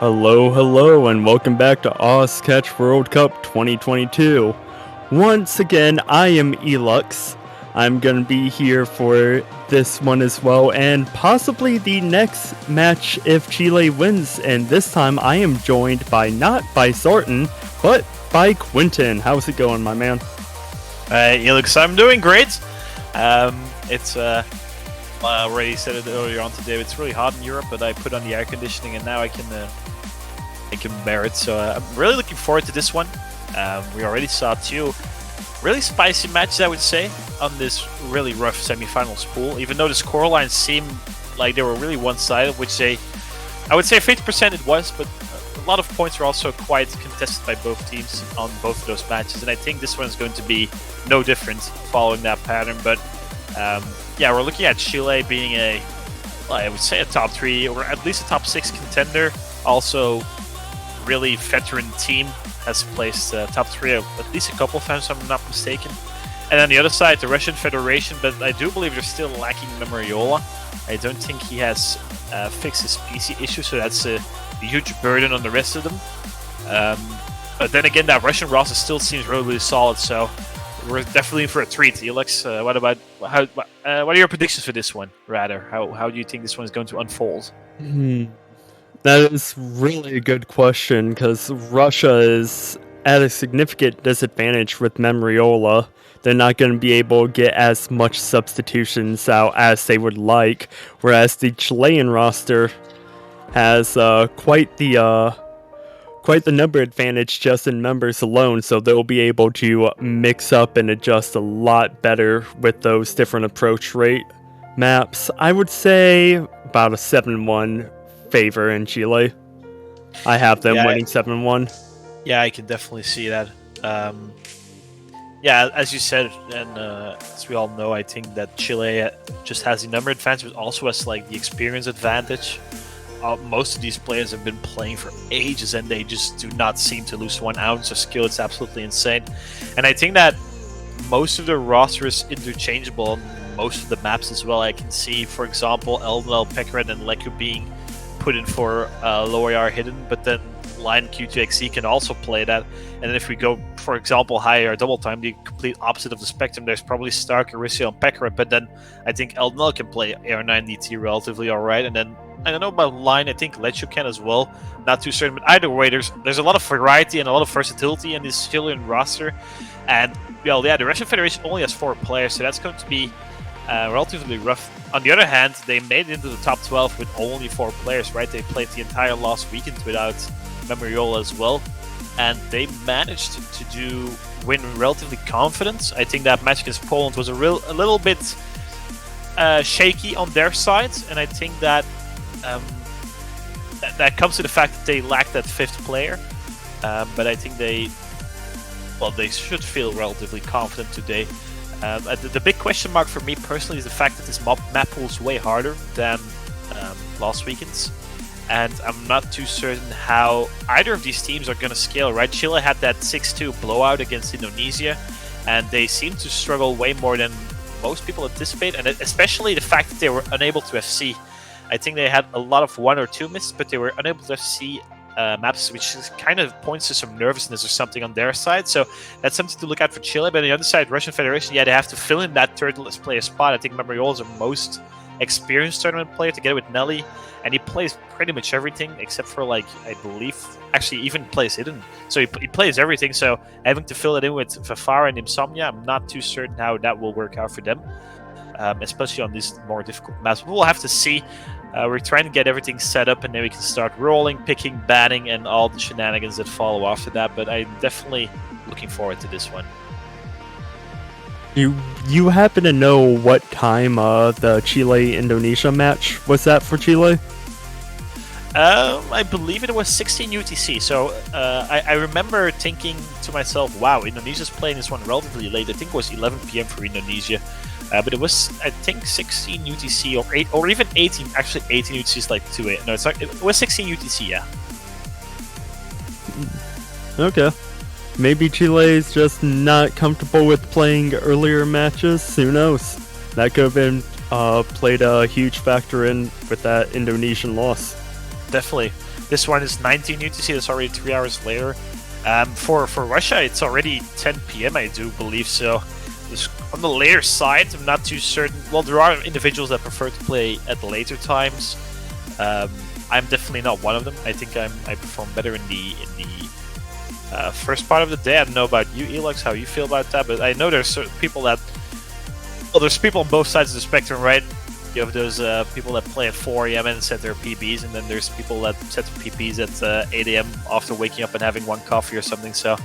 Hello, and welcome back to Ozcatch World Cup 2022. Once again, I am Elux. I'm going to be here for this one as well, and possibly the next match if Chile wins. And this time, I am joined not by Sorten, but by Quinton. How's it going, my man? Elix, I'm doing great. It's I already said it earlier on today. It's really hot in Europe, but I put on the air conditioning, and now I can bear it. So I'm really looking forward to this one. We already saw two really spicy matches, I would say, on this really rough semifinals pool. Even though the scorelines seemed like they were really one-sided, which I would say 50% it was, but a lot of points were also quite contested by both teams on both of those matches. And I think this one is going to be no different following that pattern. But yeah, we're looking at Chile being I would say a top 3 or at least a top 6 contender. Also, really veteran team has placed top 3 at least a couple of times, if I'm not mistaken. And on the other side, the Russian Federation, but I do believe they're still lacking Memoriola. I don't think he has fixed his PC issue, so that's a huge burden on the rest of them. But then again, that Russian roster still seems really, really solid, so we're definitely in for a treat. Elix, what are your predictions for this one, rather? How do you think this one is going to unfold? That is really a good question, because Russia is at a significant disadvantage with Memoriola. They're not going to be able to get as much substitutions out as they would like, whereas the Chilean roster has quite the number advantage just in members alone, so they'll be able to mix up and adjust a lot better with those different approach rate maps. I would say about a 7-1 favor in Chile. I have them winning 7-1. Yeah, I can definitely see that. Yeah, as you said, and as we all know, I think that Chile just has the number advantage, but also has like the experience advantage. Most of these players have been playing for ages, and they just do not seem to lose 1 ounce of skill. It's absolutely insane. And I think that most of the roster is interchangeable on most of the maps as well. I can see, for example, Eldnel, Pekret, and Leku being put in for lower hidden, but then Lion Q2XE can also play that. And then if we go, for example, high AR double time, the complete opposite of the spectrum, there's probably Stark, Erisio, and Pekret, but then I think Eldnel can play AR9 DT relatively alright, and then I don't know about Line, I think Lechu can as well. Not too certain, but either way, there's a lot of variety and a lot of versatility in this Chilean roster. And, well, yeah, the Russian Federation only has 4 players, so that's going to be relatively rough. On the other hand, they made it into the top 12 with only 4 players, right? They played the entire last weekend without Memoriola as well. And they managed to win relatively confident. I think that match against Poland was a little bit shaky on their side. And I think that that comes to the fact that they lack that fifth player. But I think they should feel relatively confident today. The big question mark for me personally is the fact that this map pool is way harder than last weekend's. And I'm not too certain how either of these teams are going to scale, right? Chile had that 6-2 blowout against Indonesia, and they seem to struggle way more than most people anticipate, and especially the fact that they were unable to FC. I think they had a lot of 1 or 2 misses, but they were unable to FC maps, which kind of points to some nervousness or something on their side. So that's something to look at for Chile. But on the other side, Russian Federation, yeah, they have to fill in that third player spot. I think Memorial is the most experienced tournament player together with Nelly, and he plays pretty much everything except for, like, I believe, actually even plays hidden. So he plays everything. So having to fill it in with Fafara and Insomnia, I'm not too certain how that will work out for them, especially on these more difficult maps. We'll have to see. We're trying to get everything set up, and then we can start rolling, picking, banning, and all the shenanigans that follow after that. But I'm definitely looking forward to this one. You happen to know what time the Chile-Indonesia match was that for Chile? I believe it was 16 UTC. So I remember thinking to myself, wow, Indonesia's playing this one relatively late. I think it was 11 p.m. for Indonesia. But it was, I think, 16 UTC or 8 or even 18. Actually, 18 UTC is like 2-8. No, it's not. It was 16 UTC, yeah. Okay. Maybe Chile is just not comfortable with playing earlier matches. Who knows? That could have been played a huge factor in with that Indonesian loss. Definitely. This one is 19 UTC. That's already 3 hours later. For Russia, it's already 10 p.m. I do believe so. On the later side, I'm not too certain. Well, there are individuals that prefer to play at later times. I'm definitely not one of them. I think I perform better in the first part of the day. I don't know about you, Elix, how you feel about that, but I know there's certain people that. Well, there's people on both sides of the spectrum, right? You have those people that play at 4 a.m. and set their PBs, and then there's people that set their PBs at 8 a.m. after waking up and having one coffee or something. So.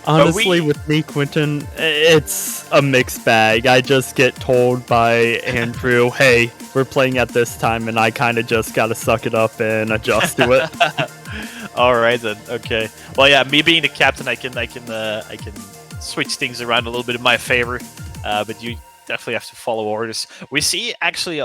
Honestly, with me, Quentin, it's a mixed bag. I just get told by Andrew, hey, we're playing at this time, and I kind of just gotta suck it up and adjust to it. All right then. Okay. Well, yeah. Me being the captain, I can switch things around a little bit in my favor. But you definitely have to follow orders. We see actually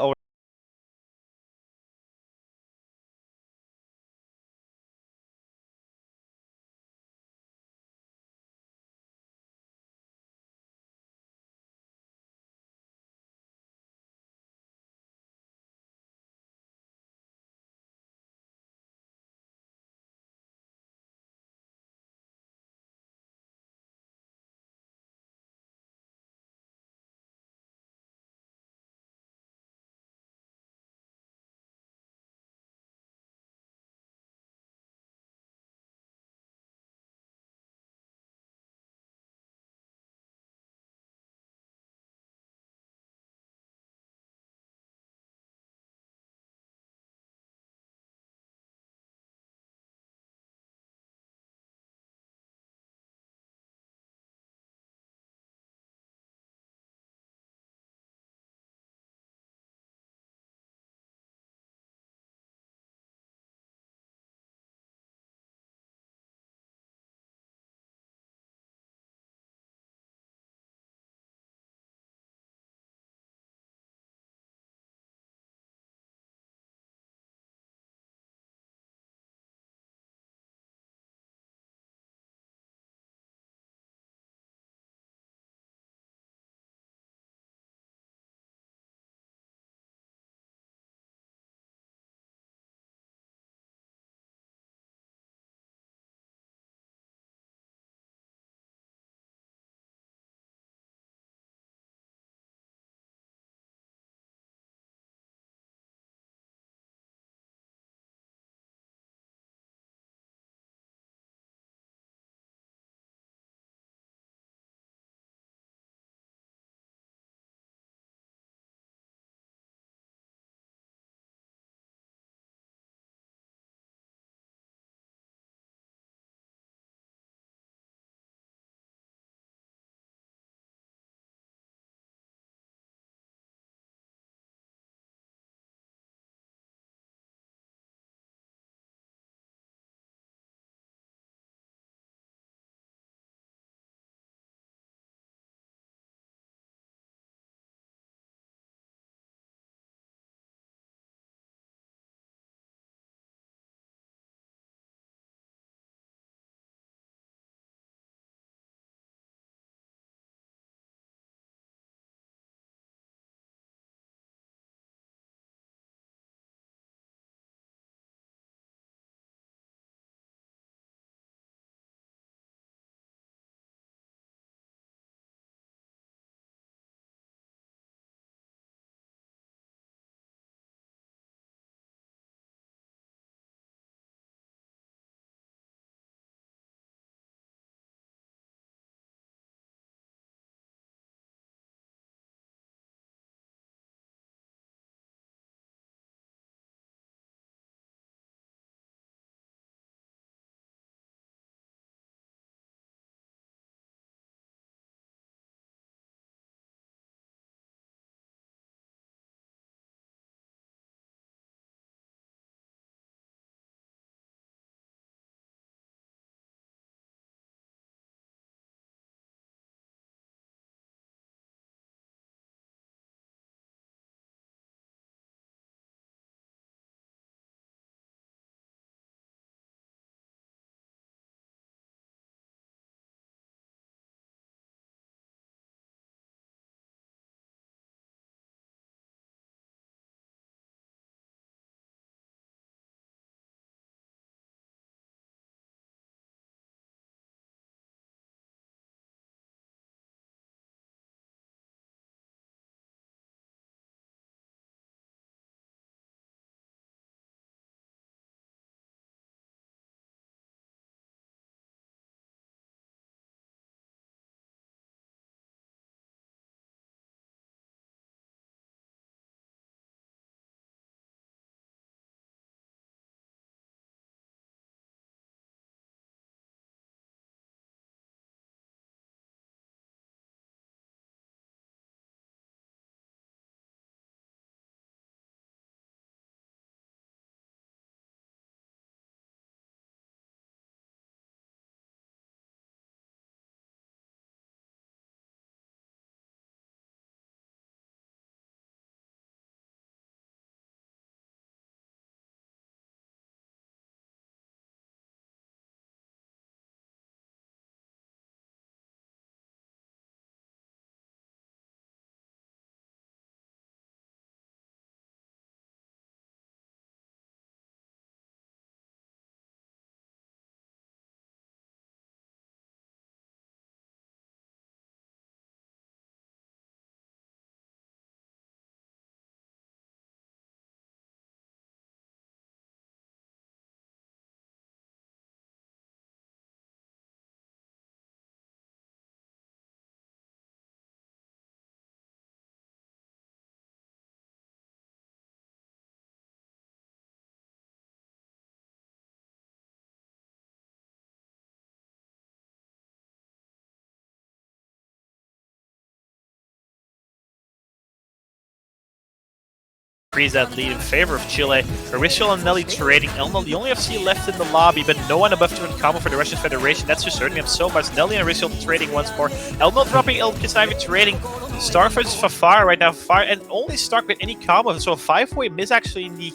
increase that lead in favor of Chile. Arisial and Nelly trading. Elmo, the only FC left in the lobby, but no one above 200 combo for the Russian Federation. That's just hurting him so much. Nelly and Arisial trading once more. Elmo dropping, El Kisaivi trading. Stark versus Fafar right now. Fafar and only Stark with any combo. So a 5-way miss actually in the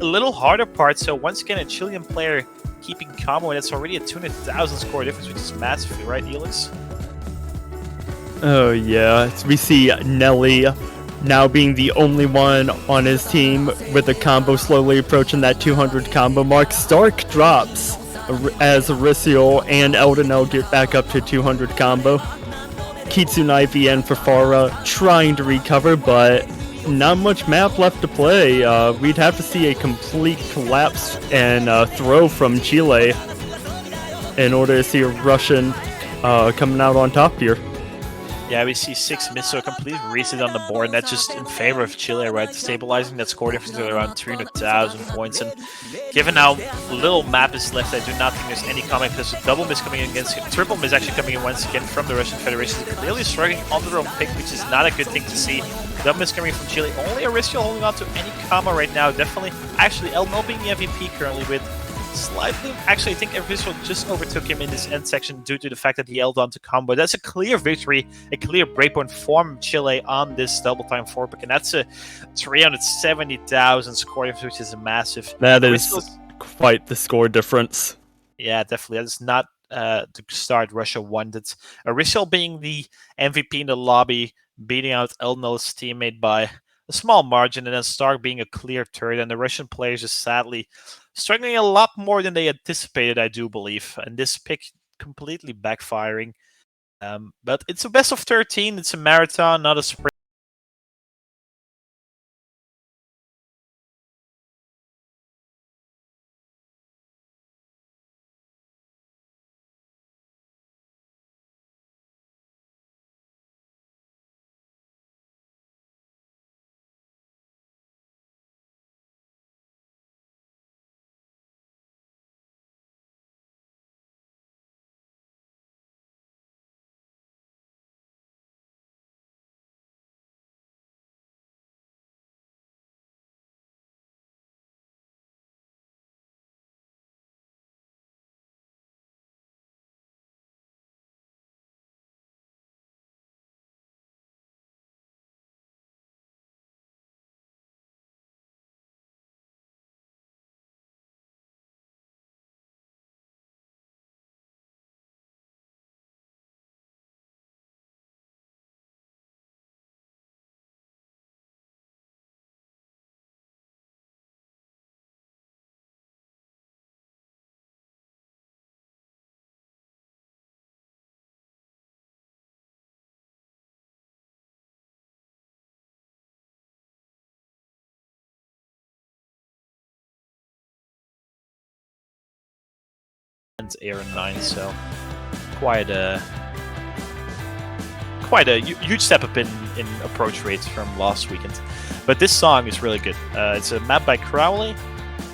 a little harder part. So once again, a Chilean player keeping combo, and it's already a 200,000 score difference, which is massive, right, Helix? Oh yeah, we see Nelly now being the only one on his team with a combo slowly approaching that 200 combo mark. Stark drops as Arisial and Eldenel get back up to 200 combo. Kitsune Ivy and Fafara trying to recover, but not much map left to play. We'd have to see a complete collapse and throw from Chile in order to see a Russian coming out on top here. Yeah, we see 6 miss, so a complete reset on the board, and that's just in favor of Chile, right? Stabilizing that score difference to around 300,000 points. And given how little map is left, I do not think there's any comment. There's a double miss coming in against him. Triple miss actually coming in once again from the Russian Federation. They're clearly struggling on their own pick, which is not a good thing to see. Double miss coming from Chile. Only Arisial holding on to any combo right now. Definitely, actually, Elmo being the MVP currently with slightly, actually, I think Arisial just overtook him in this end section due to the fact that he held on to combo. That's a clear victory, a clear breakpoint from Chile on this double time 4-pick, and that's a 370,000 score difference, which is a massive. That is quite the score difference. Yeah, definitely. That is not the start Russia wanted. Arisial being the MVP in the lobby, beating out Elno's teammate by a small margin, and then Stark being a clear third, and the Russian players just sadly struggling a lot more than they anticipated, I do believe, and this pick completely backfiring. But it's a best of 13, it's a marathon, not a sprint. Air 9, so quite a huge step up in approach rates from last weekend. But this song is really good. It's a map by Crowley,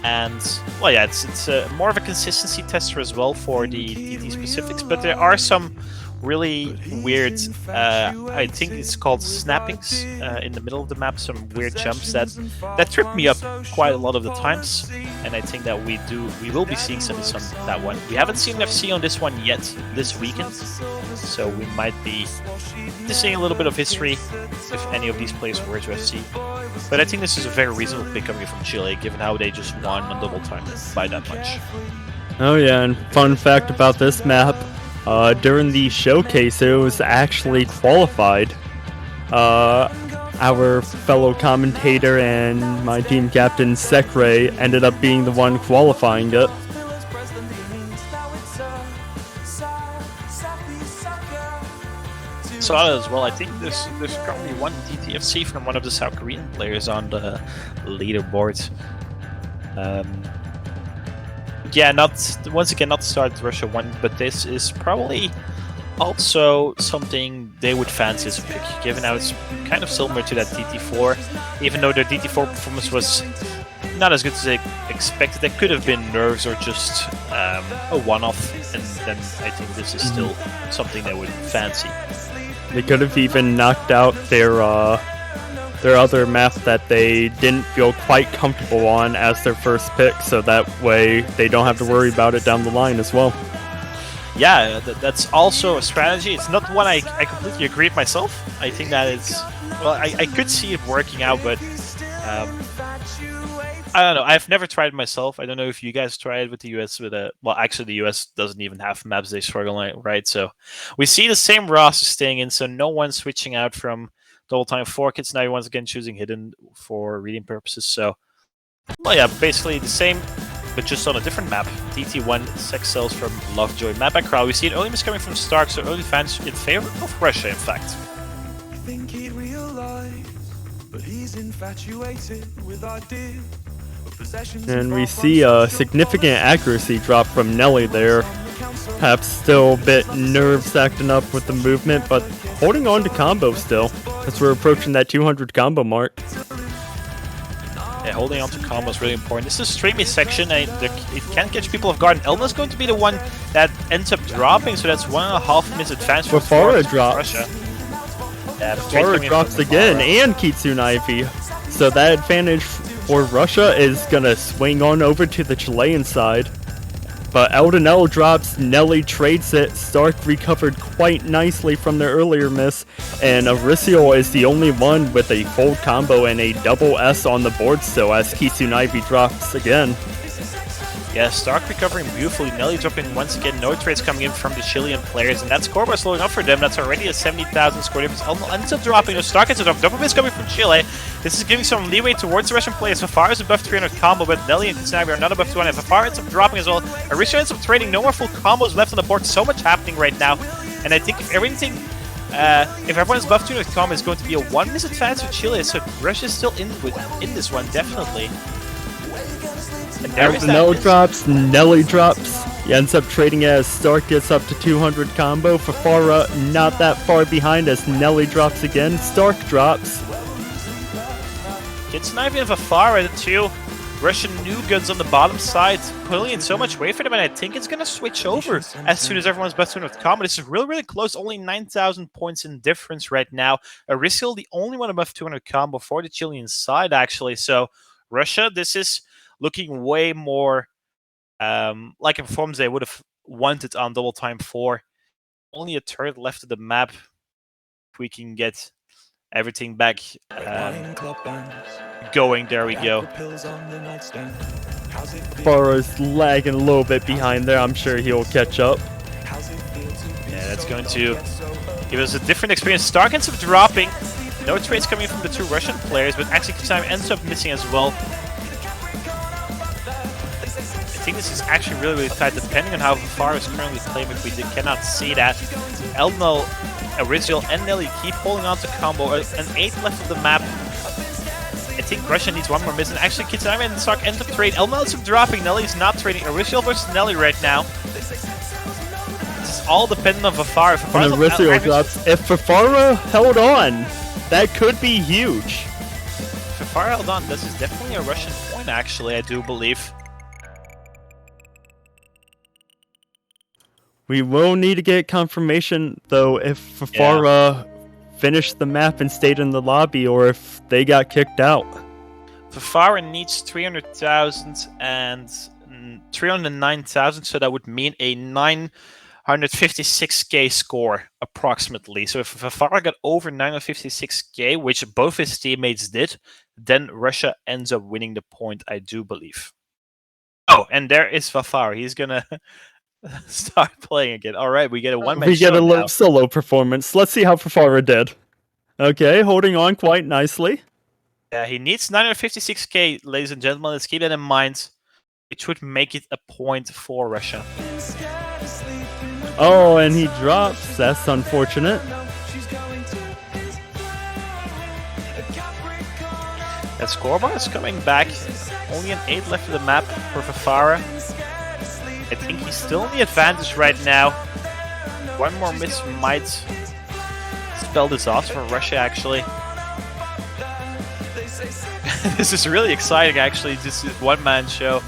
and well, yeah, it's more of a consistency tester as well for the DT specifics. But there are some really weird, I think it's called snappings in the middle of the map, some weird jumps that trip me up quite a lot of the times, and I think that we will be seeing some that one. We haven't seen FC on this one yet this weekend, so we might be seeing a little bit of history if any of these players were to FC. But I think this is a very reasonable pick coming from Chile, given how they just won on double time by that much. Oh yeah, and fun fact about this map, during the showcase, it was actually qualified. Our fellow commentator and my team captain, Sekre, ended up being the one qualifying it. Saw it as well. I think there's currently one DTFC from one of the South Korean players on the leaderboard. Yeah, once again, not to start Russia 1, but this is probably also something they would fancy as a pick, given how it's kind of similar to that DT4. Even though their DT4 performance was not as good as they expected, there could have been nerves or just a one-off, and then I think this is still something they would fancy. They could have even knocked out their their other map that they didn't feel quite comfortable on as their first pick, so that way they don't have to worry about it down the line as well. Yeah, that's also a strategy. It's not one I completely agree with myself. I think that it's... Well, I could see it working out, but... I don't know. I've never tried it myself. I don't know if you guys tried with the US with a... Well, actually, the US doesn't even have maps they struggle on, right? So we see the same roster staying in, so no one's switching out from double time 4 kits. Now once again choosing hidden for reading purposes. So, well, yeah, basically the same, but just on a different map. DT1 sex cells from Lovejoy. Map by crowd. We see an early miss coming from Stark, so early fans in favor of Russia, in fact. Think he realized, but he's infatuated with ideas. And we see a significant accuracy drop from Nelly there. Perhaps still a bit nerves acting up with the movement, but holding on to combo still, as we're approaching that 200 combo mark. Yeah, holding on to combo is really important. This is a streamy section, and it can catch people off guard. Elna's going to be the one that ends up dropping, so that's 1.5 minutes advance for Fafara drops. Russia. Yeah, Fafara drops again, and Kitsune Ivy. So that advantage for Russia is gonna swing on over to the Chilean side. But Eldenel drops, Nelly trades it, Stark recovered quite nicely from their earlier miss, and Arisial is the only one with a full combo and a double S on the board still as Kitsune Ivy drops again. Yeah, Stark recovering beautifully, Nelly dropping once again, no trades coming in from the Chilean players, and that scoreboard slowing up for them. That's already a 70,000 score difference. Elmo ends up dropping, Stark ends up dropping, double miss coming from Chile. This is giving some leeway towards the Russian players. Fafara is above 300 combo, but Nelly and Kitsune are not above 200. Fafara ends up dropping as well. Arisha ends up trading, no more full combos left on the board. So much happening right now, and I think if everything... if everyone's above 200 combo, it's going to be a 1 miss advance for Chile, so Russia's still in this one, definitely. Eldenel drops, Nelly drops. He ends up trading as Stark gets up to 200 combo. Fafara not that far behind as Nelly drops again. Stark drops. Kitsune Ivy and Fafara, the two Russian new guns on the bottom side, pulling in so much weight for them, and I think it's going to switch over as soon as everyone's above 200 combo. This is really, really close. Only 9,000 points in difference right now. Arisil, the only one above 200 combo for the Chilean side, actually. So Russia, this is looking way more like in performance they would have wanted on double time 4. Only a third left of the map. If we can get everything back going, there we go. Fafara's lagging a little bit behind there. I'm sure he'll catch up. Yeah, that's going to give us a different experience. Stark ends up dropping. No trades coming from the two Russian players, but actually Kitsune ends up missing as well. I think this is actually really, really tight, depending on how Fafara is currently playing, but we cannot see that. Eldenel, Arisil, and Nelly keep holding on to combo. An 8 left of the map. I think Russia needs one more miss, and actually Kitsune and Stark end up trading. Eldenel ends up dropping, Nelly's not trading. Arisil versus Nelly right now. This is all dependent on Fafara. And Arisil drops. If Fafara held on, that could be huge. If Fafara held on, this is definitely a Russian point, actually, I do believe. We will need to get confirmation, though, if Fafara finished the map and stayed in the lobby, or if they got kicked out. Fafara needs 300,000 and 309,000, so that would mean a 956k score, approximately. So if Fafara got over 956k, which both his teammates did, then Russia ends up winning the point, I do believe. Oh, and there is Fafara. He's gonna... start playing again. All right, we get a one-man show. We get a little solo performance. Let's see how Fafara did. Okay, holding on quite nicely. Yeah, he needs 956k, ladies and gentlemen. Let's keep that in mind. It would make it a point for Russia. Oh, and he drops. That's unfortunate. That scoreboard is coming back. Only an 8 left of the map for Fafara. I think he's still in the advantage right now. One more miss might spell disaster for Russia, actually. This is really exciting, actually. This is one-man show.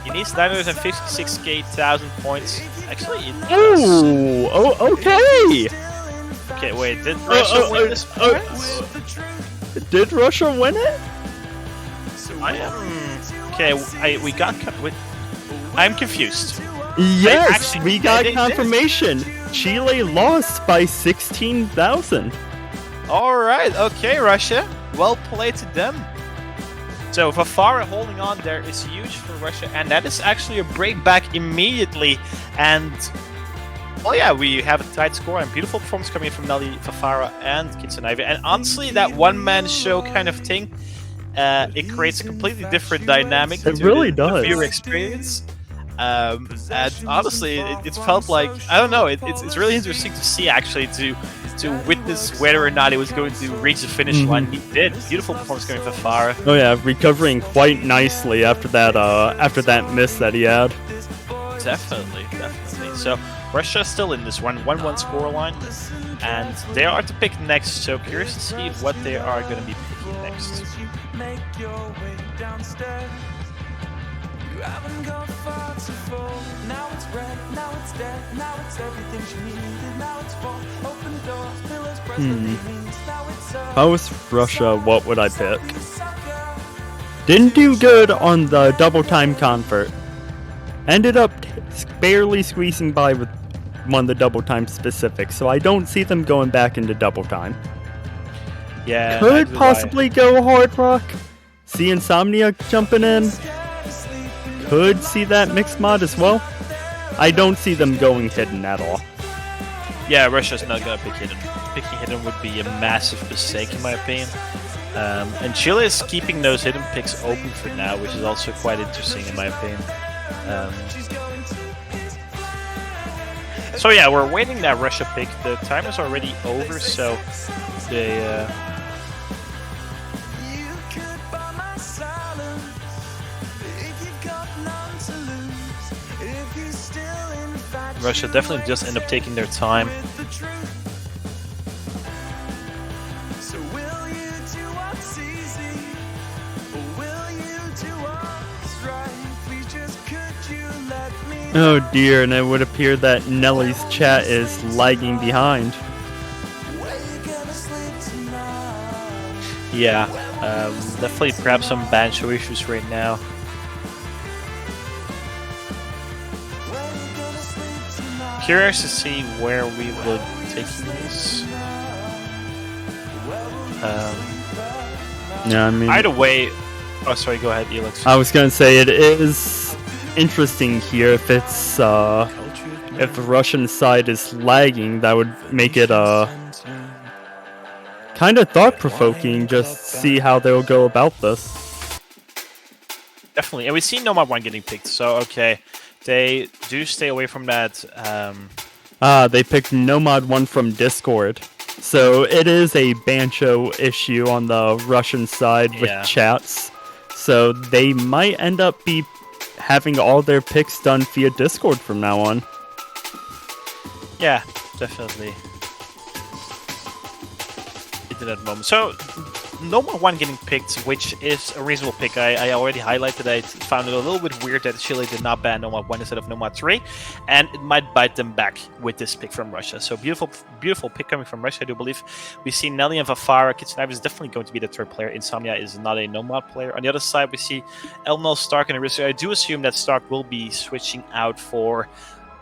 He needs 956,000 points. Actually, it does. Ooh, oh, okay. Okay, wait, did Russia win this point? Did Russia win it? I am okay. I'm confused. Yes, we got they did. confirmation. Chile lost by 16,000. All right, okay, Russia. Well played to them. So Vafara holding on there is huge for Russia, and that is actually a break back immediately. And well, yeah, we have a tight score and beautiful performance coming in from Nelly, Vafara, and Kitsunaive. And honestly, that one-man show kind of thing, it creates a completely different dynamic. It really does. The viewer experience. And honestly, it felt like, I don't know, it's really interesting to see actually to witness whether or not it was going to reach the finish line. He did. Beautiful performance coming from Farah. Oh yeah, recovering quite nicely after that miss that he had. Definitely. So Russia still in this 1-1 scoreline, and they are to pick next. So curious to see what they are going to be picking next. You haven't gone far to fall. Now it's red, now it's dead, now it's everything she needed. Now it's fall, open doors, pillars, press the leanings. Now it's If I was Russia, what would I pick? Didn't do good on the double time convert. Ended up barely squeezing by with one of the double time specifics, so I don't see them going back into double time. Yeah, Could possibly go Hard Rock. See Insomnia jumping in. Could see that mixed mod as well. I don't see them going hidden at all. Yeah, Russia's not gonna pick hidden. Picking hidden would be a massive mistake in my opinion. And Chile is keeping those hidden picks open for now, which is also quite interesting in my opinion. So yeah, we're waiting that Russia pick. The time is already over, so they. Russia definitely just end up taking their time. Oh dear, and it would appear that Nelly's chat is lagging behind. Yeah, definitely perhaps some banjo issues right now. Curious to see where we would take this. Yeah, I mean, either way. Oh, sorry. Go ahead, Elix. I was gonna say it is interesting here if it's if the Russian side is lagging. That would make it kind of thought-provoking. Just see how they'll go about this. Definitely, and we see Nomad 1 getting picked. So okay. They do stay away from that. They picked Nomad 1 from Discord. So it is a banjo issue on the Russian side with chats. So they might end up having all their picks done via Discord from now on. Yeah, definitely. Into that moment. So Nomad 1 getting picked, which is a reasonable pick. I already highlighted. I found it a little bit weird that Chile did not ban Nomad 1 instead of Nomad 3, and it might bite them back with this pick from Russia. So beautiful pick coming from Russia, I do believe. We see Nelly and Vafara. Kitsunaive is definitely going to be the third player. Insomnia is not a Nomad player. On the other side, we see Elnel, Stark, and Arisa. I do assume that Stark will be switching out for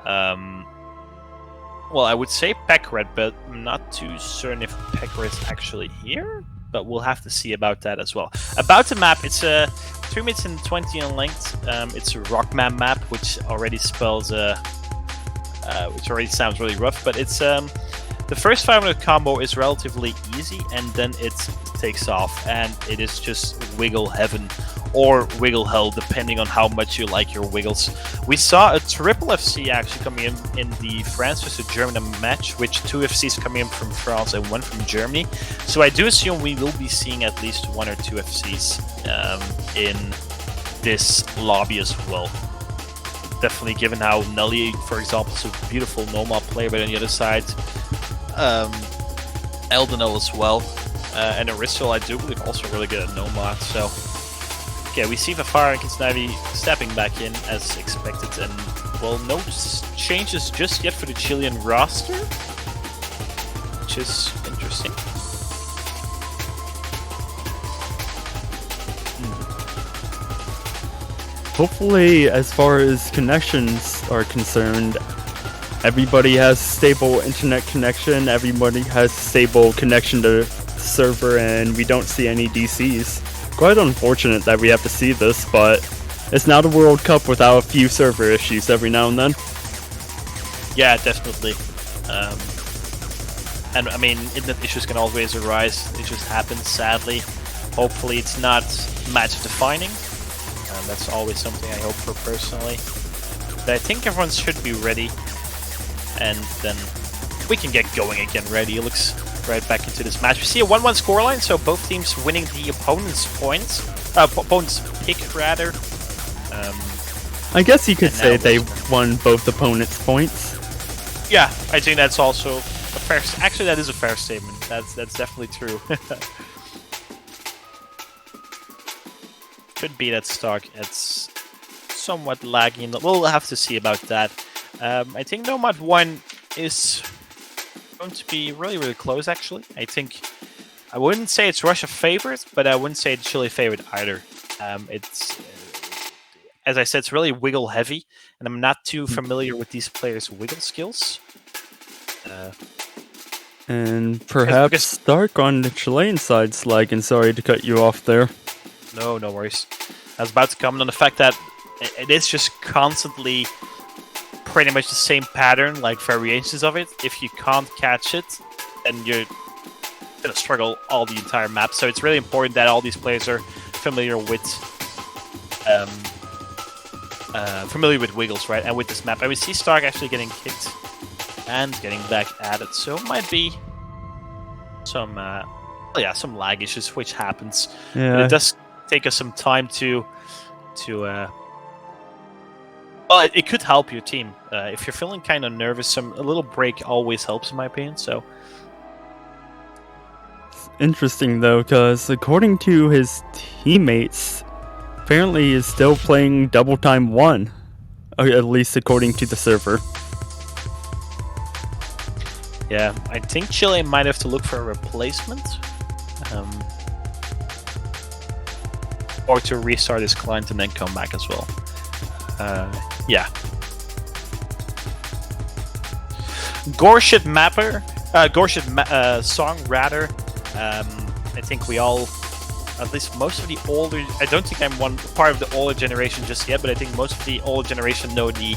well, I would say Pekret, but I'm not too certain if Pekret is actually here. But we'll have to see about that as well. About the map, it's 3 minutes and 20 in length. It's a Rockman map, which already spells, which already sounds really rough. But it's the first 5-minute combo is relatively easy, and then it takes off, and it is just wiggle heaven or wiggle hell, depending on how much you like your wiggles. We saw a triple FC actually coming in the France vs Germany match, which 2 FCs coming in from France and 1 from Germany. So I do assume we will be seeing at least 1 or 2 FCs in this lobby as well. Definitely, given how Nelly, for example, is a beautiful Nomad player, but on the other side, Eldenel as well, and Arisol, I do believe, also really good at Nomad. So yeah, we see Vafara and Kitsunaive stepping back in as expected, and well, no changes just yet for the Chilean roster, which is interesting. Hopefully, as far as connections are concerned, everybody has stable internet connection, everybody has stable connection to the server, and we don't see any DCs. Quite unfortunate that we have to see this, but it's not a World Cup without a few server issues every now and then. Yeah, definitely. And I mean, internet issues can always arise. It just happens, sadly. Hopefully it's not match-defining. That's always something I hope for personally. But I think everyone should be ready. And then we can get going again. Ready. Looks right back into this match. We see a 1-1 scoreline, so both teams winning the opponent's points. Opponent's pick, rather. I guess you could say they won both opponents' points. Yeah, I think that's also a fair... Actually, that is a fair statement. That's definitely true. Could be that Stark. It's somewhat laggy. We'll have to see about that. I think Nomad 1 is going to be really, really close, actually. I think... I wouldn't say it's Russia favorite, but I wouldn't say it's Chile favorite either. It's... as I said, it's really wiggle heavy, and I'm not too familiar with these players' wiggle skills. And perhaps Stark on the Chilean side's lagging. Sorry to cut you off there. No worries. I was about to comment on the fact that it is just constantly pretty much the same pattern, like variations of it. If you can't catch it, then you're going to struggle all the entire map. So it's really important that all these players are familiar with wiggles, right? And with this map. And we see Stark actually getting kicked and getting back at it. So it might be some lag issues, which happens. Yeah. But it does take us some time to well, it could help your team. If you're feeling kind of nervous, a little break always helps, in my opinion. So it's interesting though, because according to his teammates, apparently he's still playing double time 1, at least according to the server. Yeah, I think Chile might have to look for a replacement. Or to restart his client and then come back as well. Yeah. Song rather. I think we all, at least most of the older, I don't think I'm one part of the older generation just yet, but I think most of the older generation know the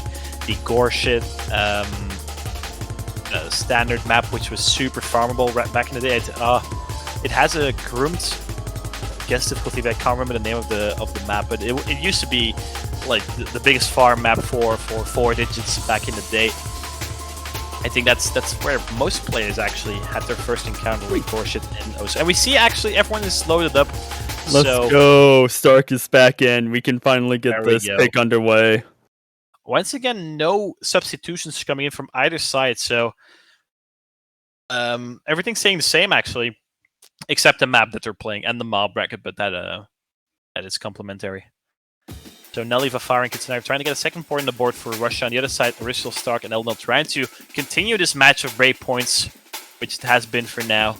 Gorshit standard map, which was super farmable right back in the day. It has a groomed guess difficulty, but I can't remember the name of the map, but it used to be like the biggest farm map for 4 digits back in the day. I think that's where most players actually had their first encounter with Gorshit and OC. And we see actually everyone is loaded up. Let's go. Stark is back in. We can finally get this pick underway. Once again, no substitutions coming in from either side, so everything's staying the same actually, except the map that they're playing and the mob bracket, but that is complementary. So Nelly, Vafar, and Kitsunair trying to get a second point on the board for Russia. On the other side, Original, Stark, and Elnel trying to continue this match of break points, which it has been for now.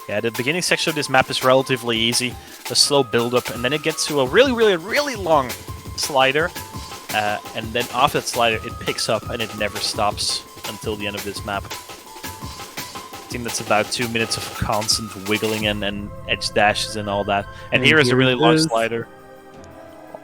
Yeah, the beginning section of this map is relatively easy. A slow build-up, and then it gets to a really, really, really long slider. And then after that slider, it picks up, and it never stops until the end of this map. I think that's about 2 minutes of constant wiggling and edge dashes and all that. And here is a really long slider.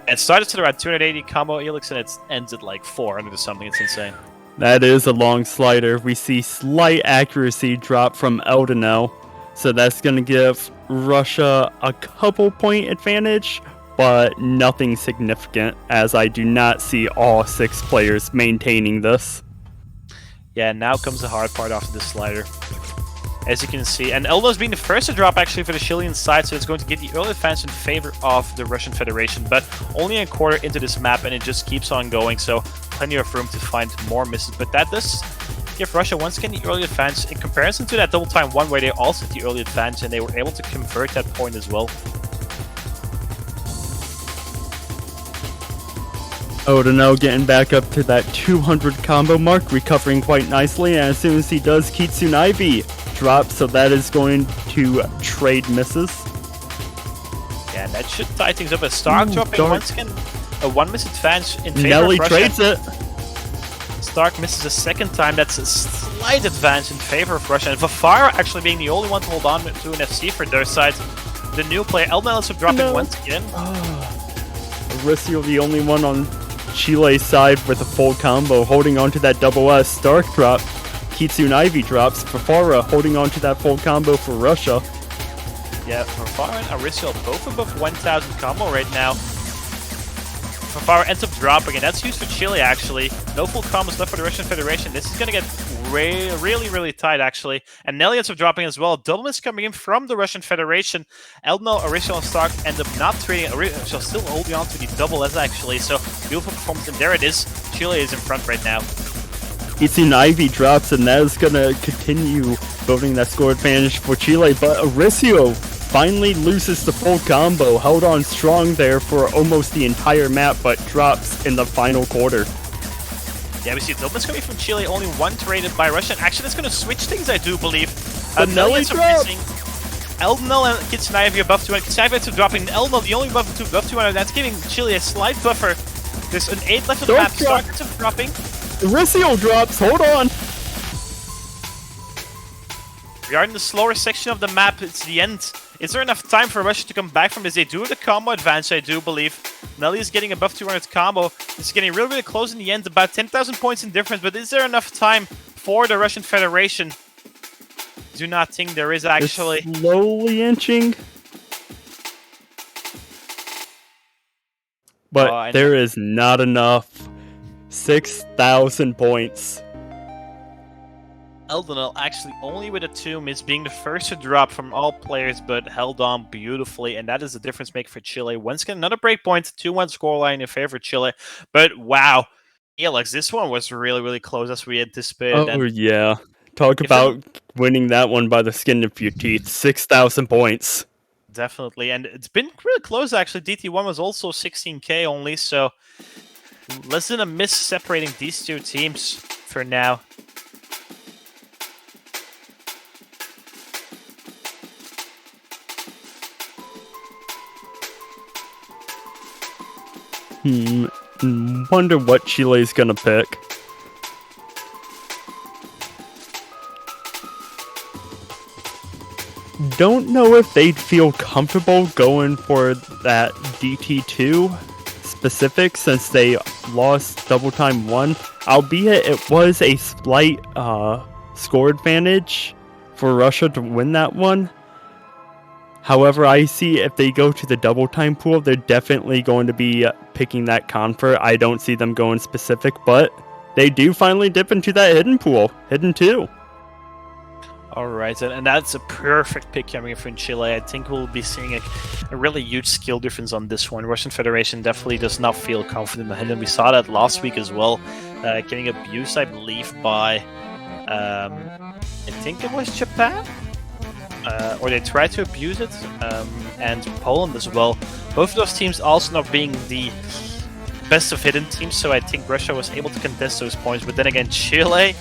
It starts at around 280 combo helix, and it ends at like 400 or something. It's insane. That is a long slider. We see slight accuracy drop from Eldenel. So that's going to give Russia a couple point advantage, but nothing significant, as I do not see all 6 players maintaining this. Yeah, now comes the hard part after the slider. As you can see, and Elno's being the first to drop actually for the Chilean side, so it's going to get the early advance in favor of the Russian Federation, but only a quarter into this map, and it just keeps on going, so plenty of room to find more misses. But that does give Russia once again the early advance in comparison to that double time 1 where they also had the early advance and they were able to convert that point as well. Odono getting back up to that 200 combo mark, recovering quite nicely, and as soon as he does, Kitsunaivi drops, so that is going to trade misses. Yeah, that should tie things up. A Stark dropping Dark. once again. A 1 miss advantage in favor Nelly of Russia. trades it. Stark misses a second time. That's a slight advantage in favor of Russia. And Vafara actually being the only one to hold on to an FC for their side. The new player, Elmel ends up dropping once again. Aricio the only one on Chile's side with a full combo, holding on to that double S. Stark drop. Kitsunaivi drops. Fafara holding on to that full combo for Russia. Yeah, Vafara and Aricio both above 1,000 combo right now. Fafara ends up dropping, and that's used for Chile, actually. No full combos left for the Russian Federation. This is going to get really tight, actually. And Nelly ends up dropping as well. Double miss coming in from the Russian Federation. Eldnell, Aricio, and Stark end up not trading. Aricio still holding on to the double S, actually. So, beautiful performance, and there it is. Chile is in front right now. Kitsunaivi drops, and that is going to continue building that score advantage for Chile. But Aricio finally loses the full combo, held on strong there for almost the entire map, but drops in the final quarter. Yeah, we see double miss coming from Chile, only one traded by Russia. And actually, that's going to switch things, I do believe. Nelly drop! Eldenel and Kitsunaivi above 200. Kitsunaivi ends up dropping. Eldenel, the only above 200. That's giving Chile a slight buffer. There's an 8 left on the map. Stark ends up dropping. Aricio drops, hold on! We are in the slower section of the map. It's the end. Is there enough time for Russia to come back from this? They do have the combo advantage, I do believe. Nelly is getting above 200 combo. It's getting really close in the end. About 10,000 points in difference. But is there enough time for the Russian Federation? Do not think there is, actually. It's slowly inching. But there is not enough. 6,000 points. Eldenel actually only with a 2 miss, being the first to drop from all players, but held on beautifully, and that is the difference maker for Chile. Once again, another breakpoint, 2-1 scoreline in favor of Chile. But wow, Alex, this one was really close as we anticipated. Oh yeah, talk about winning that one by the skin of your teeth. 6,000 points. Definitely, and it's been really close actually. DT1 was also 16k only, so less than a miss separating these two teams for now. Wonder what Chile's gonna pick. Don't know if they'd feel comfortable going for that DT2 specific since they lost double time 1, albeit it was a slight score advantage for Russia to win that one. However, I see if they go to the double time pool, they're definitely going to be picking that convert. I don't see them going specific, but they do finally dip into that hidden pool. Hidden 2. Alright, and that's a perfect pick coming from Chile. I think we'll be seeing a really huge skill difference on this one. Russian Federation definitely does not feel confident behind them. We saw that last week as well. Getting abused, I believe, by... I think it was Japan? Or they tried to abuse it, and Poland as well. Both of those teams also not being the best of hidden teams, so I think Russia was able to contest those points. But then again, Chile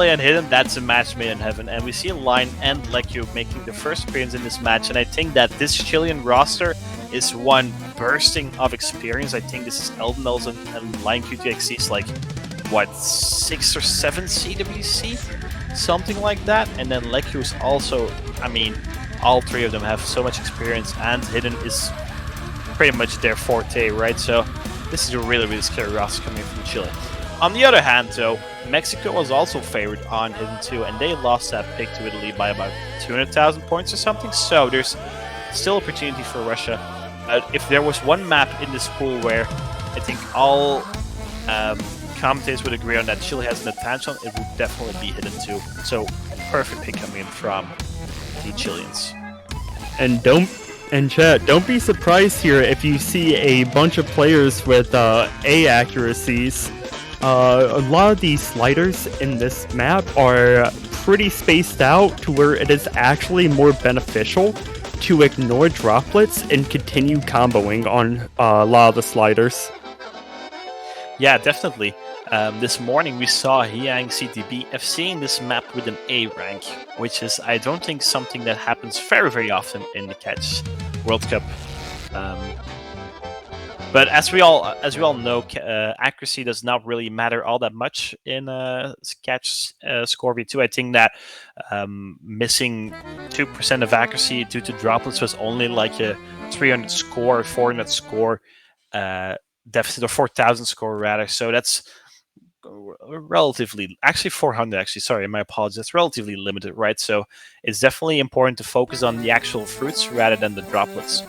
and hidden, that's a match made in heaven. And we see Line and Lekyu making their first appearance in this match, and I think that this Chilean roster is one bursting of experience. I think this is Eldenels and Line QTXC's like, what, 6 or 7 CWC? Something like that. And then Lekyu is also, I mean, all three of them have so much experience, and hidden is pretty much their forte, right? So this is a really scary roster coming from Chile. On the other hand, though, Mexico was also favored on hidden 2, and they lost that pick to Italy by about 200,000 points or something. So there's still opportunity for Russia. If there was one map in this pool where I think all commentators would agree on that Chile has an advantage on, it would definitely be hidden 2. So perfect pick coming in from the Chileans. And chat, don't be surprised here if you see a bunch of players with A accuracies. A lot of these sliders in this map are pretty spaced out to where it is actually more beneficial to ignore droplets and continue comboing on a lot of the sliders. Yeah, definitely. This morning we saw Hyang CTB FCing this map with an A rank, which is, I don't think, something that happens very, very often in the Catch World Cup. But as we all know, accuracy does not really matter all that much in Catch Score V2. I think that missing 2% of accuracy due to droplets was only like a 300 score, 400 score deficit, or 4,000 score rather. So that's relatively, actually 400 actually, sorry, my apologies, that's relatively limited, right? So it's definitely important to focus on the actual fruits rather than the droplets.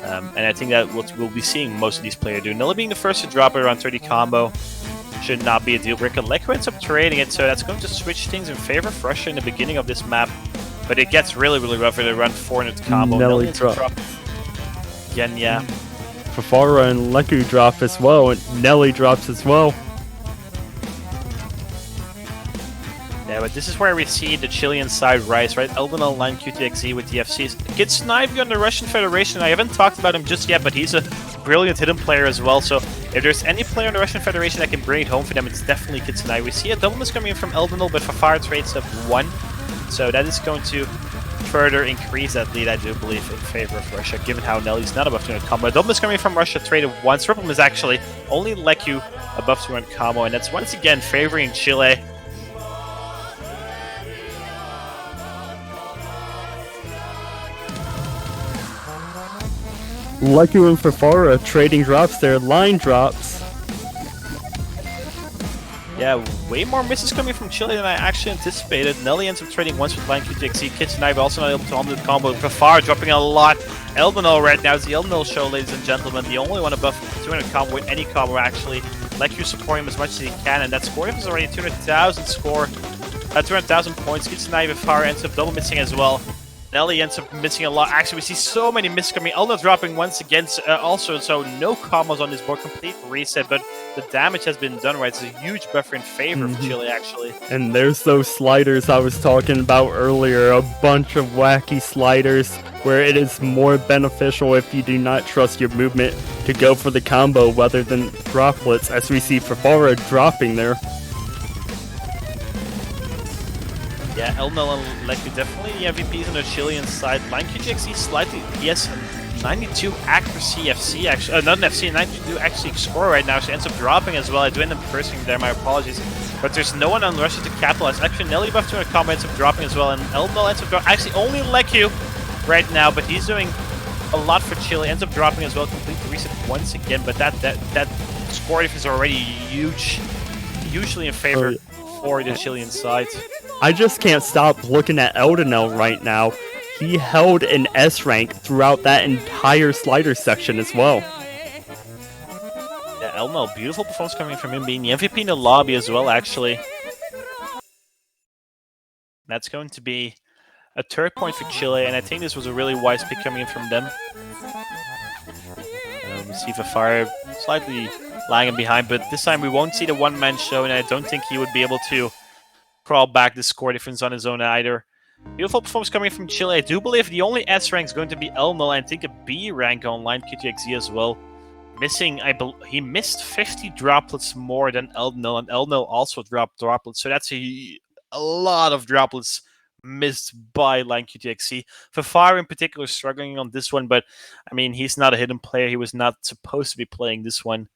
And I think that what we'll be seeing most of these players do. Nelly being the first to drop it around 30 combo should not be a deal breaker. Leku ends up trading it, so that's going to switch things in favor of Russia in the beginning of this map. But it gets really, really rough at around 400 combo. Nelly drop. Again, yeah. Fafara and Leku drop as well, and Nelly drops as well. Yeah, but this is where we see the Chilean side rise, right? Elden online QTXZ with the FCs. Gets sniped on the Russian Federation. I haven't talked about him just yet, but he's a brilliant hidden player as well. So if there's any player in the Russian Federation that can bring it home for them, it's definitely Kitsunai. We see a double miss coming in from Eldenal, but Fafara trades up 1. So that is going to further increase that lead, I do believe, in favor of Russia, given how Nelly's not above 200 combo. A double miss coming from Russia, traded once. Triple miss actually only Leku above 200 combo, and that's once again favoring Chile. Leku and Fafara trading drops there, line drops. Yeah, way more misses coming from Chile than I actually anticipated. Nelly ends up trading once with line QTXC. Kitsunai also not able to hold the combo. Fafara dropping a lot. Eldenal right now is the Eldenal show, ladies and gentlemen. The only one above 200 combo with any combo, actually. Leku supporting him as much as he can, and that score is already 200,000 score. 200,000 points. Kitsunai Fafara ends up double missing as well. Nelly ends up missing a lot. Actually, we see so many misses coming. Elna dropping once again also, so no combos on this board. Complete reset, but the damage has been done right. It's a huge buffer in favor of Chile, actually. And there's those sliders I was talking about earlier. A bunch of wacky sliders where it is more beneficial if you do not trust your movement to go for the combo rather than droplets, as we see Fafara dropping there. Yeah, Elnel and Leku definitely the MVPs on the Chilean side. Line QGXE slightly, yes, 92 accuracy FC, actually, not an FC, 92 actually score right now. She ends up dropping as well. I do end up cursing there, my apologies. But there's no one on Russia to capitalize. Actually, Nelly buff 200 combo ends up dropping as well, and Elnel ends up dropping. Actually, only Leku right now, but he's doing a lot for Chile. Ends up dropping as well, complete reset once again. But that score difference is already huge, hugely in favor for the Chilean side. I just can't stop looking at Eldenel right now. He held an S rank throughout that entire slider section as well. Yeah, Elnel, beautiful performance coming from him, being the MVP in the lobby as well, actually. That's going to be a third point for Chile, and I think this was a really wise pick coming in from them. We see Fafara slightly lagging behind, but this time we won't see the one-man show, and I don't think he would be able to crawl back the score difference on his own either. Beautiful performance coming from Chile. I do believe the only S rank is going to be Elnel, and I think a B rank online QTXZ as well. Missing, he missed 50 droplets more than Elnel, and Elnel also dropped droplets, so that's a lot of droplets missed by line QTXC. Fafara in particular struggling on this one, but I mean, he's not a hidden player. He was not supposed to be playing this one,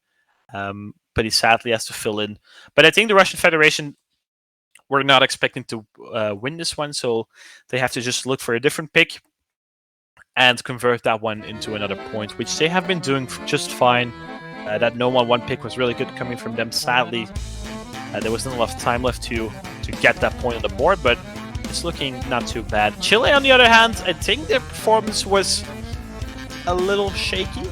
but he sadly has to fill in. But I think the Russian Federation, we're not expecting to win this one, so they have to just look for a different pick and convert that one into another point, which they have been doing just fine. That no 1-1 pick was really good coming from them. Sadly, there wasn't enough time left to get that point on the board, but it's looking not too bad. Chile, on the other hand, I think their performance was a little shaky.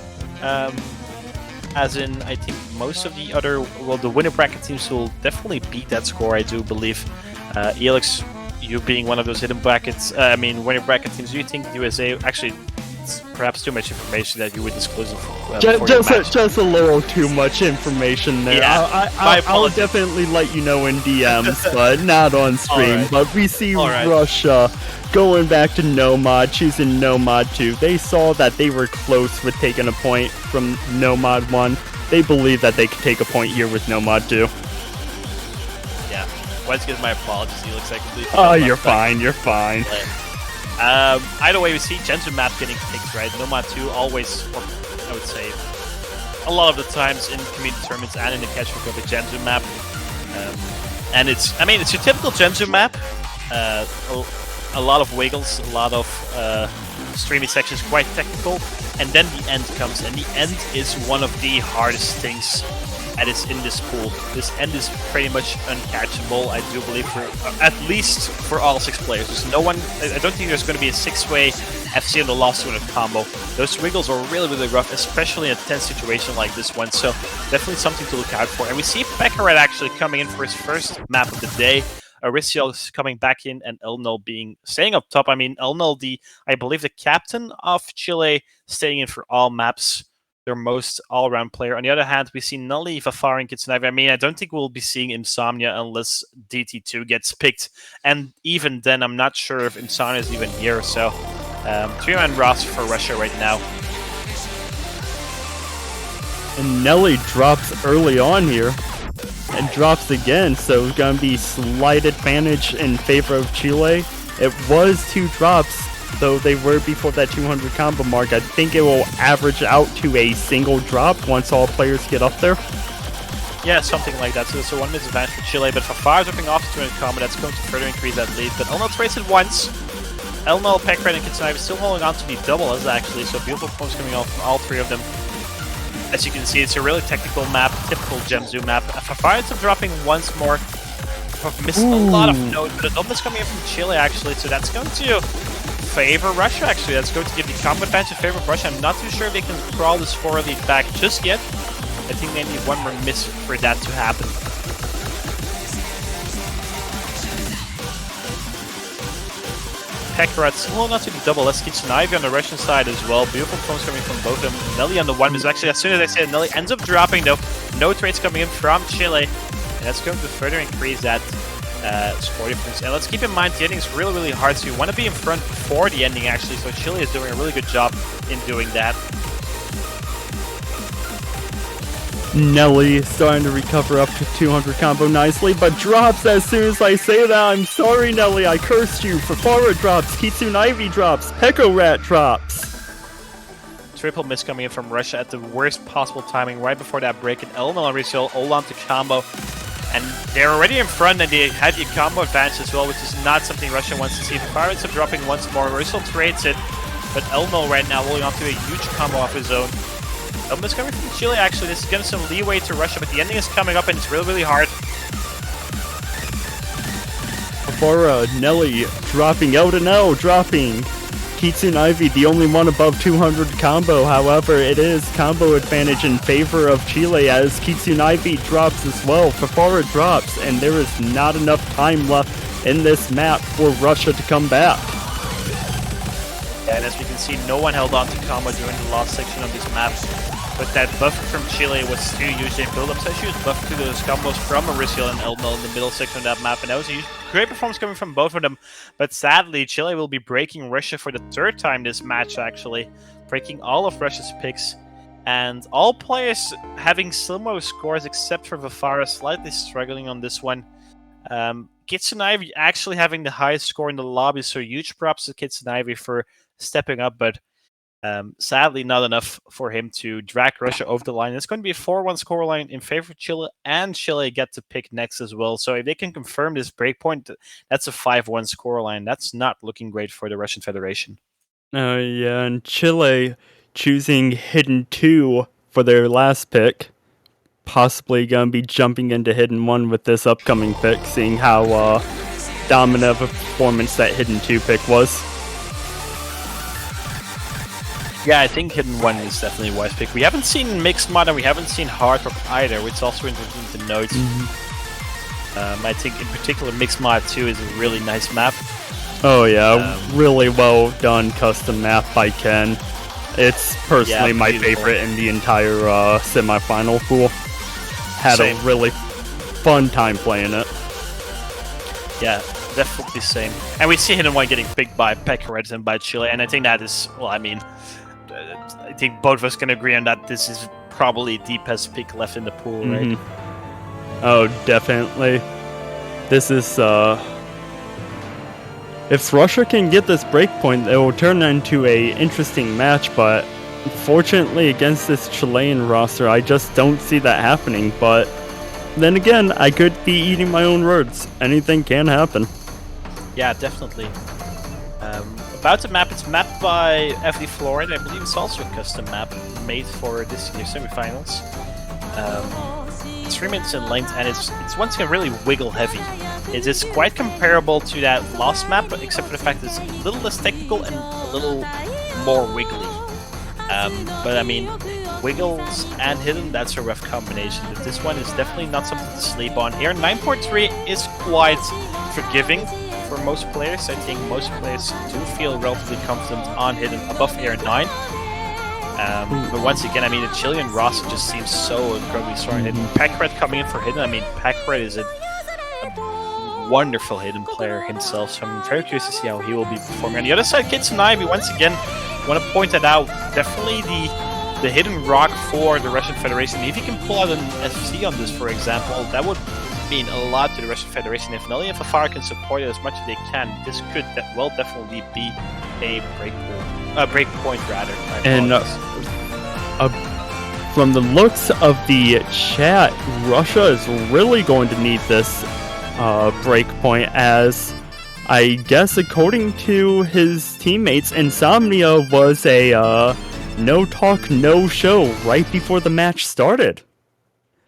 As in, I think most of the other, well, the winner bracket teams will definitely beat that score, I do believe. Elix, you being one of those hidden brackets, winner bracket teams, do you think USA, actually, it's perhaps too much information that you would disclose just a little too much information there. Yeah, I'll definitely let you know in DMs, but not on stream. Right. But we see Russia going back to Nomad, choosing Nomad 2. They saw that they were close with taking a point from Nomad 1. they believe that they can take a point here with no mod too. Yeah. Once again, my apologies. He looks like completely. Oh, you're fine. You're fine. Either way, we see Genzu map getting picked, right? Nomad 2 always, or I would say, a lot of the times in community tournaments and in the catch we go the Genzu map. And it's, I mean, it's your typical Genzu map. A lot of wiggles, a lot of streamy sections, quite technical. And then the end comes, and the end is one of the hardest things that is in this pool. This end is pretty much uncatchable, I do believe, for at least for all 6 players. There's no one, I don't think there's going to be a 6-way FC in the last 200 combo. Those wiggles are really, really rough, especially in a tense situation like this one, so definitely something to look out for. And we see Pekaret actually coming in for his first map of the day. Arisiel is coming back in, and Elnol staying up top. I mean, Elnol, I believe the captain of Chile, staying in for all maps. Their most all-around player. On the other hand, we see Nully, Fafar, and Kitsunavi. I mean, I don't think we'll be seeing Insomnia unless DT2 gets picked. And even then, I'm not sure if Insomnia is even here. So, 3-man roster for Russia right now. And Nelly drops early on here. And drops again, so it's going to be slight advantage in favor of Chile. It was 2 drops, though they were before that 200 combo mark. I think it will average out to a single drop once all players get up there. Yeah, something like that. So 1 minute advantage for Chile, but Fafar dropping off to 200 combo, that's going to further increase that lead. But Elnol trades it once. Elnol, Pekred, and Kitsunavi still holding on to the doubles, actually, so beautiful points coming off from all 3 of them. As you can see, it's a really technical map, typical Gemzu map. Fafar ends up dropping once more. Missed a lot of nodes, but a double is coming in from Chile, actually, so that's going to favor Russia, actually. That's going to give the combo advantage in favor of Russia. I'm not too sure if they can crawl this 4 lead back just yet. I think they need 1 more miss for that to happen. Pekaret still holding on to the double. Let's get Ivy on the Russian side as well. Beautiful points coming from both of them. Nelly on the 1 is actually, as soon as I say it, Nelly ends up dropping though. No trades coming in from Chile. And that's going to further increase that score difference. And let's keep in mind the ending is really, really hard. So you want to be in front before the ending actually. So Chile is doing a really good job in doing that. Nelly starting to recover up to 200 combo nicely, but drops as soon as I say that. I'm sorry, Nelly, I cursed you. Fafara drops, Kitsune Ivy drops, Peko Rat drops. Triple miss coming in from Russia at the worst possible timing right before that break, and Elnol and Rizzo hold on to combo. And they're already in front, and they had the combo advantage as well, which is not something Russia wants to see. Pirates are dropping once more. Rizzo trades it, but Elnol right now holding on to a huge combo off his own. Elmo's coming from Chile, actually. This is giving some leeway to Russia, but the ending is coming up, and it's really, really hard. Before Nelly dropping out and L, dropping Kitsune Ivy, the only one above 200 combo. However, it is combo advantage in favor of Chile as Kitsune Ivy drops as well. Fafara drops, and there is not enough time left in this map for Russia to come back. And as we can see, no one held on to combo during the last section of this map. But that buffer from Chile was too huge in build-up, so she was buffered to those combos from Mauricio and Elnol in the middle section of that map, and that was a great performance coming from both of them. But sadly, Chile will be breaking Russia for the 3rd time this match, actually. Breaking all of Russia's picks. And all players having similar scores except for Vafara, slightly struggling on this one. Kitsune Ivy actually having the highest score in the lobby, so huge props to Kitsune Ivy for stepping up, but sadly not enough for him to drag Russia over the line. It's going to be a 4-1 scoreline in favor of Chile, and Chile get to pick next as well. So if they can confirm this breakpoint, that's a 5-1 scoreline. That's not looking great for the Russian Federation. Oh yeah, and Chile choosing Hidden 2 for their last pick. Possibly going to be jumping into Hidden 1 with this upcoming pick, seeing how dominant of a performance that Hidden 2 pick was. Yeah, I think Hidden 1 is definitely a wise pick. We haven't seen Mixed Mod and we haven't seen Hard Rock either, which is also interesting to note. I think in particular Mixed Mod 2 is a really nice map. Oh yeah, really well done custom map by Ken. It's personally my favorite in the entire semi-final pool. Had a really fun time playing it. Yeah, definitely same. And we see Hidden 1 getting picked by Pekaret and by Chile, and I think that is, well, I mean, I think both of us can agree on that. This is probably the best pick left in the pool, right? Oh, definitely. This is, if Russia can get this breakpoint, it will turn into a interesting match, but unfortunately against this Chilean roster, I just don't see that happening, but then again, I could be eating my own words. Anything can happen. Yeah, definitely. About the map, it's mapped by FD Florida. I believe it's also a custom map made for this year's semifinals. It's 3 minutes in length, and it's once again really wiggle heavy. It is quite comparable to that last map, but except for the fact that it's a little less technical and a little more wiggly. But I mean, wiggles and hidden, that's a rough combination. But this one is definitely not something to sleep on. Here, 9.3 is quite forgiving for most players. I think most players do feel relatively confident on hidden above air 9. But once again, I mean, the Chilean roster just seems so incredibly strong. Hidden. Packrat coming in for hidden. I mean, Packrat is a wonderful hidden player himself, so I'm very curious to see how he will be performing. On the other side, Kitsun Ivy, once again, want to point that out. Definitely the hidden rock for the Russian Federation. If he can pull out an FC on this, for example, that would mean a lot to the Russian Federation. If Nelly and Fafara can support it as much as they can, this could well definitely be a breakpoint rather. And from the looks of the chat, Russia is really going to need this breakpoint, as I guess according to his teammates, Insomnia was a no talk, no show right before the match started.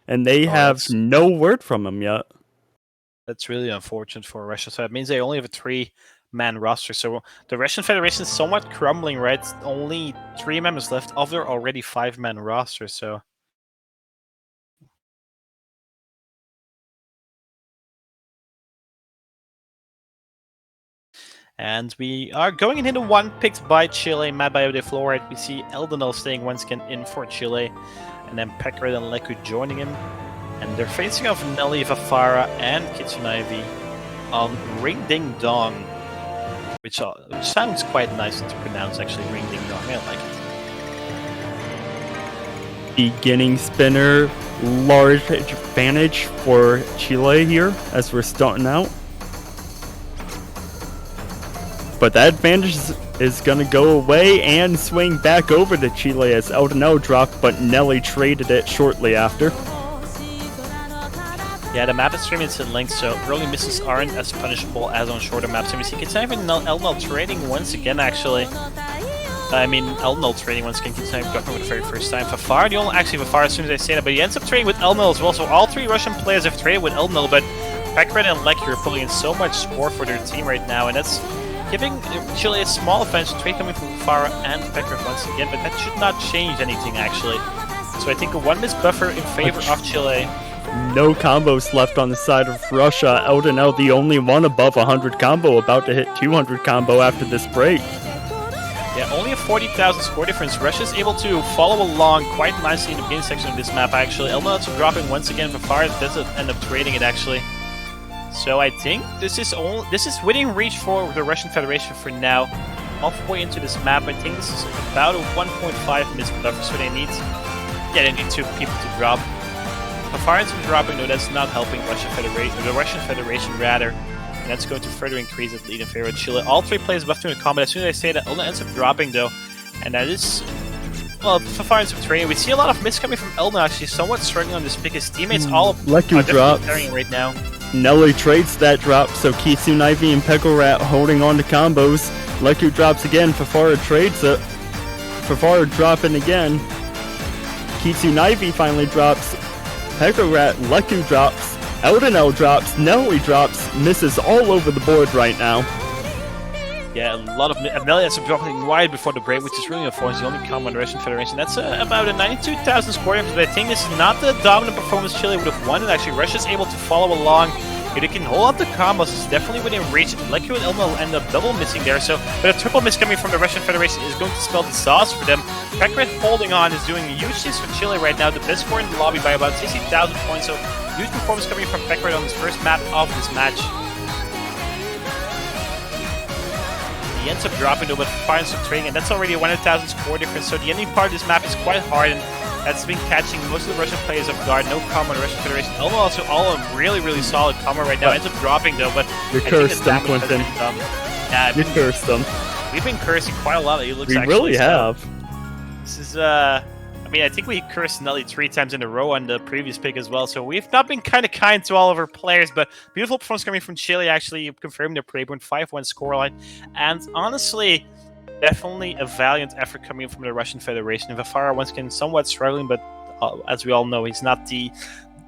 And they have no word from him yet. That's really unfortunate for Russia. So that means they only have a 3-man roster. So the Russian Federation is somewhat crumbling, right? Only 3 members left of their already 5-man roster. So and we are going into one picked by Chile, mad by FD Florida. We see Eldenal staying once again in for Chile, and then Pekred and Leku joining him. And they're facing off Nelly, Fafara, and Kitsun Ivy on Ring Ding Dong, which sounds quite nice to pronounce, actually. Ring Ding Dong, I like it. Beginning spinner, large advantage for Chile here as we're starting out. But that advantage is going to go away and swing back over to Chile as Eldenal dropped, but Nelly traded it shortly after. Yeah, the map is 3 minutes in length, so early misses aren't as punishable as on shorter maps. And we see Kitsun Ivy and Eldenal trading once again, actually. I mean, Eldenal trading once again, Kitsun Ivy dropping for the very first time. Fafara, actually Fafara as soon as I say that, but he ends up trading with Eldenal as well. So all 3 Russian players have traded with Eldenal, but Pekred and Leku are pulling in so much score for their team right now, and that's giving Chile a small advantage. Trade coming from Fafara and Pekred once again, but that should not change anything, actually. So I think a 1 miss buffer in favor of Chile. No combos left on the side of Russia. Eldenal, the only one above 100 combo, about to hit 200 combo after this break. Yeah, only a 40,000 score difference. Russia's able to follow along quite nicely in the beginning section of this map, actually. Eldenal dropping once again for Fafara, does end up trading it, actually. So I think this is within reach for the Russian Federation for now. Halfway into this map, I think this is about a 1.5 miss buffer, so they need 2 people to drop. Fafara ends up dropping, though that's not helping the Russian Federation rather. And that's going to further increase its lead in favor of Chile. All 3 players left in the combat. As soon as I say that, Eldenal ends up dropping, though. And that is, well, Fafara ends up trading. We see a lot of miss coming from Eldenal, actually somewhat struggling on this pick. His teammates all Leku drops carrying right now. Nelly trades that drop, so Kitsun Ivy and Pekorat holding on to combos. Leku drops again, Fafara trades it. Fafara dropping again. Kitsun Ivy finally drops. Pekorat, Leku drops. Eldenal drops. Nelly drops. Misses all over the board right now. Yeah, a lot of Nelly ends up dropping wide before the break, which is really unfortunate. He's the only combo on the Russian Federation. That's about a 92,000 score difference, but I think this is not the dominant performance Chile would have won. And actually, Russia's able to follow along. If they can hold up the combos, it's definitely within reach. Leku and Elma will end up double missing there, but a triple miss coming from the Russian Federation is going to spell disaster for them. Pekred holding on is doing huge things for Chile right now. The best score in the lobby by about 60,000 points, so huge performance coming from Pekred on his first map of this match. He ends up dropping though, but finds some trading, and that's already a 100,000 score difference, so the ending part of this map is quite hard, and that's been catching most of the Russian players off guard. No combo on the Russian Federation. Elmo also all a really solid combo right now. Ends up dropping though, but You cursed them, Quentin. Yeah, You cursed them. we've been cursing quite a lot. It looks We actually, really so have. This is I mean, I think we cursed Nelly 3 times in a row on the previous pick as well, so we've not been kind to all of our players, but beautiful performance coming from Chile, actually confirming their pre-point 5-1 scoreline, and honestly, definitely a valiant effort coming from the Russian Federation. Vafara once again somewhat struggling, but as we all know, he's not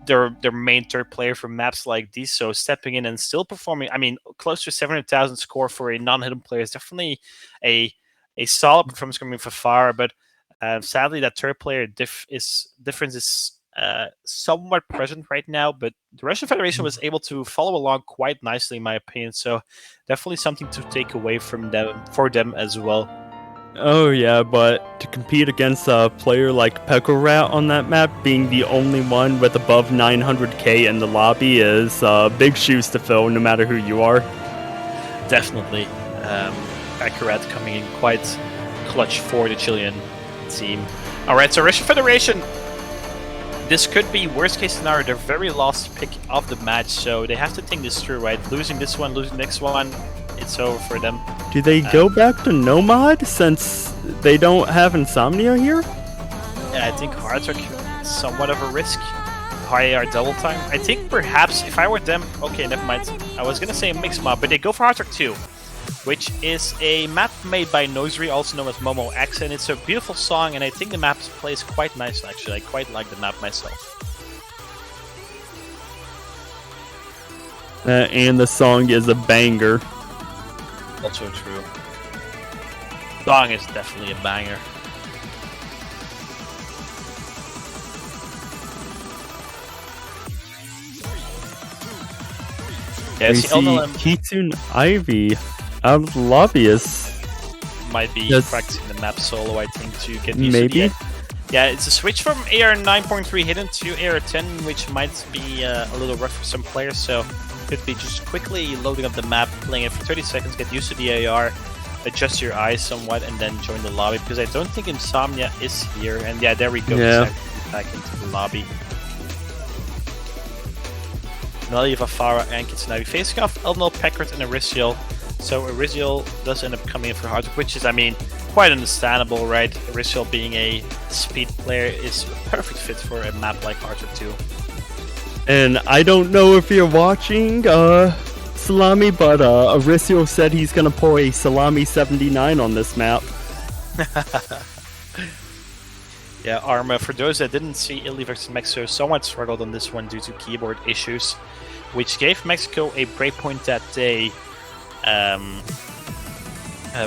their main third player for maps like these, so stepping in and still performing, I mean, close to 700,000 score for a non-hidden player is definitely a solid performance coming from Vafara, but sadly, that third player difference is somewhat present right now, but the Russian Federation was able to follow along quite nicely, in my opinion. So definitely something to take away from them for them as well. Oh yeah, but to compete against a player like Pekorat on that map, being the only one with above 900k in the lobby is big shoes to fill, no matter who you are. Definitely, Pekorat coming in quite clutch for the Chilean team. Alright, so Russian Federation, this could be worst case scenario, their very last pick of the match, so they have to think this through, right? Losing this one, losing the next one, it's over for them. Do they go back to Nomad since they don't have Insomnia here? Yeah, I think Hard Rock is somewhat of a risk. Higher double time. I think perhaps if I were them, okay, never mind. I was gonna say a mixed map, but they go for Hard Rock 2. Which is a map made by Noisery, also known as Momo X, and it's a beautiful song, and I think the map plays quite nice, actually. I quite like the map myself. And the song is a banger. Also true. Song is definitely a banger. Yeah, We see, see LLM Kitsune Ivy out of the lobbyist. might be Yes. practicing the map solo, I think, to get used Maybe. to the... Yeah, it's a switch from AR 9.3 hidden to AR 10, which might be a little rough for some players, so could be just quickly loading up the map, playing it for 30 seconds, get used to the AR, adjust your eyes somewhat, and then join the lobby, because I don't think Insomnia is here, and yeah, there we go, Yeah. back into the lobby. Nelly, Vafara, and Kitsunavi facing off Elnol, Peckert, and Arisiel. So Arisiel does end up coming in for Hard Rock, which is, I mean, quite understandable, right? Arisiel being a speed player is a perfect fit for a map like Hard Rock 2. And I don't know if you're watching, Salami, but Arisiel said he's gonna pull a Salami 79 on this map. Yeah, Arma, for those that didn't see, Illy versus Mexico somewhat struggled on this one due to keyboard issues, which gave Mexico a breakpoint that day.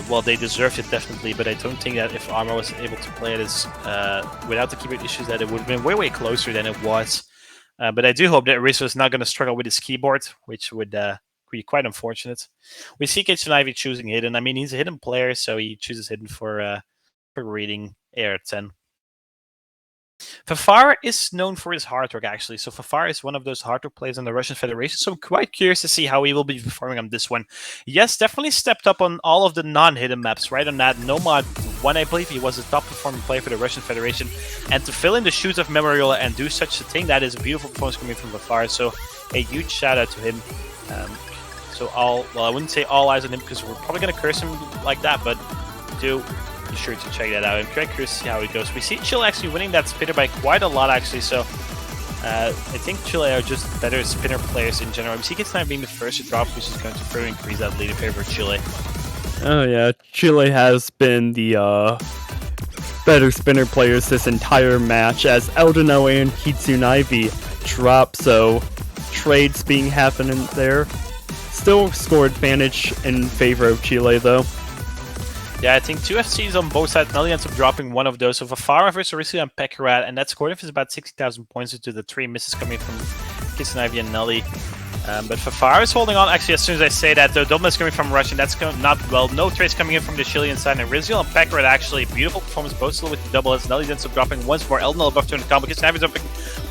Well, they deserved it definitely, but I don't think that if Arma was able to play it as without the keyboard issues, that it would have been way closer than it was. But I do hope that Arisa is not going to struggle with his keyboard, which would be quite unfortunate. We see Kitchen Ivy choosing hidden. I mean, he's a hidden player, so he chooses hidden for reading AR10. Vafara is known for his hard work, actually. So Vafara is one of those hard work players in the Russian Federation. So I'm quite curious to see how he will be performing on this one. Yes, definitely stepped up on all of the non-hidden maps, right? On that Nomad 1, I believe he was the top performing player for the Russian Federation. And to fill in the shoes of Memoriola and do such a thing, that is a beautiful performance coming from Vafara. So a huge shout out to him. I wouldn't say all eyes on him because we're probably going to curse him like that, but do be sure to check that out. I'm quite curious to see how it goes. We see Chile actually winning that spinner by quite a lot, actually. So I think Chile are just better spinner players in general. We see Kitsunavi being the first to drop, which is going to further increase that lead in favor of Chile. Oh yeah, Chile has been the better spinner players this entire match as Eldino and Kitsune Ivy drop, so trades being happening there. Still score advantage in favor of Chile though. Yeah, I think two FCs on both sides. Nelly ends up dropping one of those. So Vafara versus Arisia and Pekarat, and that score diff is about 60,000 points due to the 3 misses coming from Kitsunavi Ivy and Nelly. But Vafara is holding on. Actually, as soon as I say that, the double is coming from Russian. That's not well. No trades coming in from the Chilean side. And Rizio and Pekarat actually beautiful performance both still with the double. As Nelly ends up dropping once more. Eldonal above 200 combo. Kitsunavi is dropping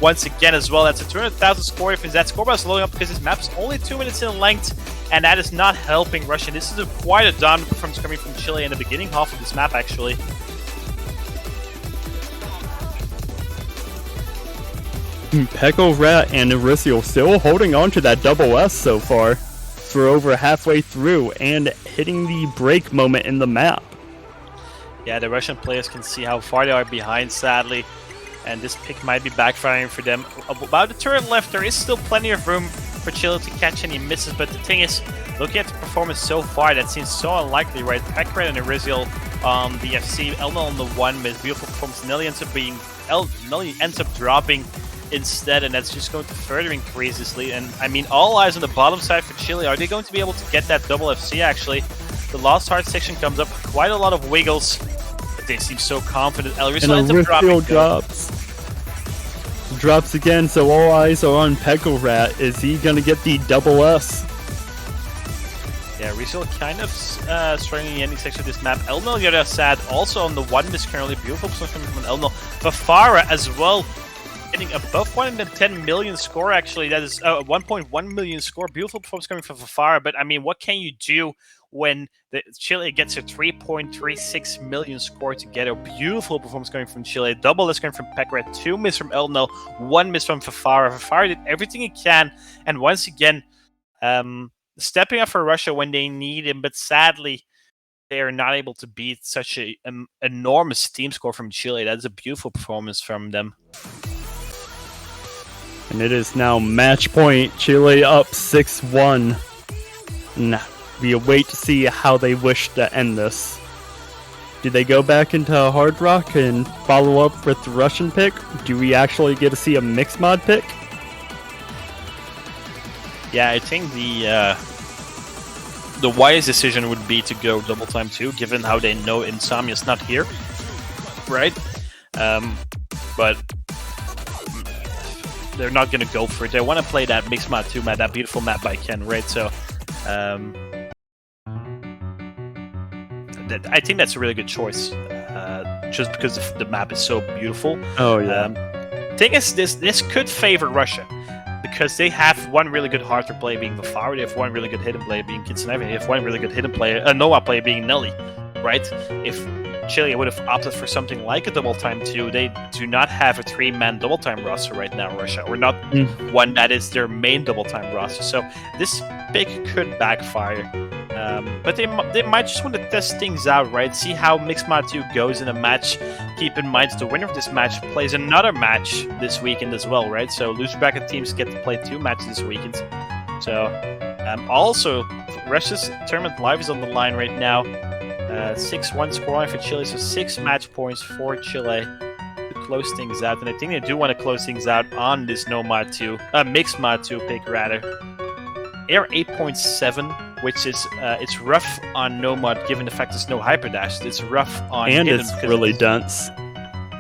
once again as well. That's a 200,000 score difference. That score bar is loading up because this map is only 2 minutes in length, and that is not helping Russian. This is quite a dominant performance coming from Chile in the beginning half of this map, actually. Peko Rat and Erysiel still holding on to that double S so far. We're over halfway through and hitting the break moment in the map. Yeah, the Russian players can see how far they are behind, sadly. And this pick might be backfiring for them. About a turn left, there is still plenty of room for Chile to catch any misses. But the thing is, looking at the performance so far, that seems so unlikely, right? Pekrat and Erysiel on the FC, Elnal on the 1 miss, beautiful performance. Nelly ends up dropping instead, and that's just going to further increase this lead. And I mean, all eyes on the bottom side for Chile. Are they going to be able to get that double FC actually? The Lost Heart section comes up, quite a lot of wiggles. But they seem so confident. Erysiel ends up dropping. Drops again, so all eyes are on Peko Rat. Is he going to get the double S? Yeah, Erysiel kind of struggling in the ending section of this map. Elnal, the other side, also on the 1 miss currently. Beautiful position from Elnal. Fafara as well, getting above 110 million score actually. That is 1.1 million score. Beautiful performance coming from Fafara. But I mean, what can you do when Chile gets a 3.36 million score together? Beautiful performance coming from Chile. Double is coming from Pekrat. 2 miss from Elnal. 1 miss from Fafara. Fafara did everything he can. And once again, stepping up for Russia when they need him. But sadly, they are not able to beat such an enormous team score from Chile. That's a beautiful performance from them. And it is now match point. Chile up 6-1. Nah, we await to see how they wish to end this. Do they go back into Hard Rock and follow up with the Russian pick? Do we actually get to see a mixed mod pick? Yeah, I think the wise decision would be to go double time 2, given how they know Insomnia's not here, right? But they're not going to go for it. They want to play that mixed mod 2 map, that beautiful map by Ken, right? So I think that's a really good choice, just because the map is so beautiful. Oh yeah. Thing is, this could favor Russia, because they have one really good hardcore player being Vafara, they have one really good hidden player being Kitsunevi, they have one really good hidden player, Noah player being Nelly, right? If Chile would have opted for something like a double time 2, they do not have a 3-man double time roster right now, Russia, or not one that is their main double time roster. So this pick could backfire. But they might just want to test things out, right? See how Mixed Mod 2 goes in a match. Keep in mind the winner of this match plays another match this weekend as well, right? So loser bracket teams get to play 2 matches this weekend. So also, Russia's tournament live is on the line right now. 6-1 scoreline for Chile, so 6 match points for Chile to close things out. And I think they do want to close things out on this Mixed Mod 2 pick rather. Air 8.7, which is it's rough on Nomad given the fact there's no hyperdash. It's rough on and Hidden it's really dense.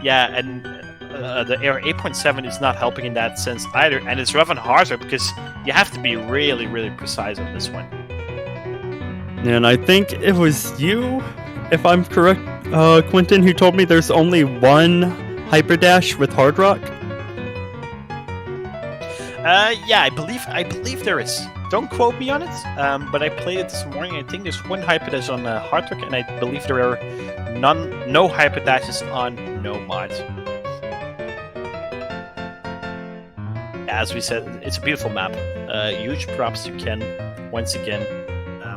Yeah, and the Air 8.7 is not helping in that sense either. And it's rough on Harzer because you have to be really, really precise on this one. And I think it was you, if I'm correct, Quentin, who told me there's only one hyperdash with Hard Rock. Yeah, I believe there is. Don't quote me on it, but I played it this morning. I think there's one hyperdash on Hard Rock, and I believe there are no hyperdashes on Nomad. As we said, it's a beautiful map. Huge props to Ken once again.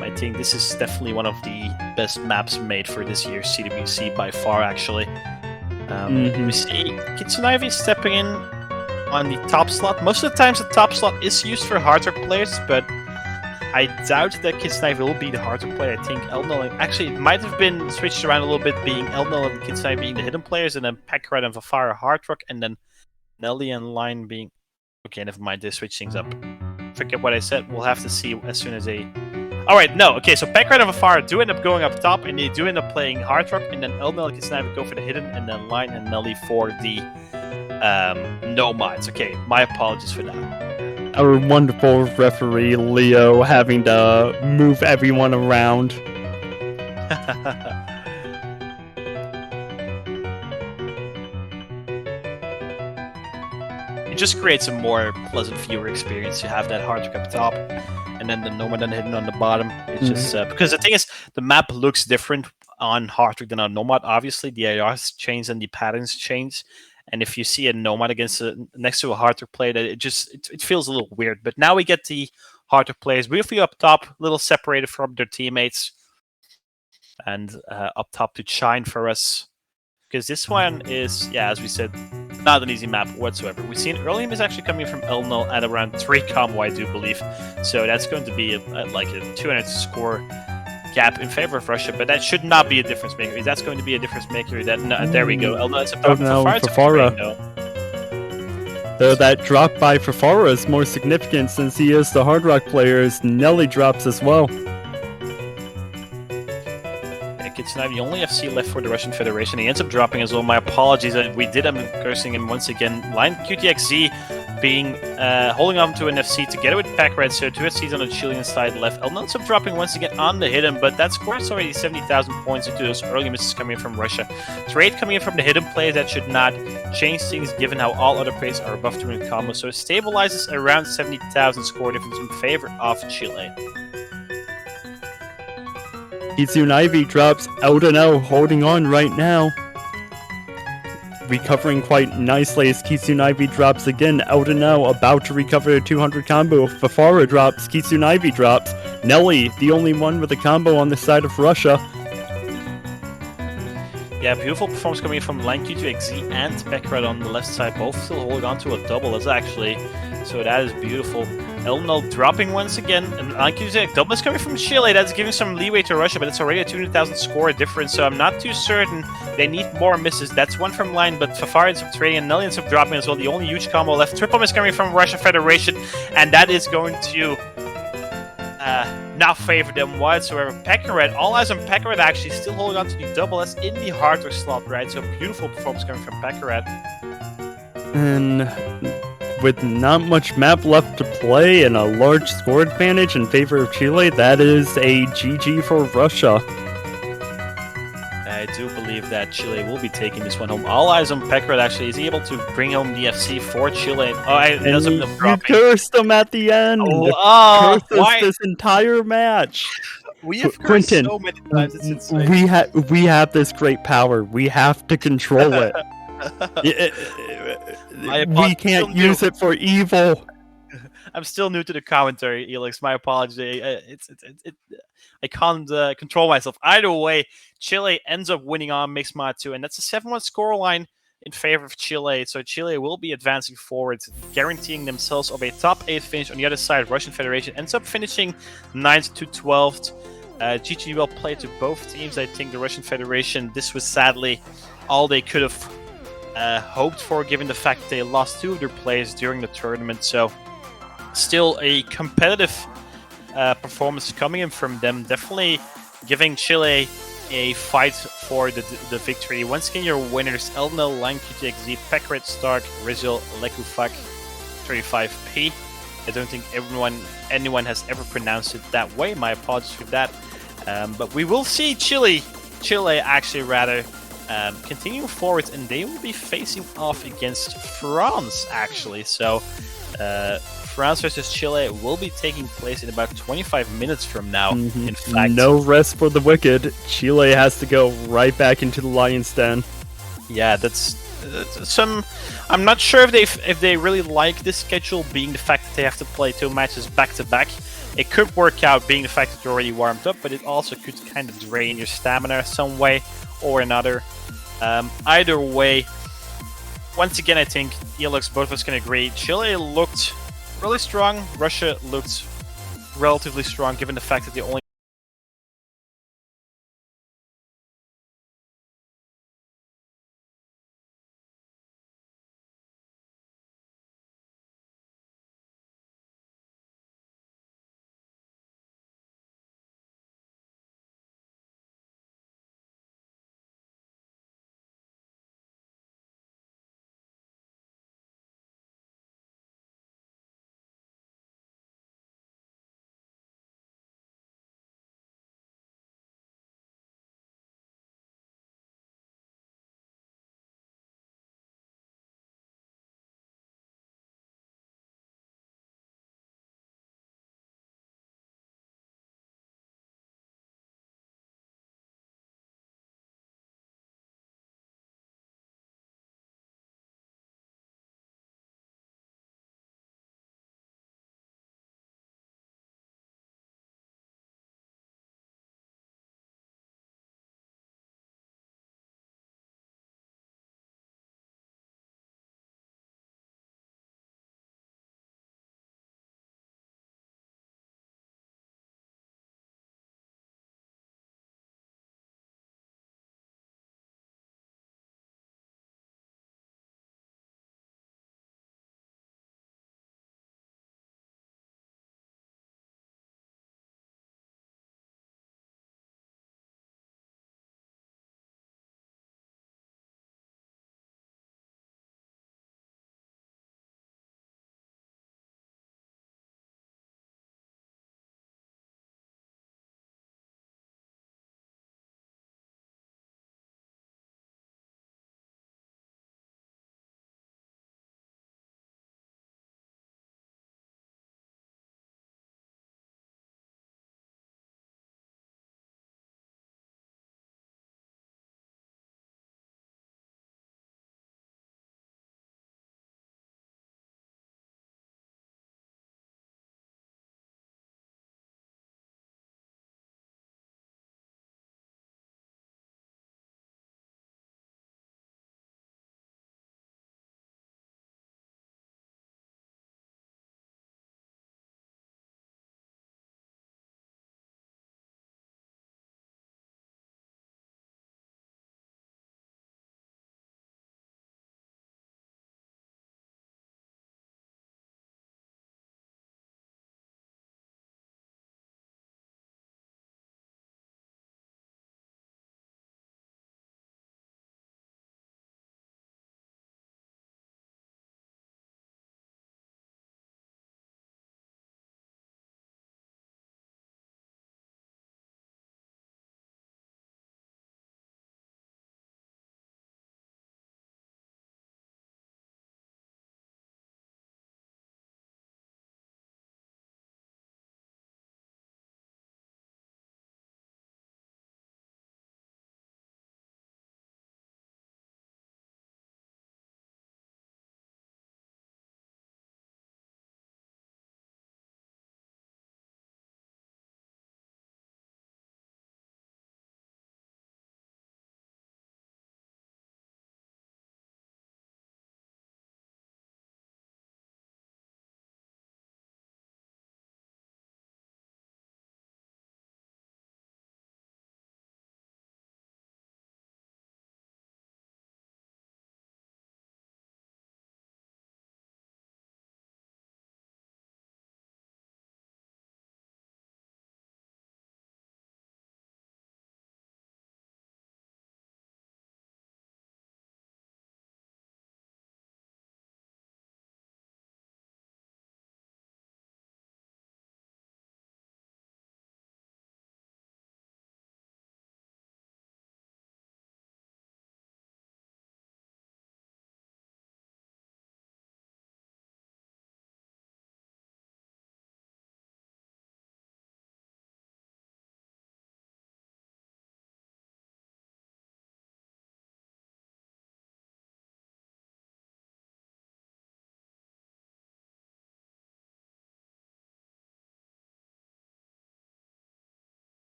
I think this is definitely one of the best maps made for this year's CWC by far, actually. We see Kitsunevi stepping in on the top slot. Most of the times the top slot is used for harder players, but I doubt that Kitsunevi will be the harder player. I think Elnal, actually it might have been switched around a little bit, being Elnal and Kitsunevi being the hidden players, and then Pekrat and Vafara hard rock, and then Nelly and Line being... Okay, never mind, they switch things up. Forget what I said, we'll have to see as soon as they... Alright, no, okay, so Pekrat and Vafara do end up going up top, and they do end up playing hard rock, and then Elnal and Kitsunevi go for the hidden, and then Line and Nelly for the Nomads. Okay, my apologies for that. Our wonderful referee, Leo, having to move everyone around. It just creates a more pleasant viewer experience. You have that hard rock up top, and then the Nomad and hidden on the bottom. It's just because the thing is, the map looks different on hard rock than on Nomad. Obviously, the ARs change and the patterns change. And if you see a Nomad against next to a Harter play, that it feels a little weird. But now we get the Harter players briefly up top, a little separated from their teammates, and up top to shine for us. Because this one is, yeah, as we said, not an easy map whatsoever. We've seen Earlium is actually coming from Elnal at around 3 combo, I do believe. So that's going to be like a 200 score gap in favor of Russia, but that should not be a difference maker. That's going to be a difference maker. There we go. Elnal is a Oh no, Fafara. Though that drop by Fafara is more significant since he is the Hard Rock players. Nelly drops as well. Kitsunavi, the only FC left for the Russian Federation. He ends up dropping as well. My apologies. We did end up cursing him once again. Line QTXZ being holding on to an FC together with Pack Red. So 2 FCs on the Chilean side left. Elnal ends up dropping once again on the Hidden, but that scores already 70,000 points into those early misses coming in from Russia. Trade coming in from the Hidden plays that should not change things given how all other plays are above 200 combo. So it stabilizes around 70,000 score difference in favor of Chile. Kitsune Ivy drops out and out, holding on right now. Recovering quite nicely as Kitsune Ivy drops again, out and out, about to recover a 200 combo. Fafara drops, Kitsune Ivy drops. Nelly, the only one with a combo on the side of Russia. Yeah, beautiful performance coming from Line Q2XZ and Pekrat on the left side, both still holding on to a double. That's actually, so that is beautiful. Elnal dropping once again, and Line Q2XZ double is coming from Chile. That's giving some leeway to Russia, but it's already a 200,000 score difference, so I'm not too certain. They need more misses. That's one from Line, but Fafar ends up trading and Nelly ends up dropping as well. The only huge combo left. Triple miss coming from Russia Federation, and that is going to not favor them whatsoever. Pekaret, all eyes on Pekaret actually, still holding on to the double S in the hardware slot, right? So beautiful performance coming from Pekaret. And with not much map left to play and a large score advantage in favor of Chile, that is a GG for Russia. I do believe that Chile will be taking this one home. All eyes on Pekaret actually. Is he able to bring home the FC for Chile? Oh, it does end up dropping. You cursed him at the end! Oh, why? This entire match! We have cursed so many times, it's insane. We have this great power. We have to control it. We can't use it for evil. I'm still new to the commentary, Elix. My apology. I can't control myself. Either way, Chile ends up winning on Mixed Mod 2, and that's a 7-1 scoreline in favor of Chile. So Chile will be advancing forward, guaranteeing themselves of a top 8 finish. On the other side, Russian Federation ends up finishing 9th to 12th. GG well played to both teams. I think the Russian Federation, this was sadly all they could have hoped for, given the fact that they lost 2 of their players during the tournament. So still a competitive performance coming in from them, definitely giving Chile a fight for the victory. Once again, your winners: Elnal, LangQTXZ, Pekret, Stark, Rizal, Lekufak, 35p. I don't think anyone has ever pronounced it that way. My apologies for that. But we will see Chile actually rather continue forward, and they will be facing off against France actually. So France versus Chile will be taking place in about 25 minutes from now. In fact, no rest for the wicked. Chile has to go right back into the lion's den. Yeah, that's some. I'm not sure if they really like this schedule, being the fact that they have to play 2 matches back to back. It could work out, being the fact that you're already warmed up, but it also could kind of drain your stamina some way or another. Either way, once again, I think Elix, both of us can agree, Chile looked really strong. Russia looked relatively strong, given the fact that they only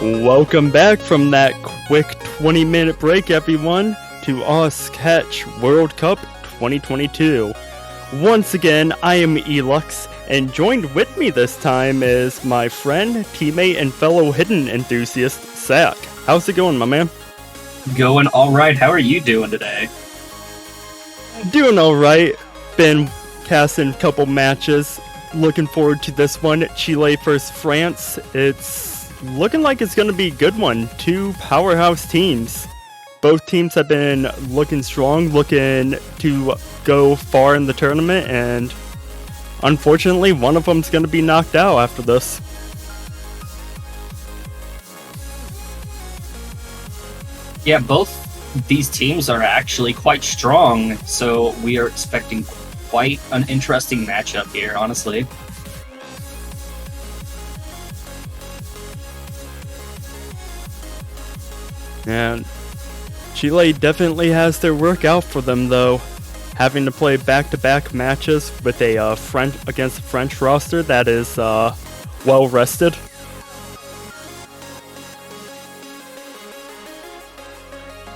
Welcome back from that quick 20-minute break, everyone, to us Catch World Cup 2022. Once again, I am Elux, and joined with me this time is my friend, teammate, and fellow hidden enthusiast, Zach. How's it going, my man? Going alright. How are you doing today? Doing alright. Been casting a couple matches. Looking forward to this one. Chile versus France. It's looking like it's going to be a good one. Two powerhouse teams. Both teams have been looking strong, looking to go far in the tournament, and unfortunately, one of them's going to be knocked out after this. Yeah, both these teams are actually quite strong, so we are expecting quite an interesting matchup here, honestly. And Chile definitely has their work out for them, though. Having to play back-to-back matches with a against a French roster that is well rested.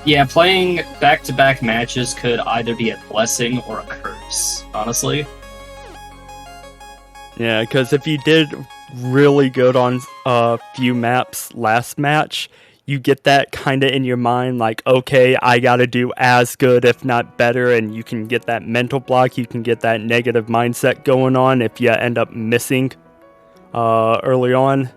Yeah, playing back-to-back matches could either be a blessing or a curse, honestly. Yeah, because if you did really good on a few maps last match, you get that kind of in your mind, like, okay, I gotta do as good, if not better, and you can get that mental block, you can get that negative mindset going on if you end up missing early on.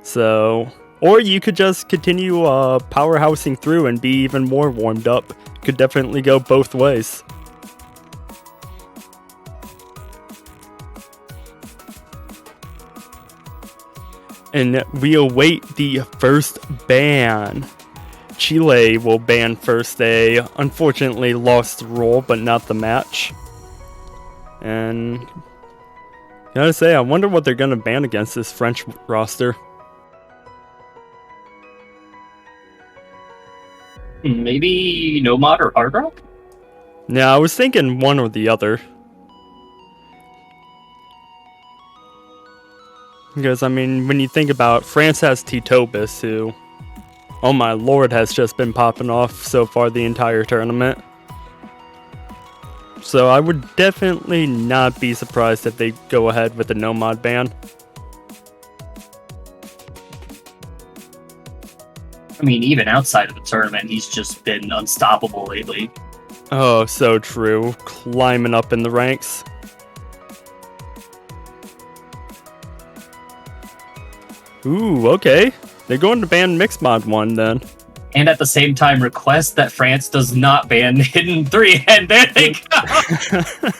So, or you could just continue powerhousing through and be even more warmed up. Could definitely go both ways. And we await the first ban. Chile will ban first. They unfortunately lost the roll, but not the match. And gotta say, I wonder what they're gonna ban against this French roster. Maybe Nomad or Hard Rock? Yeah, I was thinking one or the other. Because, I mean, when you think about France has Titobus, who, oh my lord, has just been popping off so far the entire tournament. So I would definitely not be surprised if they go ahead with the Nomad ban. I mean, even outside of the tournament, he's just been unstoppable lately. Oh, so true. Climbing up in the ranks. Ooh, okay. They're going to ban Mixed Mod 1 then. And at the same time, request that France does not ban Hidden 3, and there they go!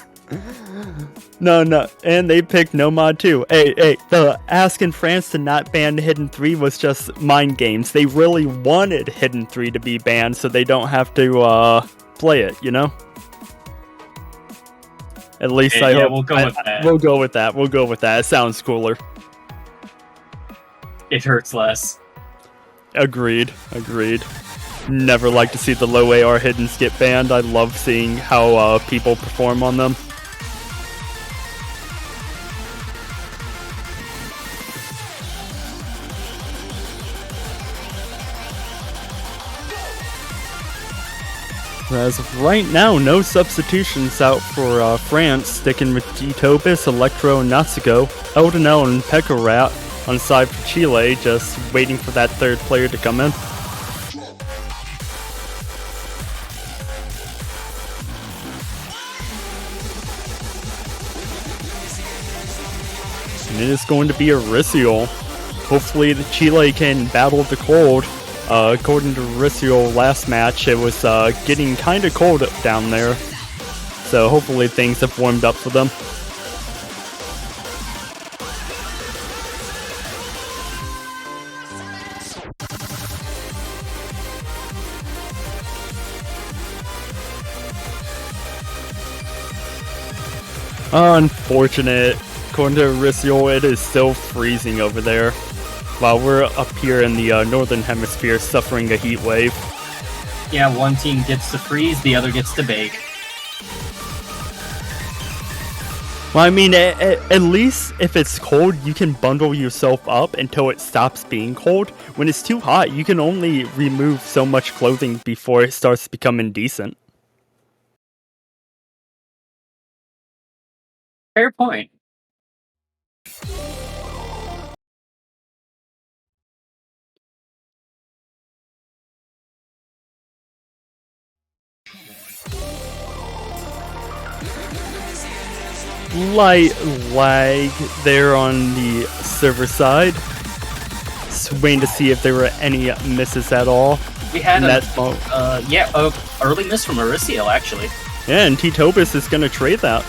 No, and they picked Nomad 2. Hey, the asking France to not ban Hidden 3 was just mind games. They really wanted Hidden 3 to be banned so they don't have to play it, you know? At least I hope. We'll go with that. We'll go with that. It sounds cooler. It hurts less. Agreed. Never like to see the low AR hiddens get banned. I love seeing how people perform on them. As of right now, no substitutions out for France, sticking with Titobus, Electro, Natsuko, Eldonel, and Pekorat on side for Chile, just waiting for that third player to come in. And it is going to be a Risiol. Hopefully the Chile can battle the cold. According to Risiol last match, it was getting kind of cold down there. So hopefully things have warmed up for them. Unfortunate. According to Risiol, it is still freezing over there, while we're up here in the northern hemisphere suffering a heat wave. Yeah, one team gets to freeze, the other gets to bake. Well, I mean, at least if it's cold, you can bundle yourself up until it stops being cold. When it's too hot, you can only remove so much clothing before it starts to become indecent. Fair point. Light lag there on the server side. Just waiting to see if there were any misses at all. We had And a early miss from Mauricio, actually. Yeah, and T-Tobis is going to trade that.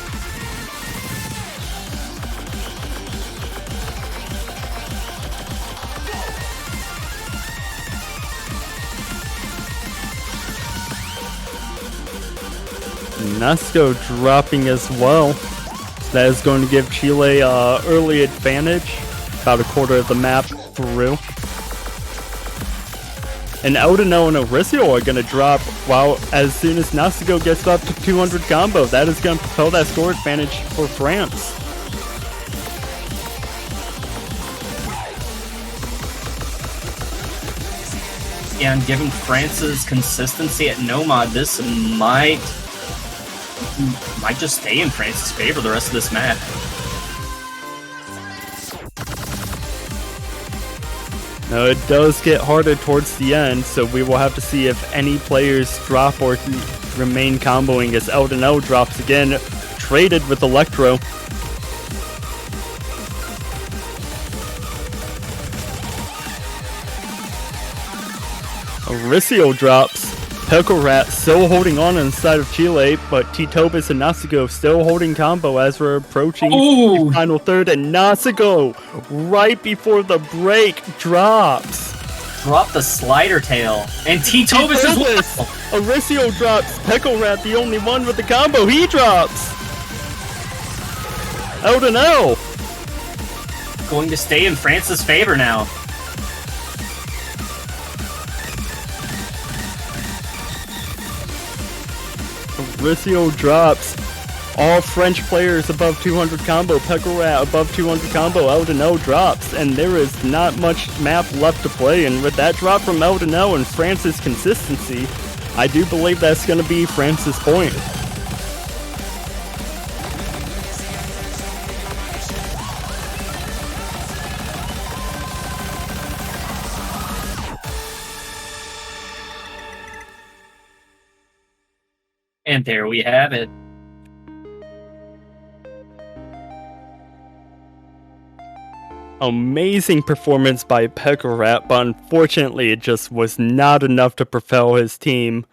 Nasco dropping as well. That is going to give Chile early advantage. About a quarter of the map through. And Odino and Oricio are going to drop as soon as Nasigo gets up to 200 combo. That is going to propel that score advantage for France. Yeah, and given France's consistency at Nomad, this might just stay in France's favor the rest of this map. Now it does get harder towards the end, so we will have to see if any players drop or remain comboing as Eldon drops again, traded with Electro. Oricio drops. Pekorat still holding on inside of Chile, but T-Tobis and Nasigo still holding combo as we're approaching the final third, and Nasigo, right before the break, drops. Drop the slider tail. And T-Tobis as well. Oricio drops. Pekorat, the only one with the combo, he drops. Eldon going to stay in France's favor now. Oricio drops. All French players above 200 combo. Pekorat above 200 combo. Eldon drops. And there is not much map left to play. And with that drop from Eldon and France's consistency, I do believe that's going to be France's point. And there we have it. Amazing performance by Pekorat, but unfortunately it just was not enough to propel his team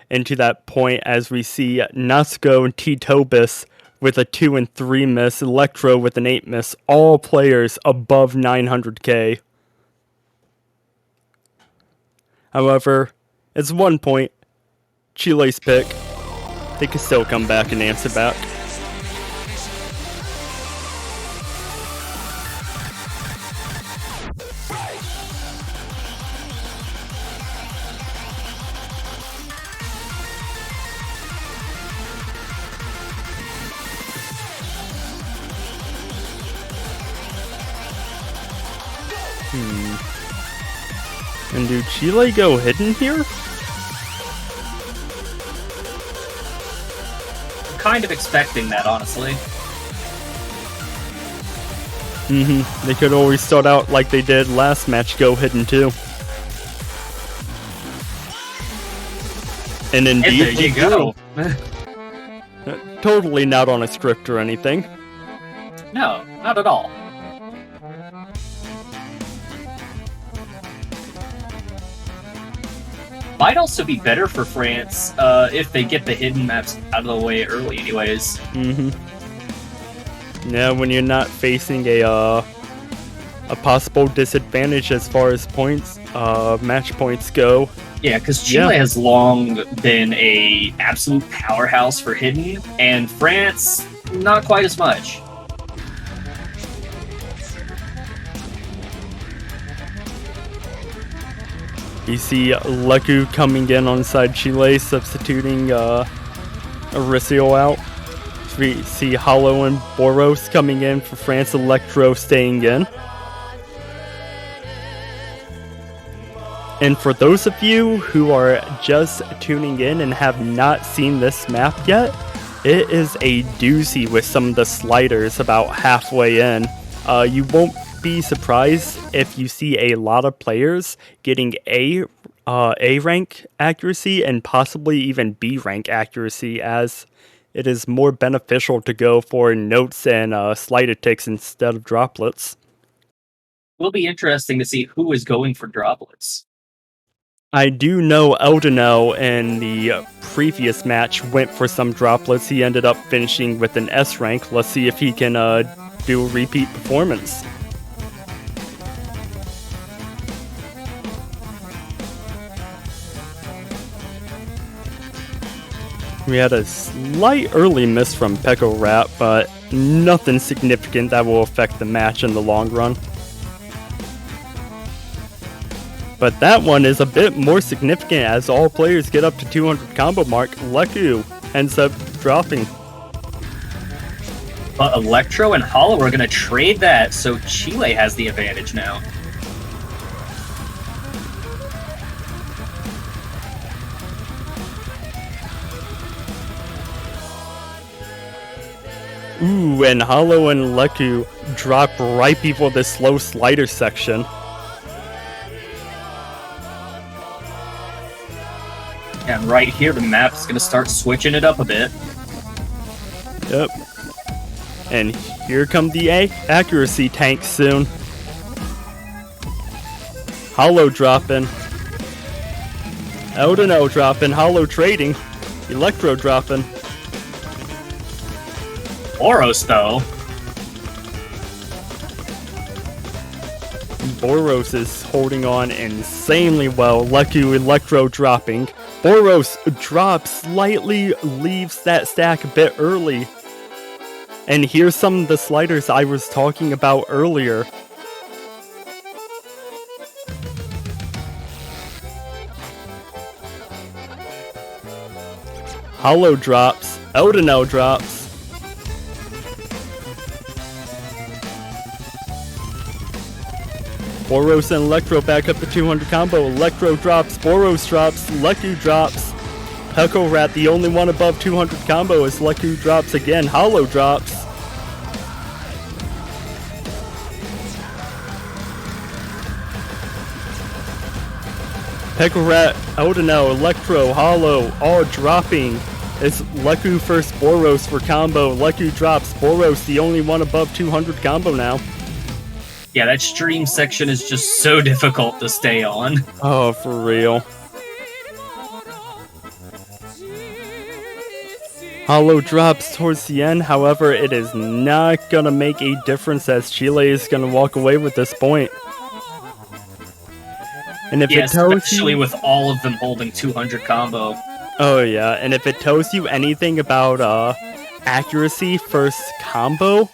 into that point, as we see Nasco and T-Tobis with a 2 and 3 miss, Electro with an 8 miss, all players above 900k. However, it's 1 point. Chile's pick. They can still come back and answer back. And do Chile go hidden here? Kind of expecting that, honestly. They could always start out like they did last match, go hidden too. And indeed, there you go. Totally not on a script or anything. No, not at all. Might also be better for France if they get the hidden maps out of the way early anyways. Yeah, when you're not facing a possible disadvantage as far as points, match points go. Yeah, because Chile has long been a absolute powerhouse for hidden, and France, not quite as much. You see Leku coming in on side Chile, substituting Oricio out. we see Hollow and Boros coming in for France, Electro staying in. And for those of you who are just tuning in and have not seen this map yet, it is a doozy with some of the sliders about halfway in. You won't be surprised if you see a lot of players getting A rank accuracy and possibly even B rank accuracy, as it is more beneficial to go for notes and slider ticks instead of droplets. Will be interesting to see who is going for droplets. I do know Eldonel in the previous match went for some droplets. He ended up finishing with an S rank. Let's see if he can do a repeat performance. We had a slight early miss from Peko Rat, but nothing significant that will affect the match in the long run. But that one is a bit more significant as all players get up to 200 combo mark. Leku ends up dropping. But Electro and Hollow are going to trade that, so Chile has the advantage now. Ooh, and Hollow and Leku drop right before the slow slider section. And right here, the map's going to start switching it up a bit. Yep. And here come the accuracy tanks soon. Hollow dropping. Eldonel dropping. Hollow trading. Electro dropping. Boros, though. Boros is holding on insanely well. Leku Electro dropping. Boros drops, slightly leaves that stack a bit early. And here's some of the sliders I was talking about earlier. Hollow drops. Eldonel drops. Boros and Electro back up to 200 combo. Electro drops, Boros drops, Leku drops. Peko Rat, the only one above 200 combo, as Leku drops again. Hollow drops. Peko Rat, Eldonel, Electro, Hollow, all dropping. It's Leku first Boros for combo. Leku drops, Boros, the only one above 200 combo now. Yeah, that stream section is just so difficult to stay on. Oh, for real. Hollow drops towards the end, however, it is not gonna make a difference as Chile is gonna walk away with this point. And if it tells especially you, with all of them holding 200 combo. oh yeah, and if it tells you anything about accuracy first combo,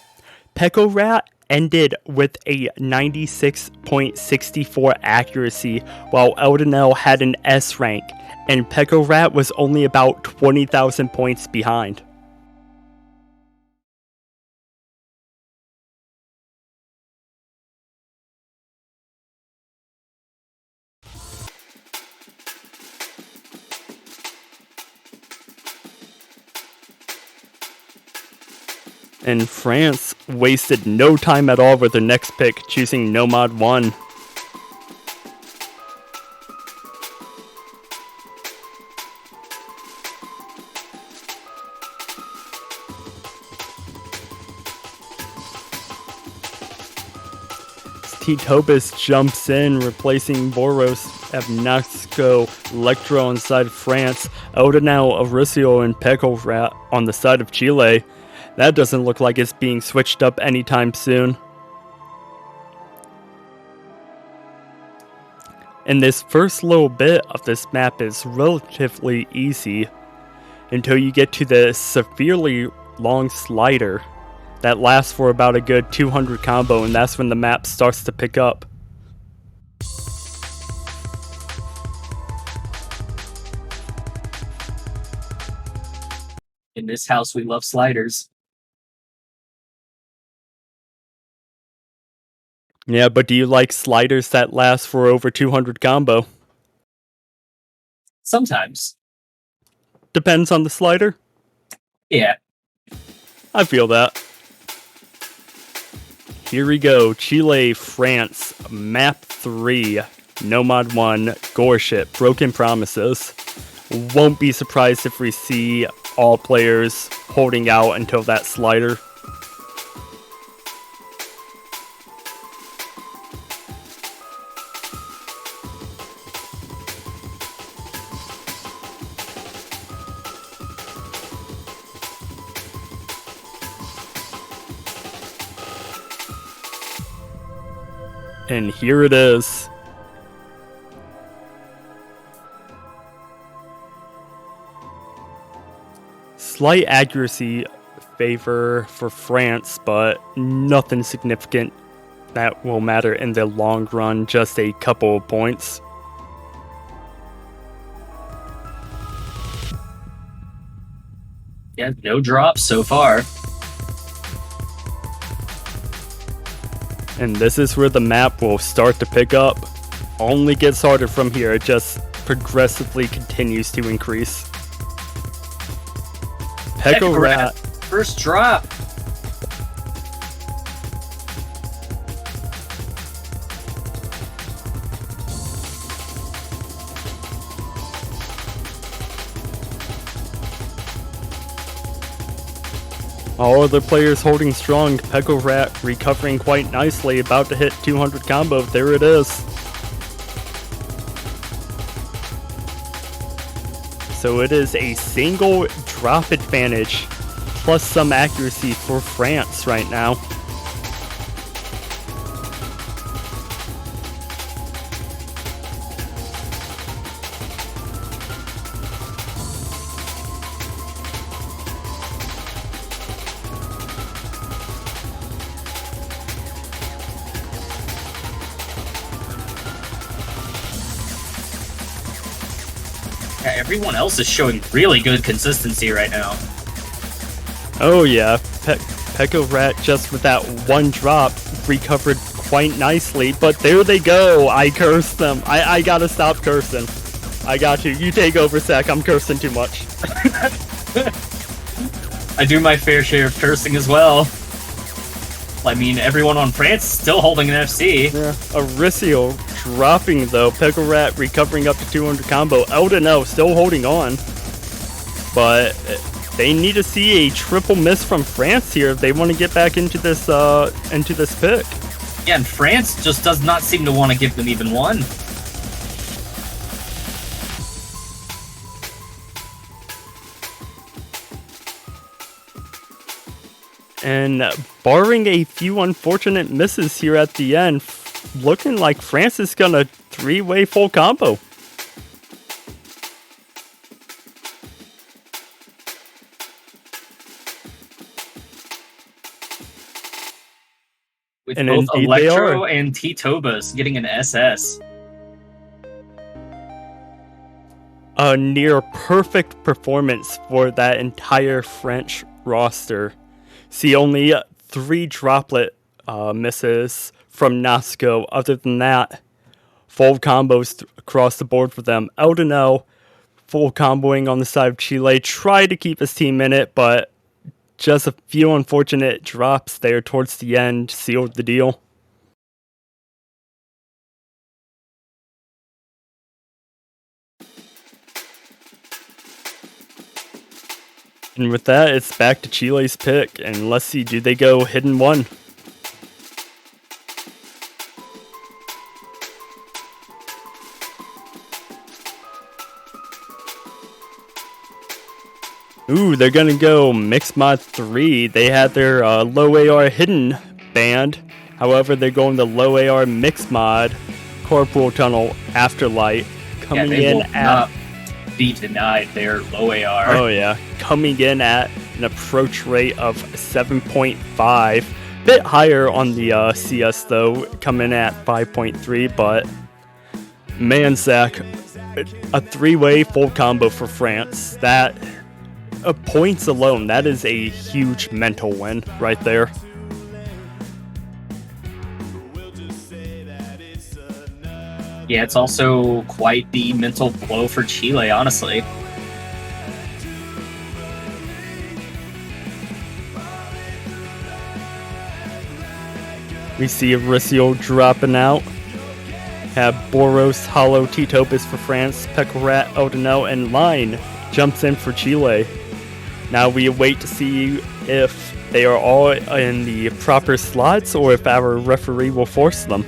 Peko Rat ended with a 96.64 accuracy, while Eldonel had an S rank, and Peko Rat was only about 20,000 points behind. And France wasted no time at all with their next pick, choosing Nomad 1. Titobus jumps in, replacing Boros, Evnaxco, Electro on the side of France, Eldonel, Aricio, and Peko Rat on the side of Chile. That doesn't look like it's being switched up anytime soon. And this first little bit of this map is relatively easy until you get to the severely long slider that lasts for about a good 200 combo, and that's when the map starts to pick up. In this house, we love sliders. Yeah, but do you like sliders that last for over 200 combo? Sometimes. Depends on the slider. Yeah. I feel that. Here we go. Chile, France, map 3, Nomad 1, Goreship, Broken Promises. Won't be surprised if we see all players holding out until that slider. And here it is. Slight accuracy favor for France, but nothing significant that will matter in the long run, just a couple of points. Yeah, no drops so far. And this is where the map will start to pick up. Only gets harder from here, it just progressively continues to increase. Peko Rat. First drop. All other players holding strong. Peko Rat recovering quite nicely, about to hit 200 combo. There it is. So it is a single drop advantage plus some accuracy for France right now. Yeah, everyone else is showing really good consistency right now. Oh yeah, Peko Rat just with that one drop recovered quite nicely, but there they go. I cursed them. I gotta stop cursing. I got you. You take over, Sec. I'm cursing too much. I do my fair share of cursing as well. I mean, everyone on France is still holding an FC. Yeah. Aricio dropping though. Peko Rat recovering up to 200 combo. Eldeno still holding on. But they need to see a triple miss from France here if they want to get back into this pick. Yeah, and France just does not seem to want to give them even one. And barring a few unfortunate misses here at the end, looking like France is gonna three-way full combo. With And both indeed they Electro are. and Titobas getting an SS. A near perfect performance for that entire French roster. See only 3 droplet misses from Nasco. Other than that, full combos across the board for them. Eldeno, full comboing on the side of Chile. Tried to keep his team in it, but just a few unfortunate drops there towards the end sealed the deal. And with that, it's back to Chile's pick. And let's see, do they go hidden 1? Ooh, they're gonna go Mix Mod 3. They had their low AR hidden banned. However, they're going the low AR Mix Mod Corporal Tunnel Afterlight. Coming they in will at not be denied their low AR. Oh yeah, coming in at an approach rate of 7.5. Bit higher on the CS though, coming at 5.3, but man, Zach, a 3-way full combo for France. That points alone, that is a huge mental win right there. Yeah, it's also quite the mental blow for Chile, honestly. We see Aricio dropping out. Have Boros, Hollow, T-Topus for France, Pecorat, Eldonel, and Line jumps in for Chile. Now we wait to see if they are all in the proper slots or if our referee will force them.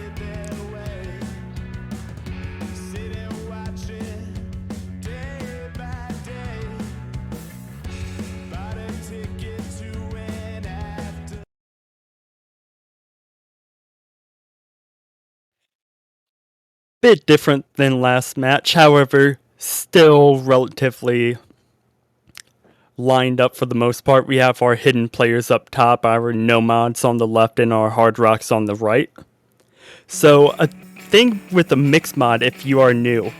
Bit different than last match, however, still relatively lined up for the most part. We have our hidden players up top, our Nomads on the left, and our Hard Rocks on the right. So a thing with the Mix mod if you are new.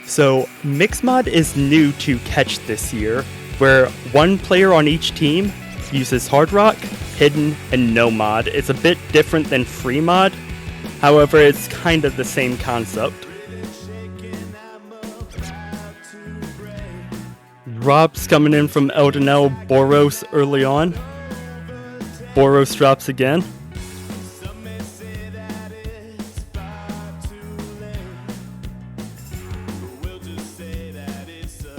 So Mix mod is new to Catch this year, where one player on each team uses Hard Rock, Hidden, and No mod. It's a bit different than Free mod, however it's kind of the same concept. Rob's coming in from Eldonel Boros early on. Boros drops again.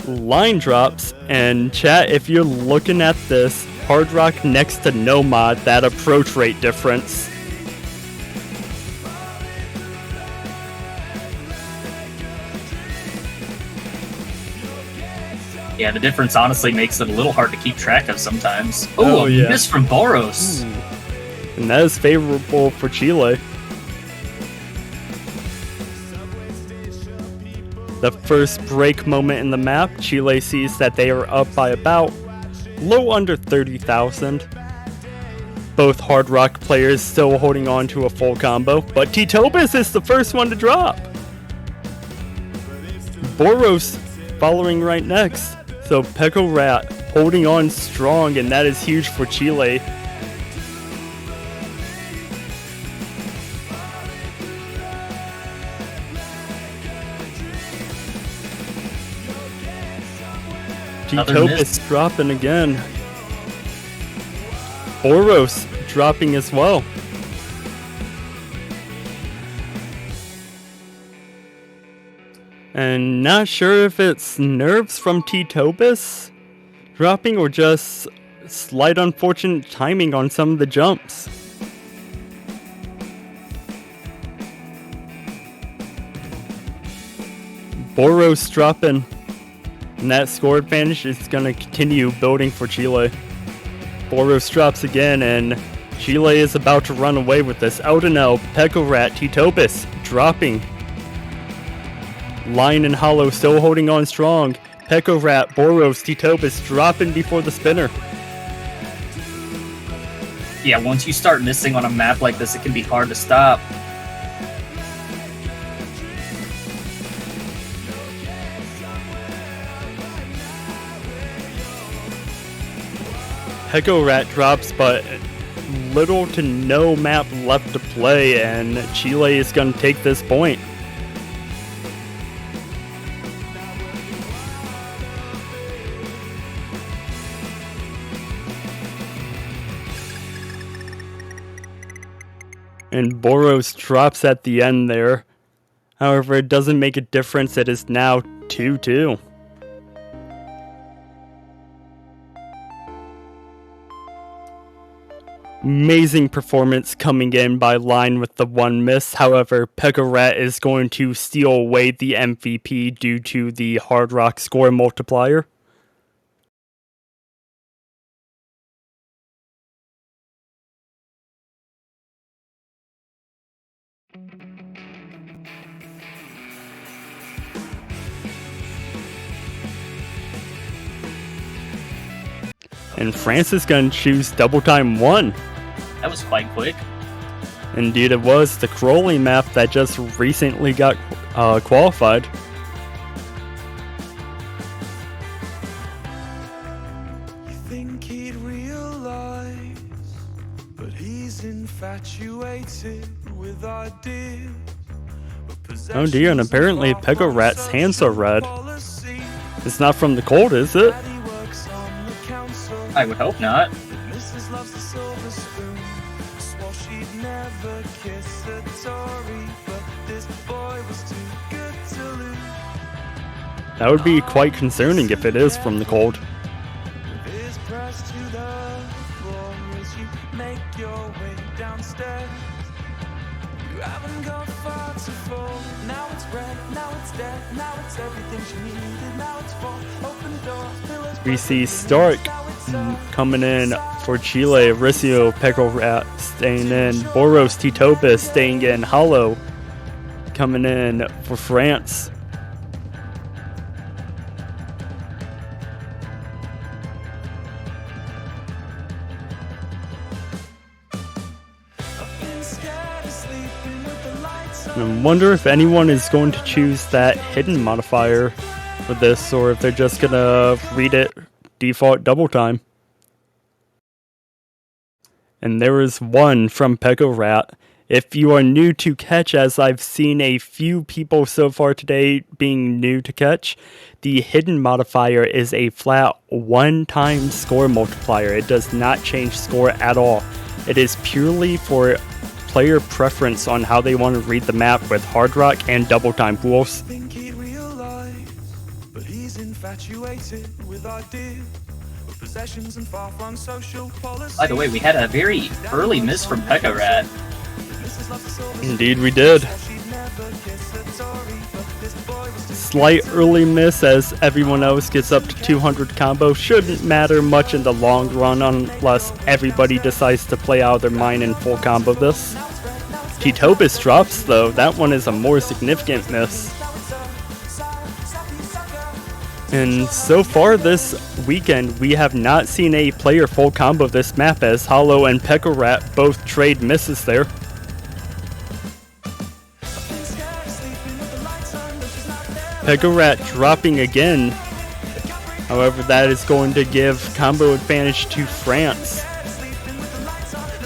Line drops, and chat, if you're looking at this, Hard Rock next to No mod, that approach rate difference. Yeah, the difference honestly makes it a little hard to keep track of sometimes. Oh, yeah. Miss from Boros. And that is favorable for Chile. The first break moment in the map, Chile sees that they are up by about low under 30,000. Both Hard Rock players still holding on to a full combo, but T-Topus is the first one to drop. Boros following right next. So Pecorat holding on strong, and that is huge for Chile. T-Topus dropping again. Boros dropping as well. And not sure if it's nerves from T-Topus dropping or just slight unfortunate timing on some of the jumps. Boros dropping, and that score advantage is going to continue building for Chile. Boros drops again, and Chile is about to run away with this. Eldonel, Pecorat, T-Topus dropping. Line and Hollow still holding on strong. Pecorat, Boros, T-Topus dropping before the spinner. Yeah, once you start missing on a map like this, it can be hard to stop. Pecorat drops, but little to no map left to play, and Chile is going to take this point. And Boros drops at the end there. However, it doesn't make a difference. It is now 2-2. Amazing performance coming in by Line with the one miss. However, Pecorat is going to steal away the MVP due to the Hard Rock score multiplier. And France is going to choose double time 1. That was quite quick. Indeed it was, the Crowley map that just recently got qualified. You think he'd realize, but he's infatuated with ideas of Oh dear, and apparently Pego Rat's hands are red. It's not from the cold, is it? I would hope not. Mrs. loves the silver spoon. Swore she'd never kiss a Tory, but this boy was too good to lose. That would be quite concerning if it is from the cold. With his pressed to the floor as you make your way downstairs. You haven't got far to fall. Now it's red, now it's dead, now it's everything she needed. Now it's full, open doors, pillars. We see Stark coming in for Chile, Ricio, Pego Rat staying in, Boros, Titobis staying in, Hollow coming in for France. I wonder if anyone is going to choose that hidden modifier for this, or if they're just gonna read it default double time. And there is one from Pego Rat. If you are new to catch, as I've seen a few people so far today being new to catch, the hidden modifier is a flat one-time score multiplier. It does not change score at all. It is purely for player preference on how they want to read the map with hard rock and double time rules. Think he realized, but he's infatuated with ideas of possessions and far-flung social policy. By the way, we had a very early miss from Pekka Rat. Indeed we did. Slight early miss as everyone else gets up to 200 combo. Shouldn't matter much in the long run unless everybody decides to play out of their mind and full combo this. Titobis drops though, that one is a more significant miss. And so far this weekend, we have not seen a player full combo this map as Hollow and Pekka Rat both trade misses there. Pekka Rat dropping again. However, that is going to give combo advantage to France.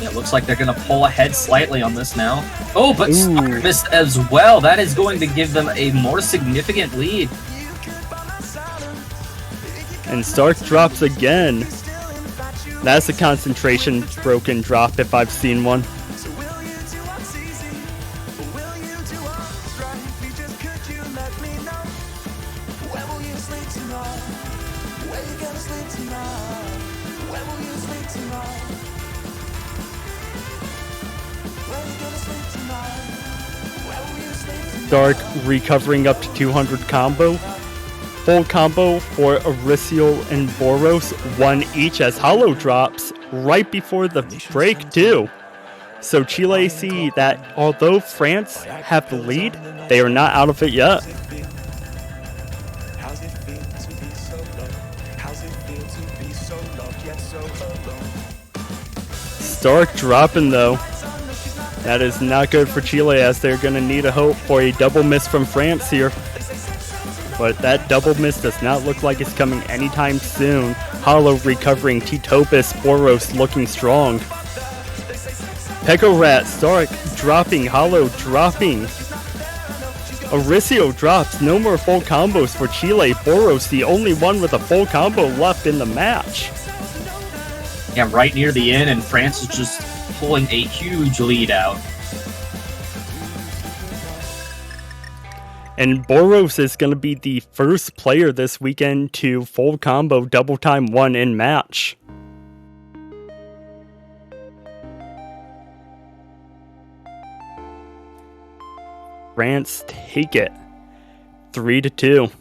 Yeah, it looks like they're going to pull ahead slightly on this now. Oh, but Stark missed as well. That is going to give them a more significant lead. And Stark drops again. That's a concentration broken drop if I've seen one. Stark recovering up to 200 combo. Full combo for Aricio and Boros, one each as Hollow drops right before the break too. So Chile see that although France have the lead, they are not out of it yet. Stark dropping though. That is not good for Chile as they're going to need a hope for a double miss from France here. But that double miss does not look like it's coming anytime soon. Hollow recovering, Titobis, Boros looking strong. Pekka Rat, Stark dropping, Hollow dropping. Aricio drops, no more full combos for Chile. Boros the only one with a full combo left in the match. Yeah, right near the end, and France is just pulling a huge lead out. And Boros is going to be the first player this weekend to full combo double time one in match. France take it 3-2.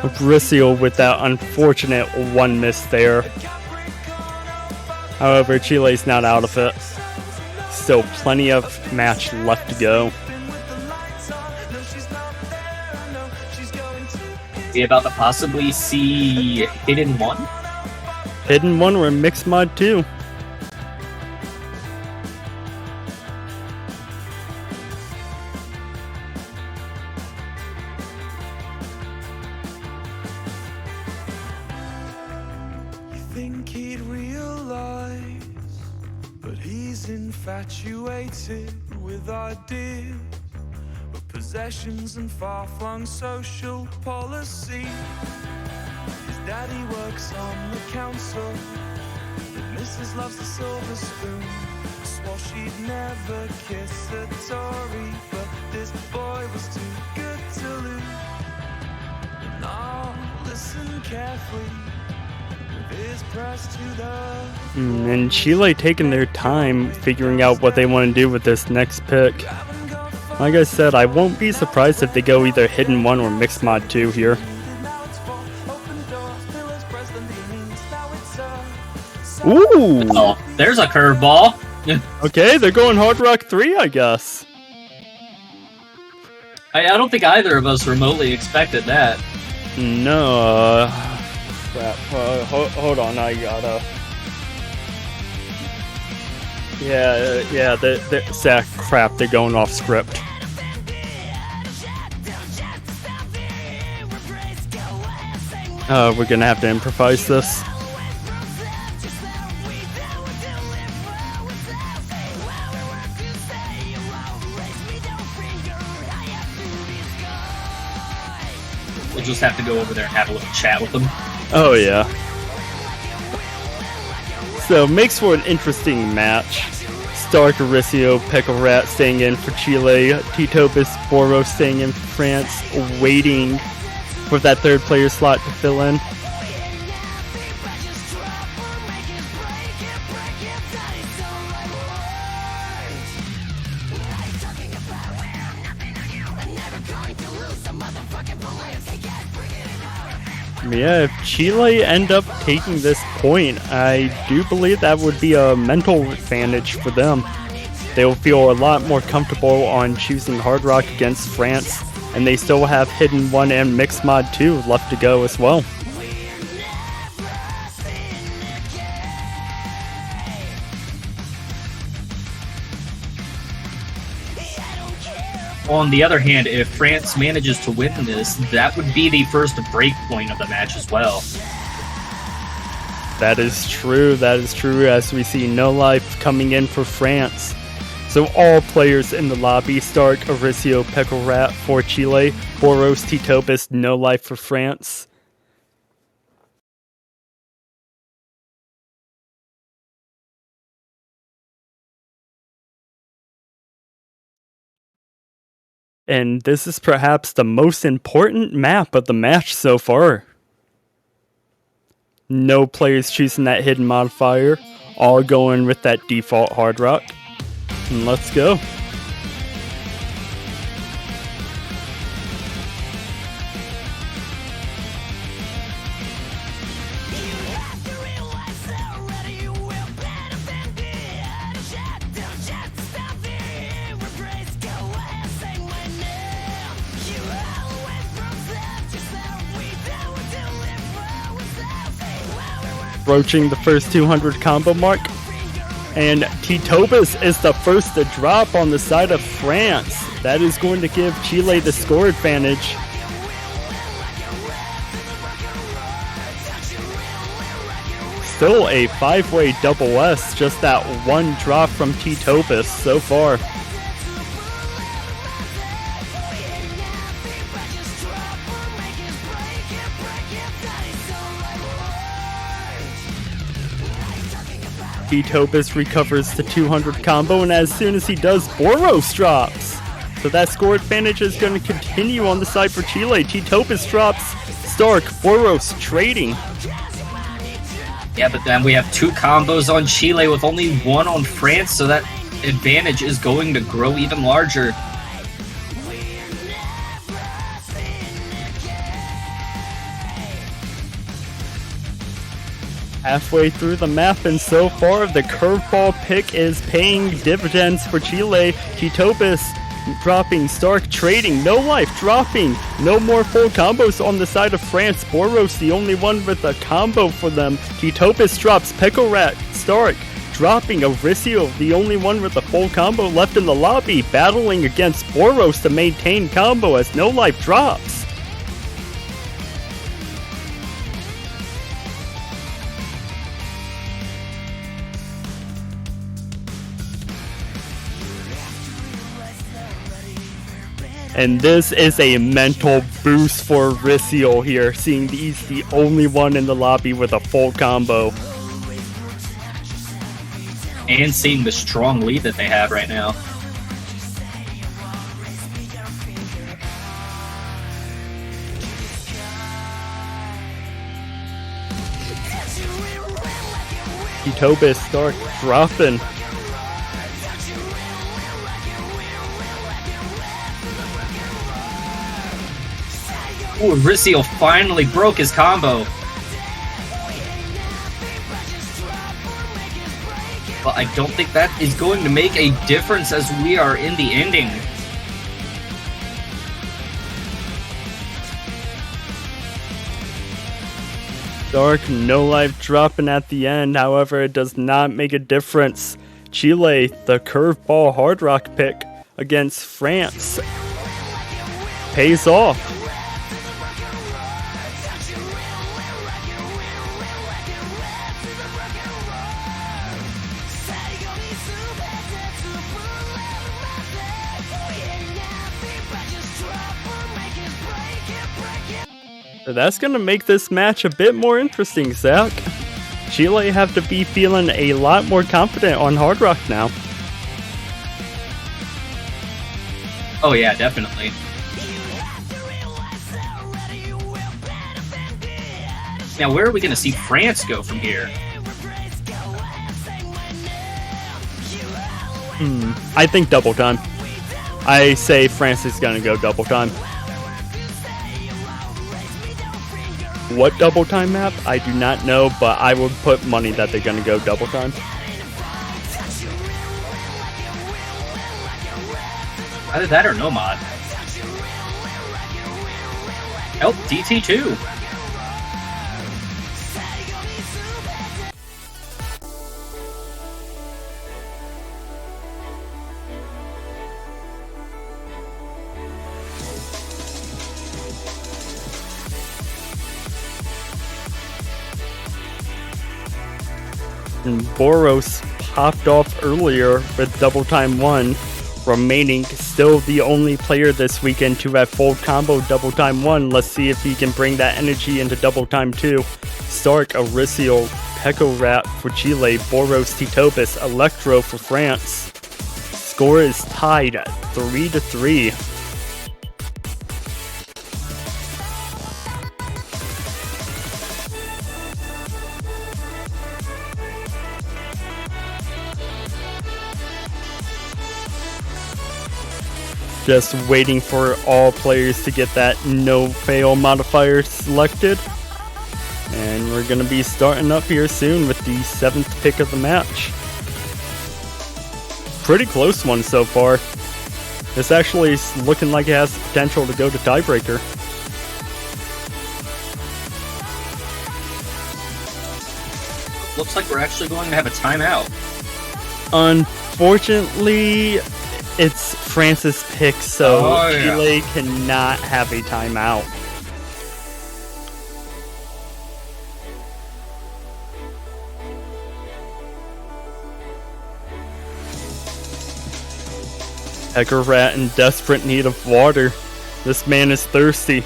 Aricio with that unfortunate one miss there. However, Chile's not out of it. Still plenty of match left to go. We about to possibly see Hidden One? Hidden One or Mixed Mod 2. think he'd realize, but he's infatuated with ideas of possessions and far-flung social policy. His daddy works on the council, and Mrs. loves the silver spoon. Swore she'd never kiss a Tory, but this boy was too good to lose. And now listen carefully, with his press to the And Chile taking their time figuring out what they want to do with this next pick. Like I said, I won't be surprised if they go either Hidden 1 or Mixed Mod 2 here. Ooh! Oh, there's a curveball. Okay, they're going Hard Rock 3, I guess. I don't think either of us remotely expected that. No, crap. Hold on, I gotta... Yeah, crap, they're going off script. We're gonna have to improvise this. We'll just have to go over there and have a little chat with them. Oh yeah. So makes for an interesting match. Stark, Aricio, Pickle Rat staying in for Chile, Titobus, Boros staying in for France, waiting for that third player slot to fill in. Yeah, if Chile end up taking this point, I do believe that would be a mental advantage for them. They'll feel a lot more comfortable on choosing Hard Rock against France, and they still have Hidden 1 and Mixed Mod 2 left to go as well. On the other hand, if France manages to win this, that would be the first break point of the match as well. That is true, as we see No Life coming in for France. So all players in the lobby, Stark, Aricio, Pickle Rat for Chile, Boros, Titobus, No Life for France. And this is perhaps the most important map of the match so far. No players choosing that hidden modifier, all going with that default Hard Rock. And let's go. Broaching the first 200 combo mark. And Titobus is the first to drop on the side of France. That is going to give Chile the score advantage. Still a 5-way double S, just that one drop from Titobus so far. Titobus recovers the 200 combo, and as soon as he does, Boros drops. So that score advantage is going to continue on the side for Chile. Titobus drops, Stark, Boros trading. Yeah, but then we have two combos on Chile with only one on France, so that advantage is going to grow even larger. Halfway through the map, and so far the curveball pick is paying dividends for Chile. Titobus dropping, Stark trading, No Life dropping, no more full combos on the side of France. Boros the only one with a combo for them. Titobus drops, Pickle Rat, Stark dropping, Aricio the only one with a full combo left in the lobby, battling against Boros to maintain combo as No Life drops. And this is a mental boost for Risiel here, seeing he's the only one in the lobby with a full combo. And seeing the strong lead that they have right now. Tobis start dropping. Ooh, Risiel finally broke his combo. But I don't think that is going to make a difference as we are in the ending. Dark no life dropping at the end, however it does not make a difference. Chile, the curveball hard rock pick against France, pays off. So that's going to make this match a bit more interesting, Zach. Chile have to be feeling a lot more confident on Hard Rock now. Oh yeah, definitely. Now where are we going to see France go from here? I think double time. I say France is going to go double time. What double time map? I do not know, but I would put money that they're going to go double time. Either that or no mod. Oh, DT2. And Boros popped off earlier with double time 1, remaining still the only player this weekend to have full combo double time 1. Let's see if he can bring that energy into double time 2. Stark, Arisiel, Peko Rat for Chile, Boros, Titobis, Electro for France. Score is tied at 3-3. Just waiting for all players to get that no fail modifier selected. And we're going to be starting up here soon with the 7th pick of the match. Pretty close one so far. This actually is looking like it has potential to go to tiebreaker. Looks like we're actually going to have a timeout. Unfortunately, it's France's pick, so Chile cannot have a timeout. Hecker Rat in desperate need of water. This man is thirsty.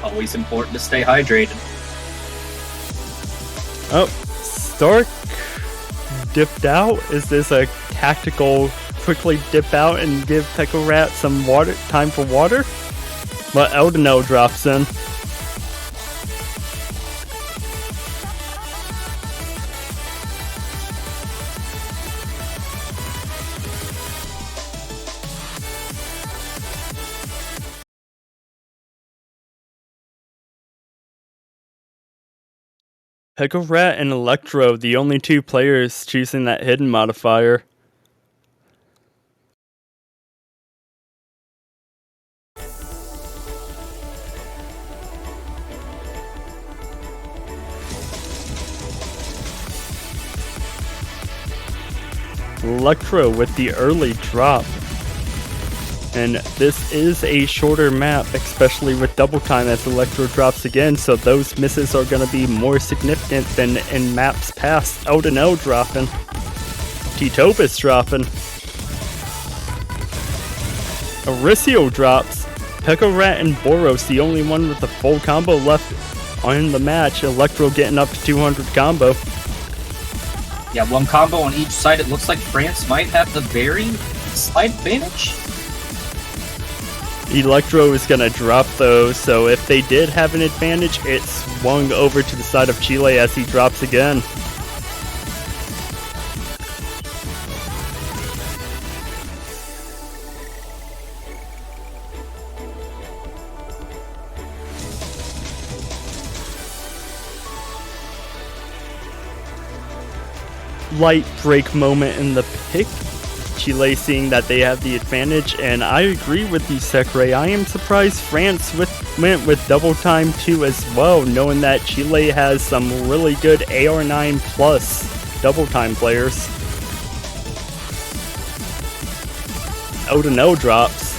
Always important to stay hydrated. Oh, Stark dipped out. Is this a tactical quickly dip out and give Peko Rat some water time for water? But Eldino drops in. Peko Rat and Electro, the only two players choosing that hidden modifier. Electro with the early drop. And this is a shorter map, especially with double time as Electro drops again, so those misses are going to be more significant than in maps past. Eldino dropping. Titobis dropping. Aricio drops. Pekorat and Boros, the only one with the full combo left on the match. Electro getting up to 200 combo. Yeah, one combo on each side. It looks like France might have the very slight advantage. Electro is going to drop though, so if they did have an advantage, it swung over to the side of Chile as he drops again. Light break moment in the pick. Chile seeing that they have the advantage, and I agree with you, Sekre. I am surprised France went with double time 2 as well, knowing that Chile has some really good AR9 plus double time players. Odinel drops.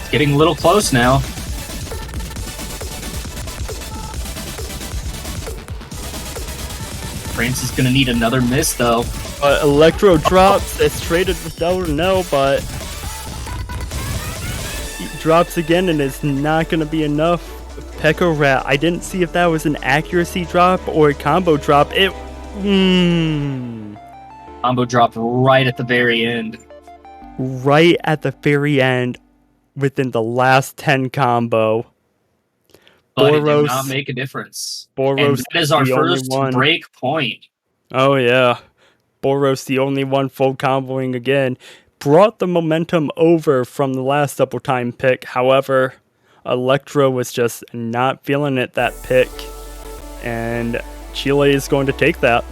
Getting a little close now. France is gonna need another miss though. Electro drops. It's traded with Odinel, but he drops again and it's not gonna be enough. Pekorat, I didn't see if that was an accuracy drop or a combo drop. Combo dropped right at the very end. Right at the very end, within the last 10 combo. But it did not make a difference. Boros, and that is our first break point. Oh yeah. Boros, the only one full comboing again, brought the momentum over from the last double time pick. However, Electro was just not feeling it that pick, and Chile is going to take that.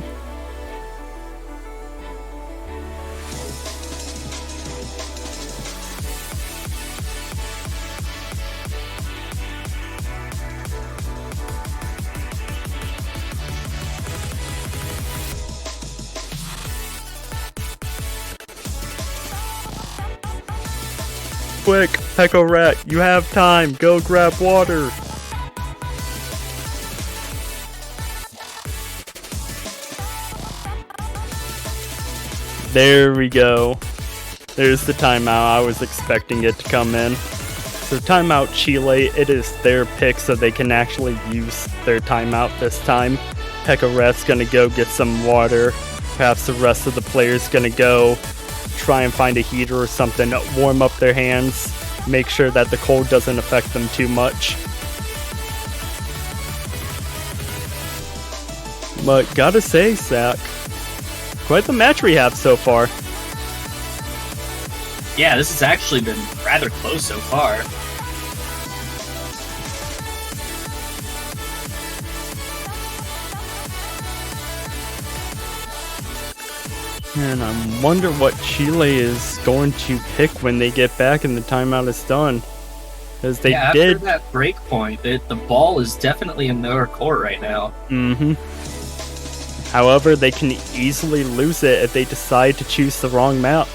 Quick, Pekorat, you have time. Go grab water. There we go. There's the timeout. I was expecting it to come in. So timeout Chile, it is their pick so they can actually use their timeout this time. Pekorat's gonna go get some water. Perhaps the rest of the players gonna go try and find a heater or something, warm up their hands, make sure that the cold doesn't affect them too much. But gotta say, Zach, quite the match we have so far. Yeah, this has actually been rather close so far. And I wonder what Chile is going to pick when they get back and the timeout is done. Because they did. After that break point, the ball is definitely in their court right now. However, they can easily lose it if they decide to choose the wrong map.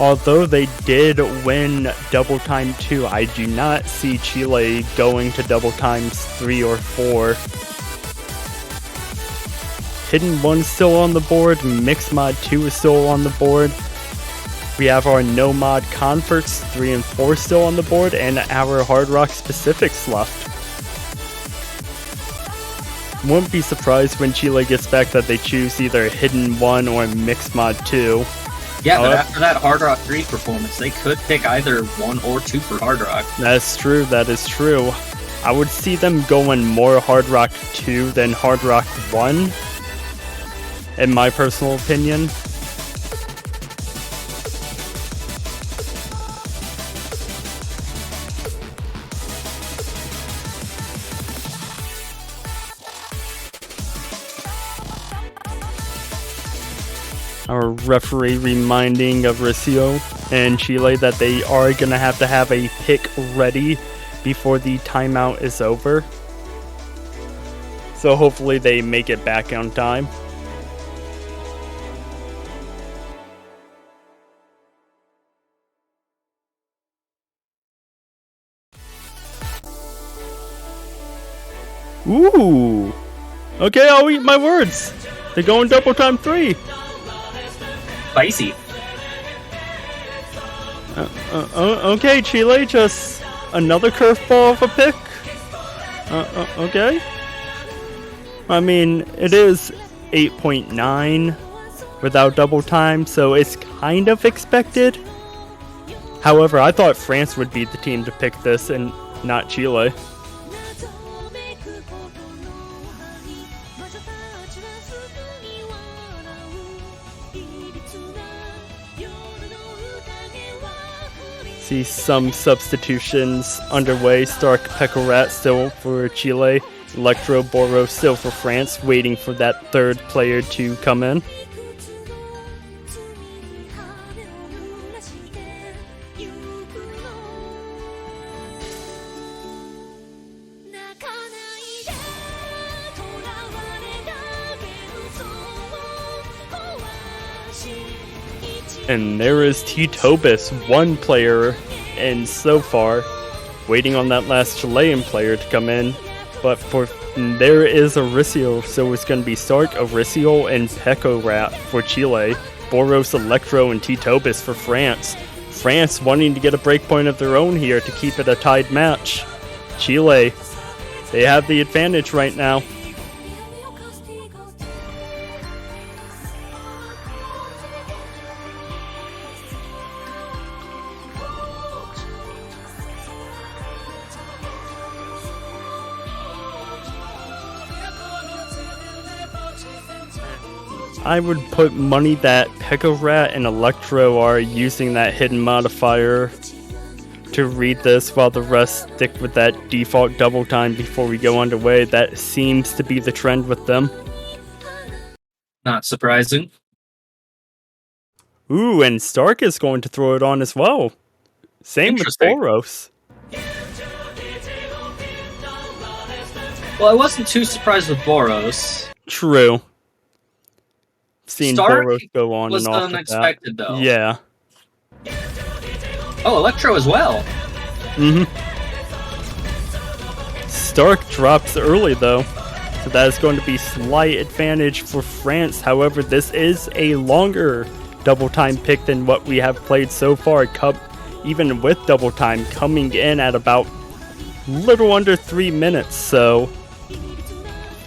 Although they did win double time 2, I do not see Chile going to double times 3 or 4. Hidden 1 is still on the board, Mixed Mod 2 is still on the board. We have our no mod converts 3 and 4 still on the board, and our Hard Rock specifics left. Wouldn't be surprised when Chile gets back that they choose either Hidden 1 or Mixed Mod 2. Yeah, but after that Hard Rock 3 performance, they could pick either 1 or 2 for Hard Rock. That's true, that is true. I would see them going more Hard Rock 2 than Hard Rock 1, in my personal opinion. Our referee reminding of Aricio and Chile that they are going to have a pick ready before the timeout is over. So hopefully they make it back on time. Ooh. Okay, I'll eat my words. They're going double time 3. Spicy. Okay, Chile, just another curveball of a pick. Okay. I mean, it is 8.9 without double time, so it's kind of expected. However, I thought France would be the team to pick this and not Chile. See some substitutions underway. Stark, Pecorat still for Chile. Electro, Boros still for France, waiting for that third player to come in. And there is T-Tobis, one player in so far, waiting on that last Chilean player to come in. But there is Aricio, so it's going to be Stark, Aricio, and Pecorat for Chile. Boros, Electro, and T-Tobis for France. France wanting to get a breakpoint of their own here to keep it a tied match. Chile, they have the advantage right now. I would put money that Pecorat and Electro are using that hidden modifier to read this, while the rest stick with that default double time before we go underway. That seems to be the trend with them. Not surprising. Ooh, and Stark is going to throw it on as well. Same with Boros. Well, I wasn't too surprised with Boros. True. Seen Stark Boros go on was and off unexpected, that. though. Yeah. Oh, Electro as well. Stark drops early, though. So that is going to be slight advantage for France. However, this is a longer double time pick than what we have played so far. Cup, even with double time, coming in at about little under 3 minutes. So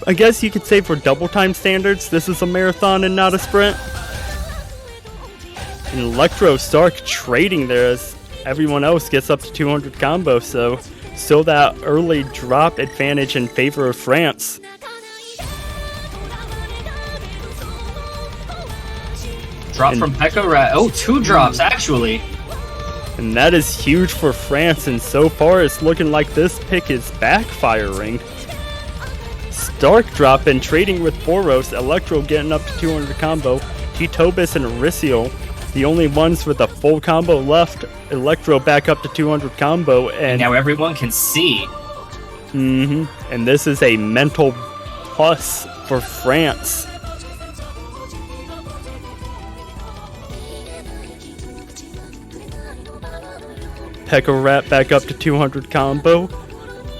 I guess you could say for double time standards, this is a marathon and not a sprint. And Electro Stark trading there as everyone else gets up to 200 combo, so still that early drop advantage in favor of France. Drop from Pecorat. Oh, 2 drops, actually. And that is huge for France, and so far it's looking like this pick is backfiring. Stark drop and trading with Boros, Electro getting up to 200 combo, T-Tobis and Aricio, the only ones with a full combo left. Electro back up to 200 combo, and now everyone can see. And this is a mental plus for France. Pecorat back up to 200 combo,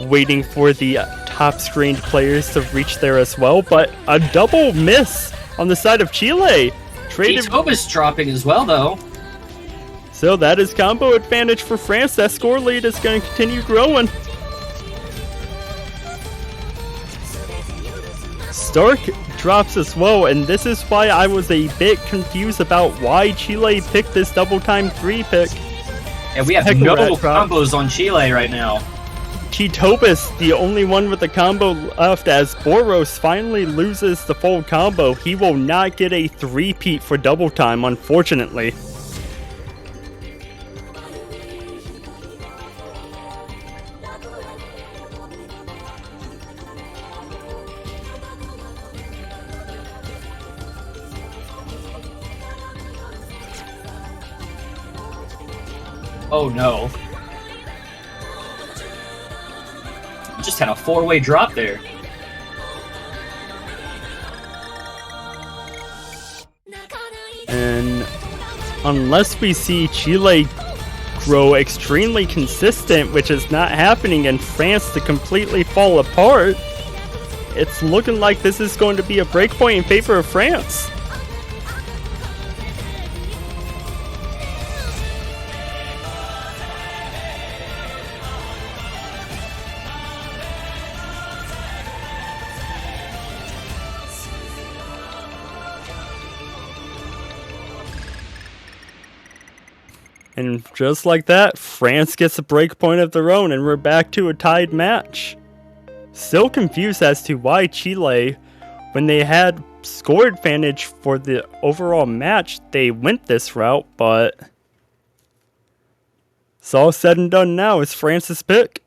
waiting for the top screened players to reach there as well, but a double miss on the side of Chile. T-Tobis dropping as well, though. So that is combo advantage for France. That score lead is going to continue growing. Stark drops as well, and this is why I was a bit confused about why Chile picked this double time 3 pick. And we have no combos on Chile right now. T-Tobis, the only one with the combo left, as Boros finally loses the full combo. He will not get a 3-peat for double time, unfortunately. Oh no. Just had a 4-way drop there. And unless we see Chile grow extremely consistent, which is not happening, and France to completely fall apart, it's looking like this is going to be a breakpoint in favor of France. And just like that, France gets a breakpoint of their own, and we're back to a tied match. Still confused as to why Chile, when they had score advantage for the overall match, they went this route, but it's all said and done now. It's France's pick.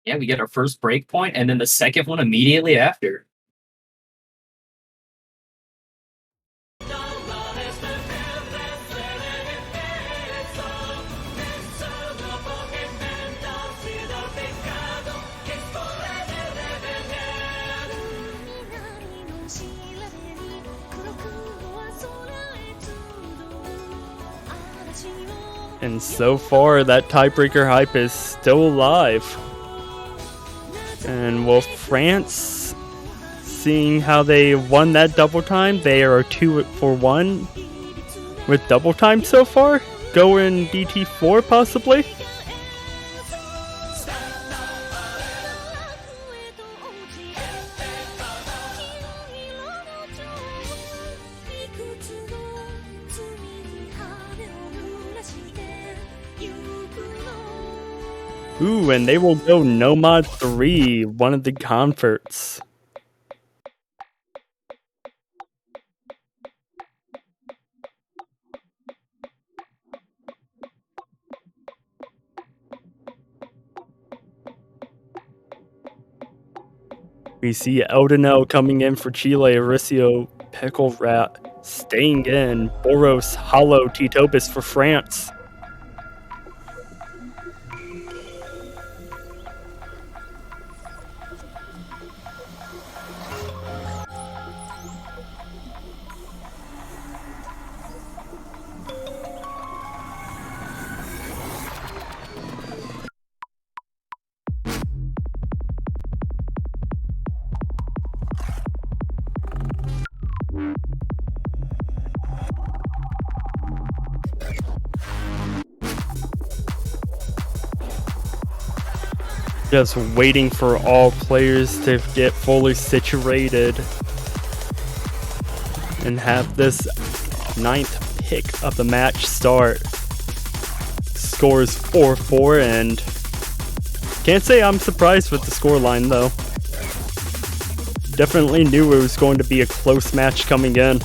Yeah, we get our first breakpoint, and then the second one immediately after. And so far, that tiebreaker hype is still alive. And will France, seeing how they won that double time, they are 2 for 1 with double time so far, go in DT4 possibly? Ooh, and they will go Nomad 3, one of the converts. We see Eldonel coming in for Chile, Aricio, Pickle Rat, staying in, Boros, Hollow, Titopus for France. Just waiting for all players to get fully situated and have this 9th pick of the match start. Scores 4-4, and can't say I'm surprised with the scoreline though. Definitely knew it was going to be a close match coming in.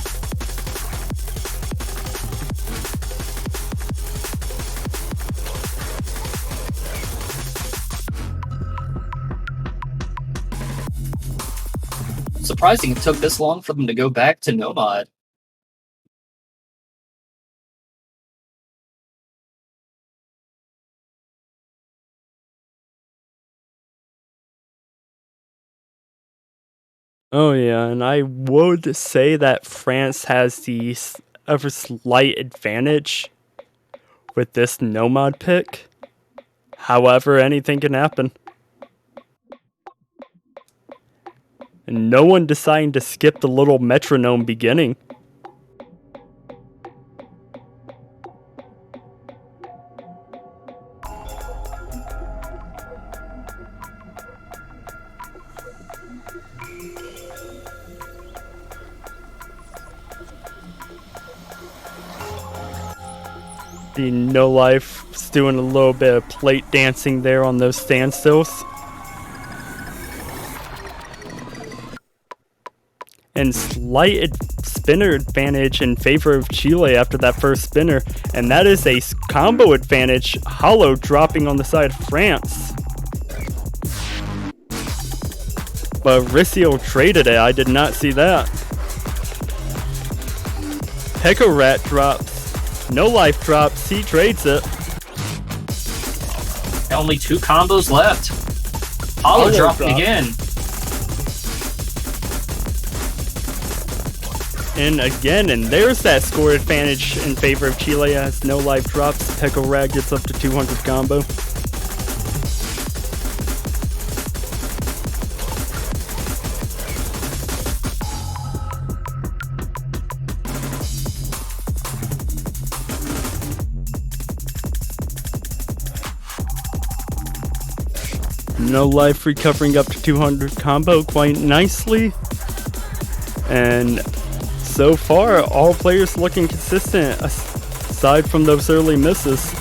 Surprising it took this long for them to go back to Nomad. Oh yeah, and I would say that France has the ever slight advantage with this Nomad pick. However, anything can happen. And no one deciding to skip the little metronome beginning. The No Life's doing a little bit of plate dancing there on those standstills. And slight spinner advantage in favor of Chile after that first spinner, and that is a combo advantage. Hollow dropping on the side of France. But Ricio traded it, I did not see that. Pekka Rat drops, No Life drops, he trades it. Only 2 combos left. Hollow dropping again. And again, and there's that score advantage in favor of Chile as No Life drops. Pekka Rat gets up to 200 combo. No life recovering up to 200 combo quite nicely. And so far, all players looking consistent aside from those early misses.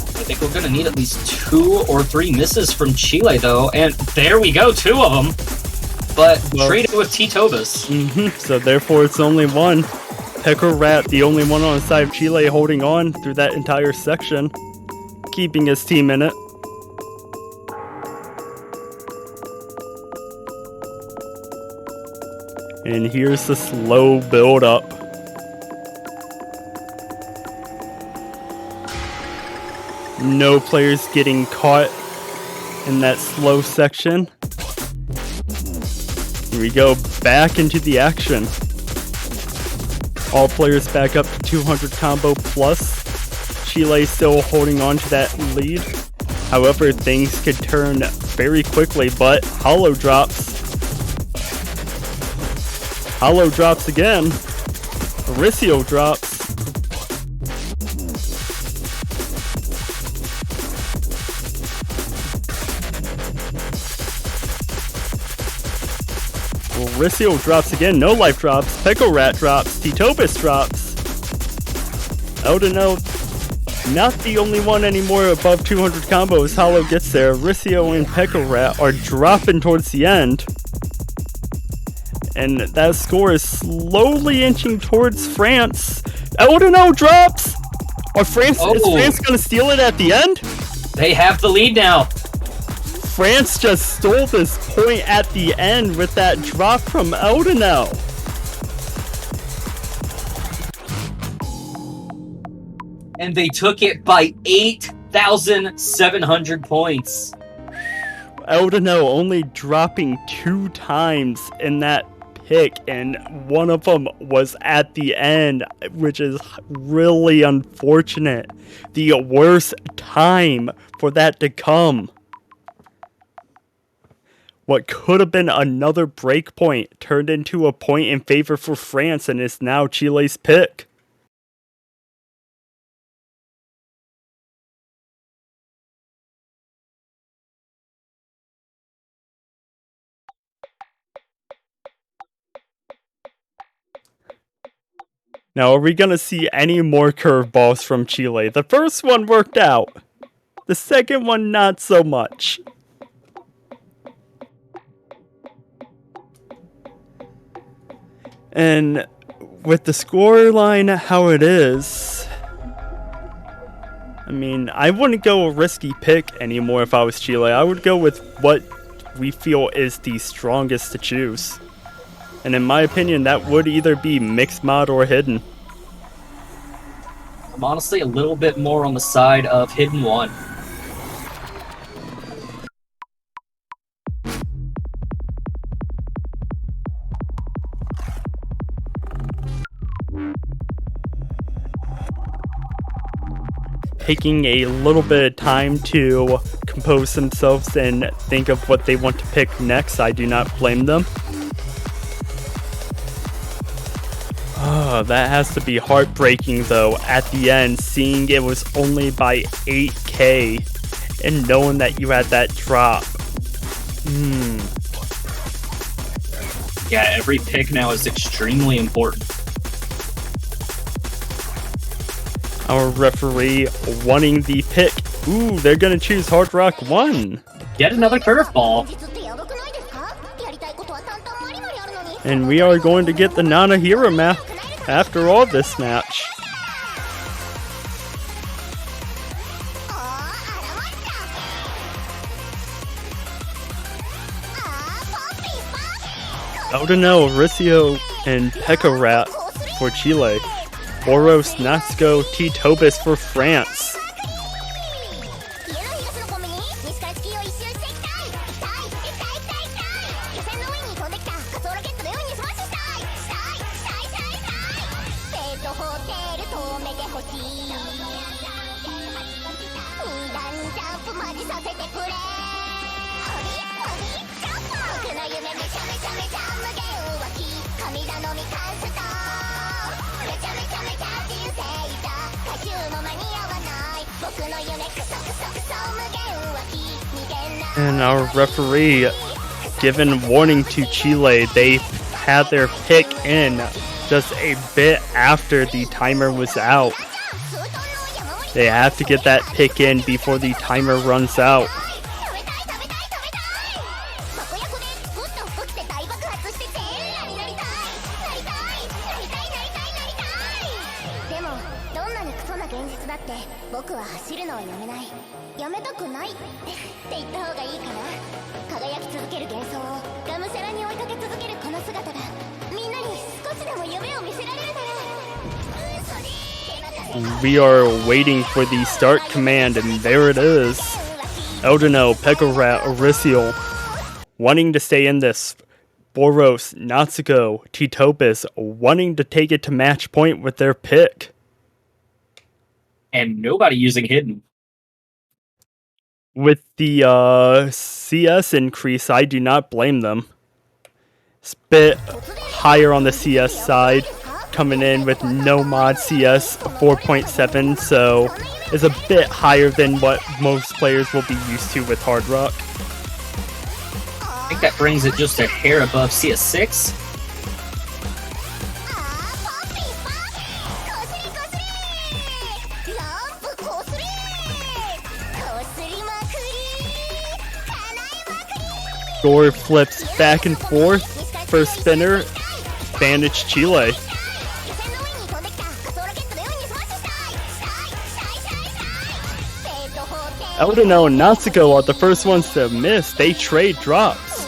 I think we're gonna need at least 2 or 3 misses from Chile though, and there we go, 2 of them. But traded with T-Tobas. So therefore it's only one. Pecker Rat, the only one on the side of Chile holding on through that entire section, keeping his team in it. And here's the slow build up. No players getting caught in that slow section. Here we go, back into the action. All players back up to 200 combo plus. Chile still holding on to that lead. However, things could turn very quickly, but Hollow drops. Hollow drops again. Mauricio drops. Mauricio drops again. No life drops. Pickle Rat drops. T-Tobas drops. Eldino, not the only one anymore above 200 combos. Hollow gets there. Mauricio and Pickle Rat are dropping towards the end. And that score is slowly inching towards France. Eldino drops! Is France gonna steal it at the end? They have the lead now. France just stole this point at the end with that drop from Eldino. And they took it by 8,700 points. Eldino only dropping 2 times in that pick, and one of them was at the end, which is really unfortunate. The worst time for that to come. What could have been another break point turned into a point in favor for France, and is now Chile's pick. Now, are we going to see any more curveballs from Chile? The first one worked out. The second one, not so much. And with the scoreline how it is, I mean, I wouldn't go a risky pick anymore if I was Chile. I would go with what we feel is the strongest to choose. And in my opinion, that would either be mixed mod or hidden. I'm honestly a little bit more on the side of hidden 1. Taking a little bit of time to compose themselves and think of what they want to pick next. I do not blame them. Oh, that has to be heartbreaking though, at the end, seeing it was only by 8k and knowing that you had that drop. Yeah, every pick now is extremely important. Our referee wanting the pick. Ooh, they're gonna choose Hard Rock 1. Yet another curveball. And we are going to get the Nana Hero map after all this match. Eldino, Mauricio, and Pekka Rat for Chile. Boros, Natsuko, T-Tobas for France. And our referee given warning to Chile. They had their pick in just a bit after the timer was out. They have to get that pick in before the timer runs out. We are waiting for the start command, and there it is. Eldino, Pekorat, Oricio, wanting to stay in this. Boros, Natsuko, Titopus, wanting to take it to match point with their pick. And nobody using hidden. With the CS increase, I do not blame them. It's a bit higher on the CS side, coming in with no mod CS 4.7, so it's a bit higher than what most players will be used to with Hard Rock. I think that brings it just a hair above CS6. Score flips back and forth for spinner, advantage Chile. Eldino and Natsuko are the first ones to miss. They trade drops.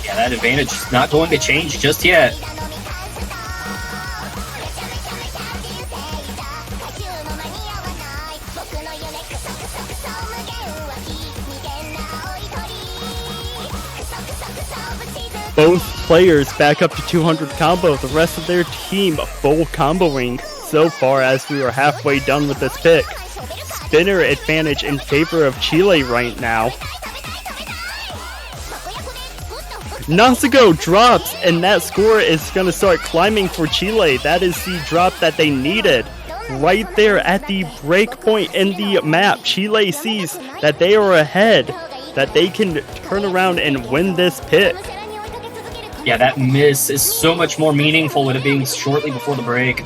Yeah, that advantage is not going to change just yet. Both players back up to 200 combo. The rest of their team full comboing so far as we are halfway done with this pick. Spinner advantage in favor of Chile right now. Natsuko drops, and that score is going to start climbing for Chile. That is the drop that they needed. Right there at the break point in the map, Chile sees that they are ahead, that they can turn around and win this pick. Yeah, that miss is so much more meaningful with it being shortly before the break.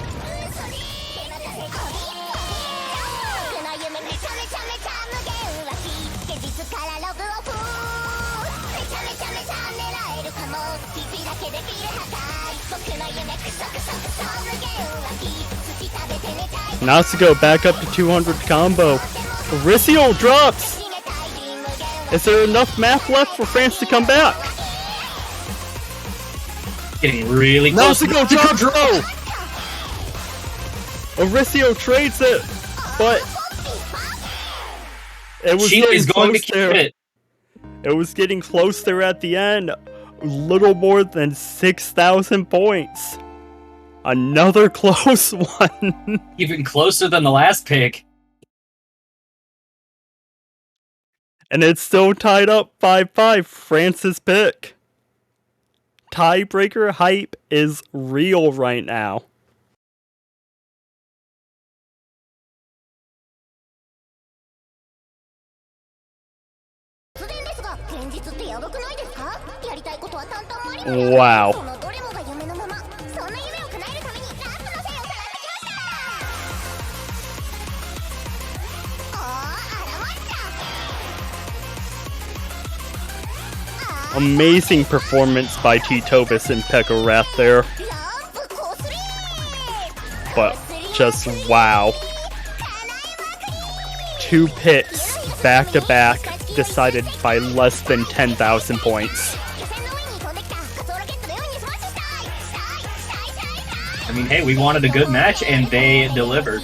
Natsuko back up to 200 combo. Oricio drops! Is there enough map left for France to come back? Getting really close. Natsuko drops! Oricio trades it, but it was Chile's going to keep there. it. It was getting close there at the end. Little more than 6,000 points. Another close one. Even closer than the last pick. And it's still tied up 5-5. France's pick. Tiebreaker hype is real right now. Wow. Amazing performance by Titopus and Pekorat there. But just wow. 2 picks back to back decided by less than 10,000 points. I mean, hey, we wanted a good match and they delivered.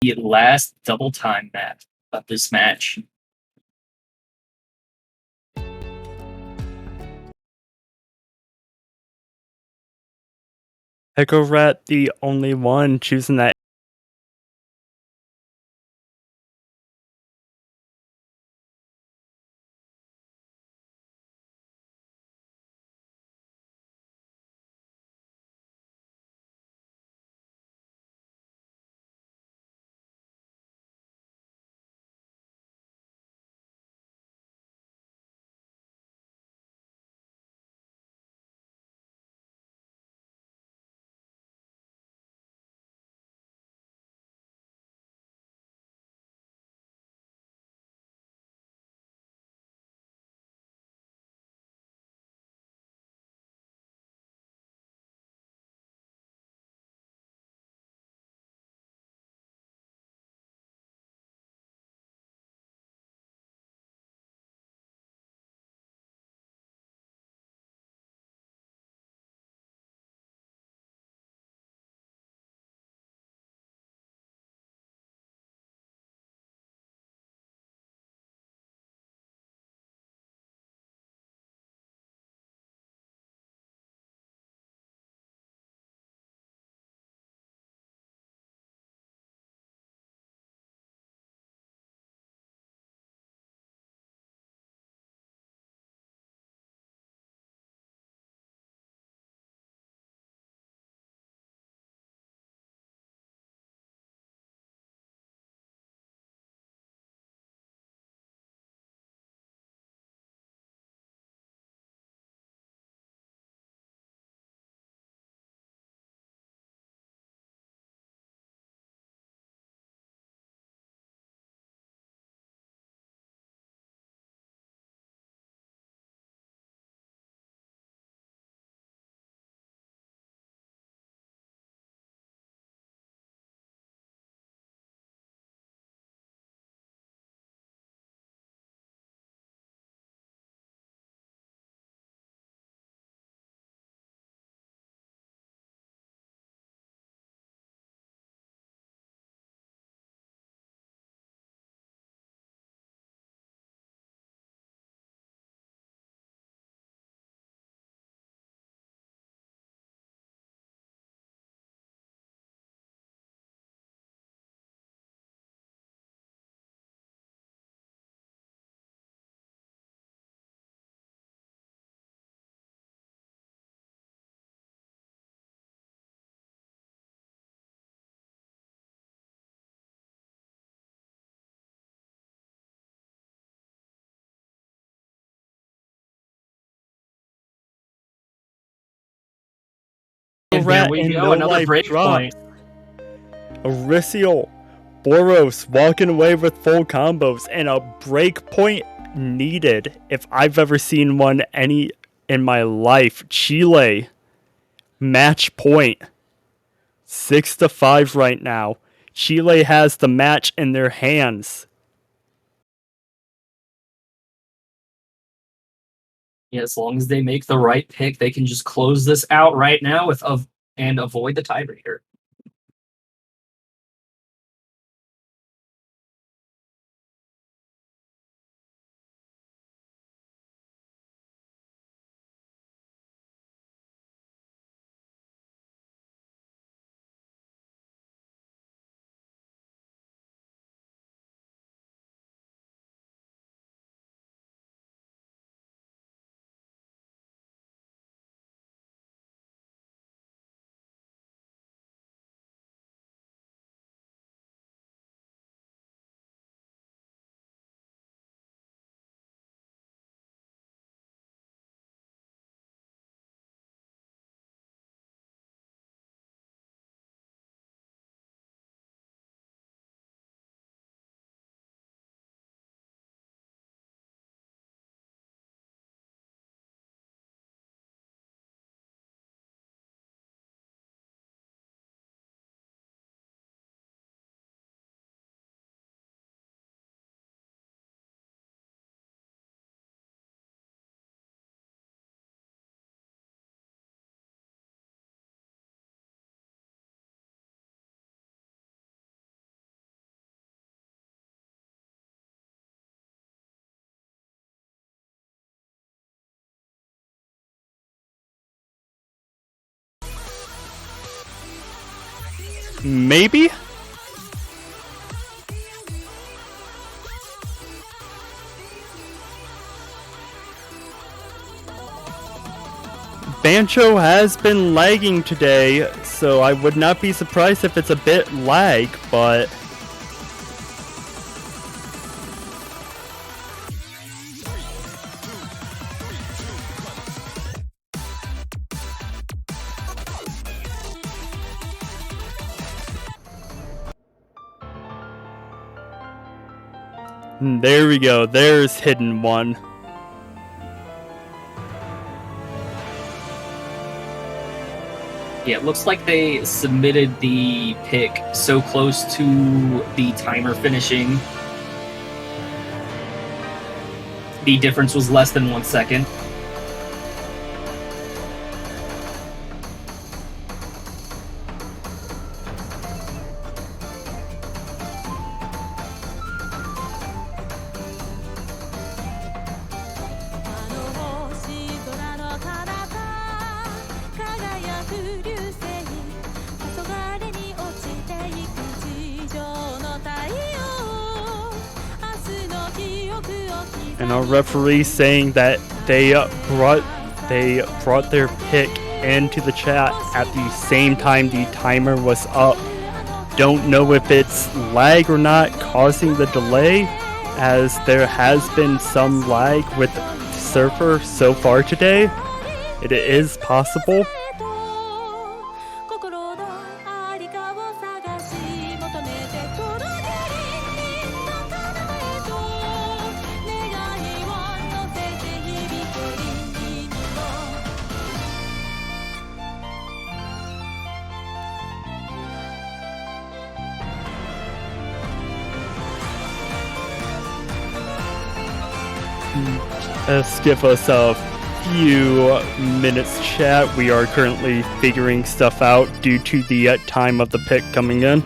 the last double time map of this match. Echo Rat, the only one choosing that. And there Rat we and go, no another life break drop. point. Orissial, Boros walking away with full combos and a break point needed if I've ever seen one any in my life. Chile, match point. 6-5 right now. Chile has the match in their hands. Yeah, as long as they make the right pick, they can just close this out right now and avoid the tiebreaker. Maybe? Bancho has been lagging today, so I would not be surprised if it's a bit lag, but there we go. There's hidden one. Yeah, it looks like they submitted the pick so close to the timer finishing. The difference was less than 1 second. And our referee saying that they brought their pick into the chat at the same time the timer was up. Don't know if it's lag or not causing the delay, as there has been some lag with Surfer so far today. It is possible. Let's give us a few minutes chat. We are currently figuring stuff out due to the time of the pick coming in.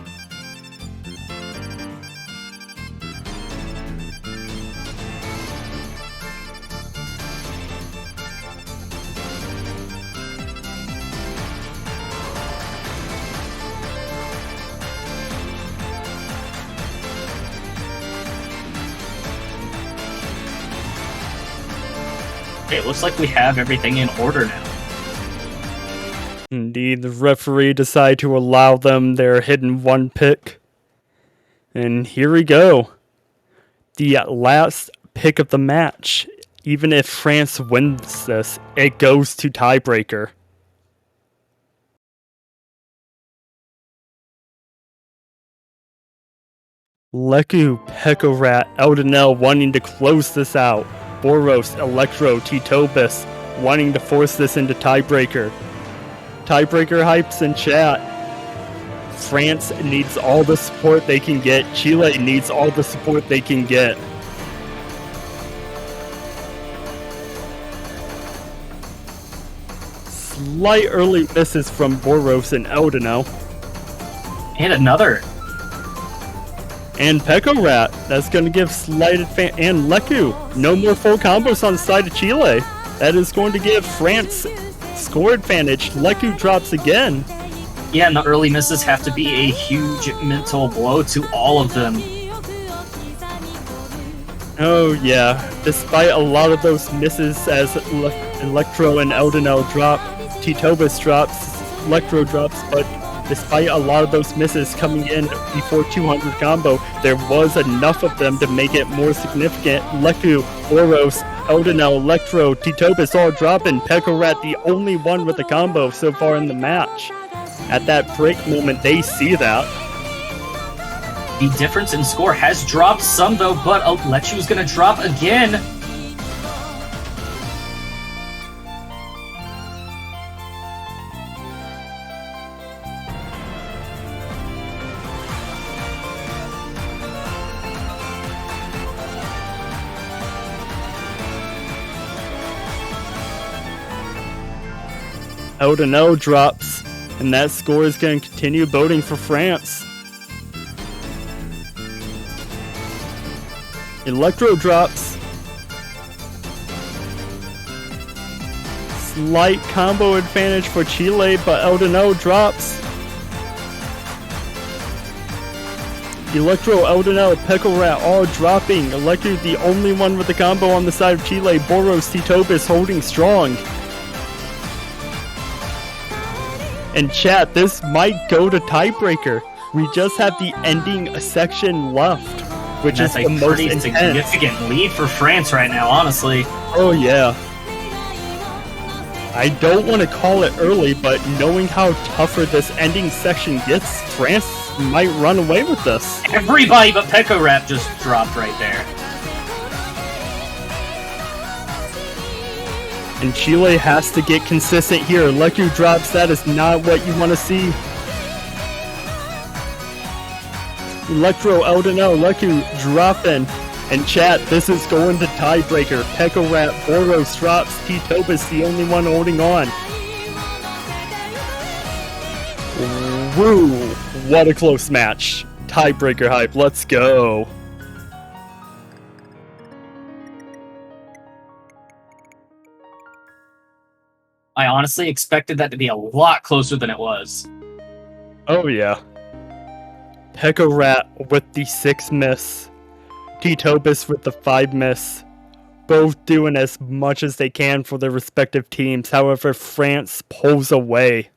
It looks like we have everything in order now. Indeed, the referee decided to allow them their hidden one pick. And here we go. The last pick of the match. Even if France wins this, it goes to tiebreaker. Leku, Pekorat, Eldenel wanting to close this out. Boros, Electro, Titobus wanting to force this into tiebreaker. Tiebreaker hypes in chat. France needs all the support they can get. Chile needs all the support they can get. Slight early misses from Boros and Eldeno. And another. And Pekorat, that's going to give slight advantage. And Leku, no more full combos on the side of Chile. That is going to give France score advantage. Leku drops again. Yeah, and the early misses have to be a huge mental blow to all of them. Oh yeah, despite a lot of those misses as Electro and Eldeno drop, Titobus drops, Electro drops, but despite a lot of those misses coming in before 200 combo, there was enough of them to make it more significant. Leku, Boros, Eldeno, Electro, Titobus all dropping. Pekorat the only one with a combo so far in the match. At that break moment, they see that. The difference in score has dropped some though, but Lechu's gonna drop again. Eldeno drops, and that score is going to continue boding for France. Electro drops. Slight combo advantage for Chile, but Eldeno drops. Electro, Eldonel, Pecklerat all dropping. Electro the only one with the combo on the side of Chile. Boros, Titobis holding strong. And chat, this might go to tiebreaker. We just have the ending section left, which is the most intense. Significant lead for France right now, honestly. Oh yeah. I don't want to call it early, but knowing how tougher this ending section gets, France might run away with this. Everybody but Pekka just dropped right there. And Chile has to get consistent here. Electro drops, that is not what you want to see. Electro, Eldonel, Electro dropping. And chat, this is going to tiebreaker. Pekka, Boros drops, Titobis the only one holding on. Woo! What a close match. Tiebreaker hype, let's go. I honestly expected that to be a lot closer than it was. Oh yeah. Pekka with the 6 miss. Titobis with the 5 miss. Both doing as much as they can for their respective teams. However, France pulls away.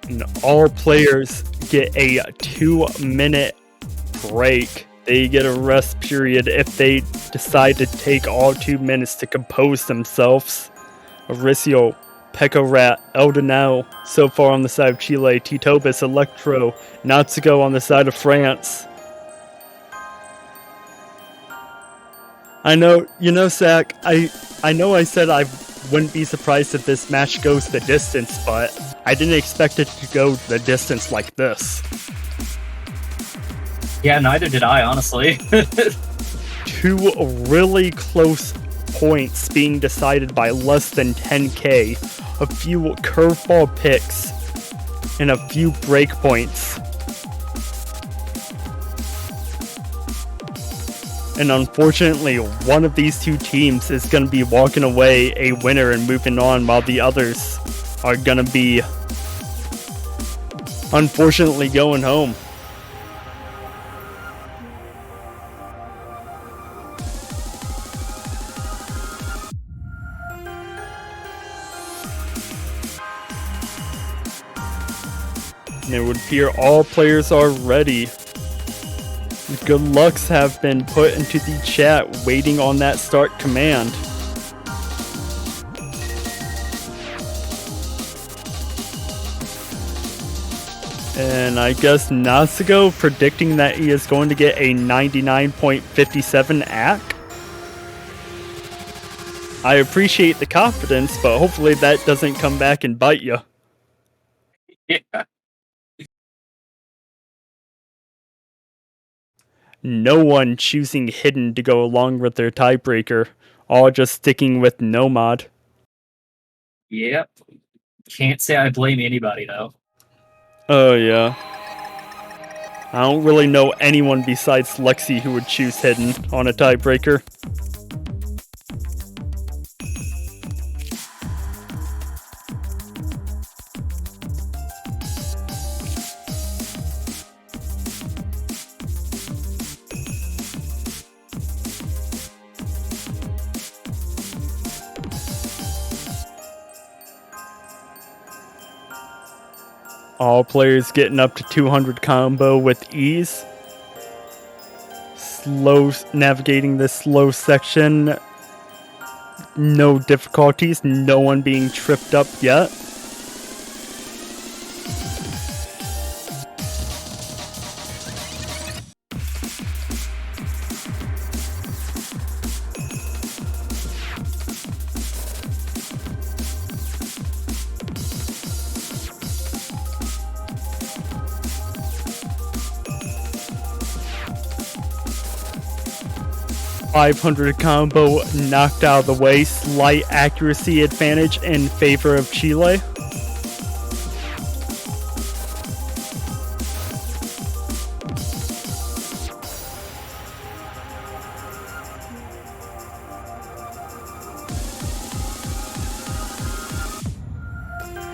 And all players get a 2-minute break. They get a rest period if they decide to take all 2 minutes to compose themselves. Mauricio, Pekka, Eldonel so far on the side of Chile. Titobis, Electro, Natsuko on the side of France. I know, Zach, I know I said I wouldn't be surprised if this match goes the distance, but I didn't expect it to go the distance like this. Yeah, neither did I, honestly. 2 really close points being decided by less than 10k, a few curveball picks, and a few breakpoints. And unfortunately, one of these 2 teams is going to be walking away a winner and moving on, while the others are going to be, unfortunately, going home. And it would appear all players are ready. Good lucks have been put into the chat, waiting on that start command. And I guess Natsuko predicting that he is going to get a 99.57 AC. I appreciate the confidence, but hopefully that doesn't come back and bite you. Yeah. No one choosing Hidden to go along with their tiebreaker, all just sticking with Nomad. Yep. Can't say I blame anybody, though. Oh yeah. I don't really know anyone besides Lexi who would choose Hidden on a tiebreaker. All players getting up to 200 combo with ease. Slow navigating this slow section. No difficulties, no one being tripped up yet. 500 combo knocked out of the way. Slight accuracy advantage in favor of Chile.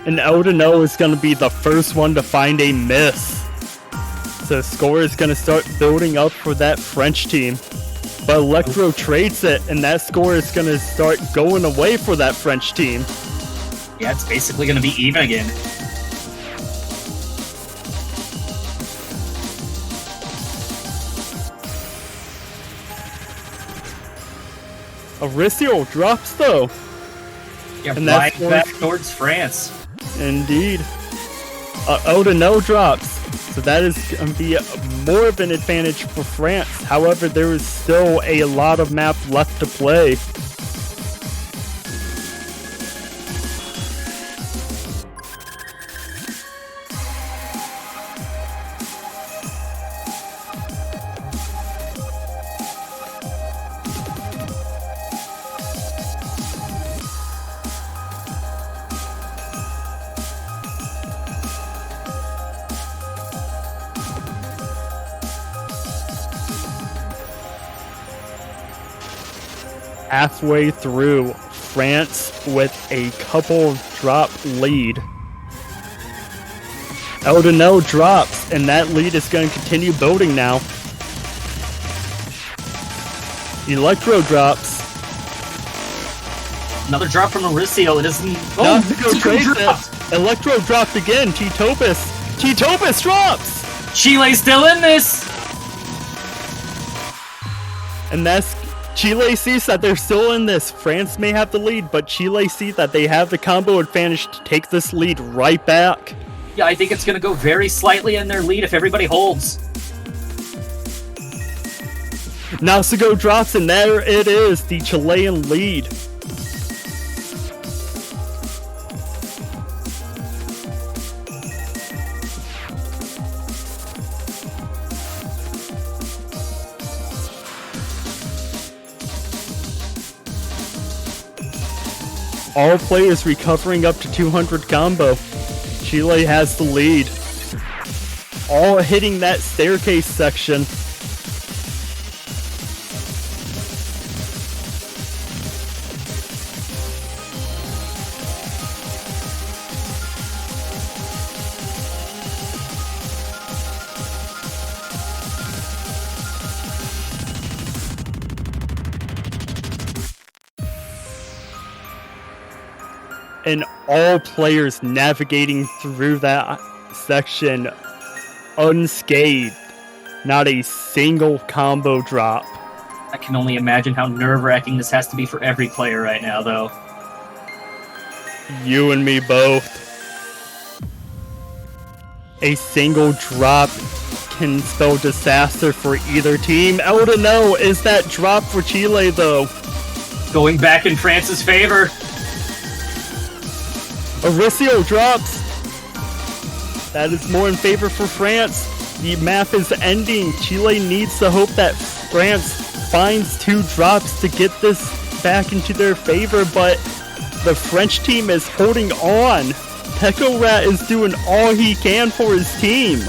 And Odino is going to be the first one to find a miss. So the score is going to start building up for that French team. But Electro trades it, and that score is going to start going away for that French team. Yeah, it's basically going to be even again. Aricio drops though. Yeah, and flying that's back towards France. Indeed. Odino drops. So that is going to be more of an advantage for France. However, there is still a lot of map left to play. Halfway through, France with a couple drop lead. Odino drops, and that lead is going to continue building now. Electro drops. Another drop from Mauricio. It isn't. Nautico trades dropped. it. Electro dropped again. T-Topus. T-Topus drops! Chile's still in this. And that's Chile sees that they're still in this. France may have the lead, but Chile sees that they have the combo advantage to take this lead right back. Yeah, I think it's going to go very slightly in their lead if everybody holds. Nautico drops, and there it is, the Chilean lead. All players recovering up to 200 combo. Chile has the lead. All hitting that staircase section. And all players navigating through that section unscathed. Not a single combo drop. I can only imagine how nerve-wracking this has to be for every player right now, though. You and me both. A single drop can spell disaster for either team. Odino is that drop for Chile, though. Going back in France's favor. Aricio drops. That is more in favor for France. The map is ending. Chile needs to hope that France finds 2 drops to get this back into their favor, but the French team is holding on. Peko Rat is doing all he can for his team.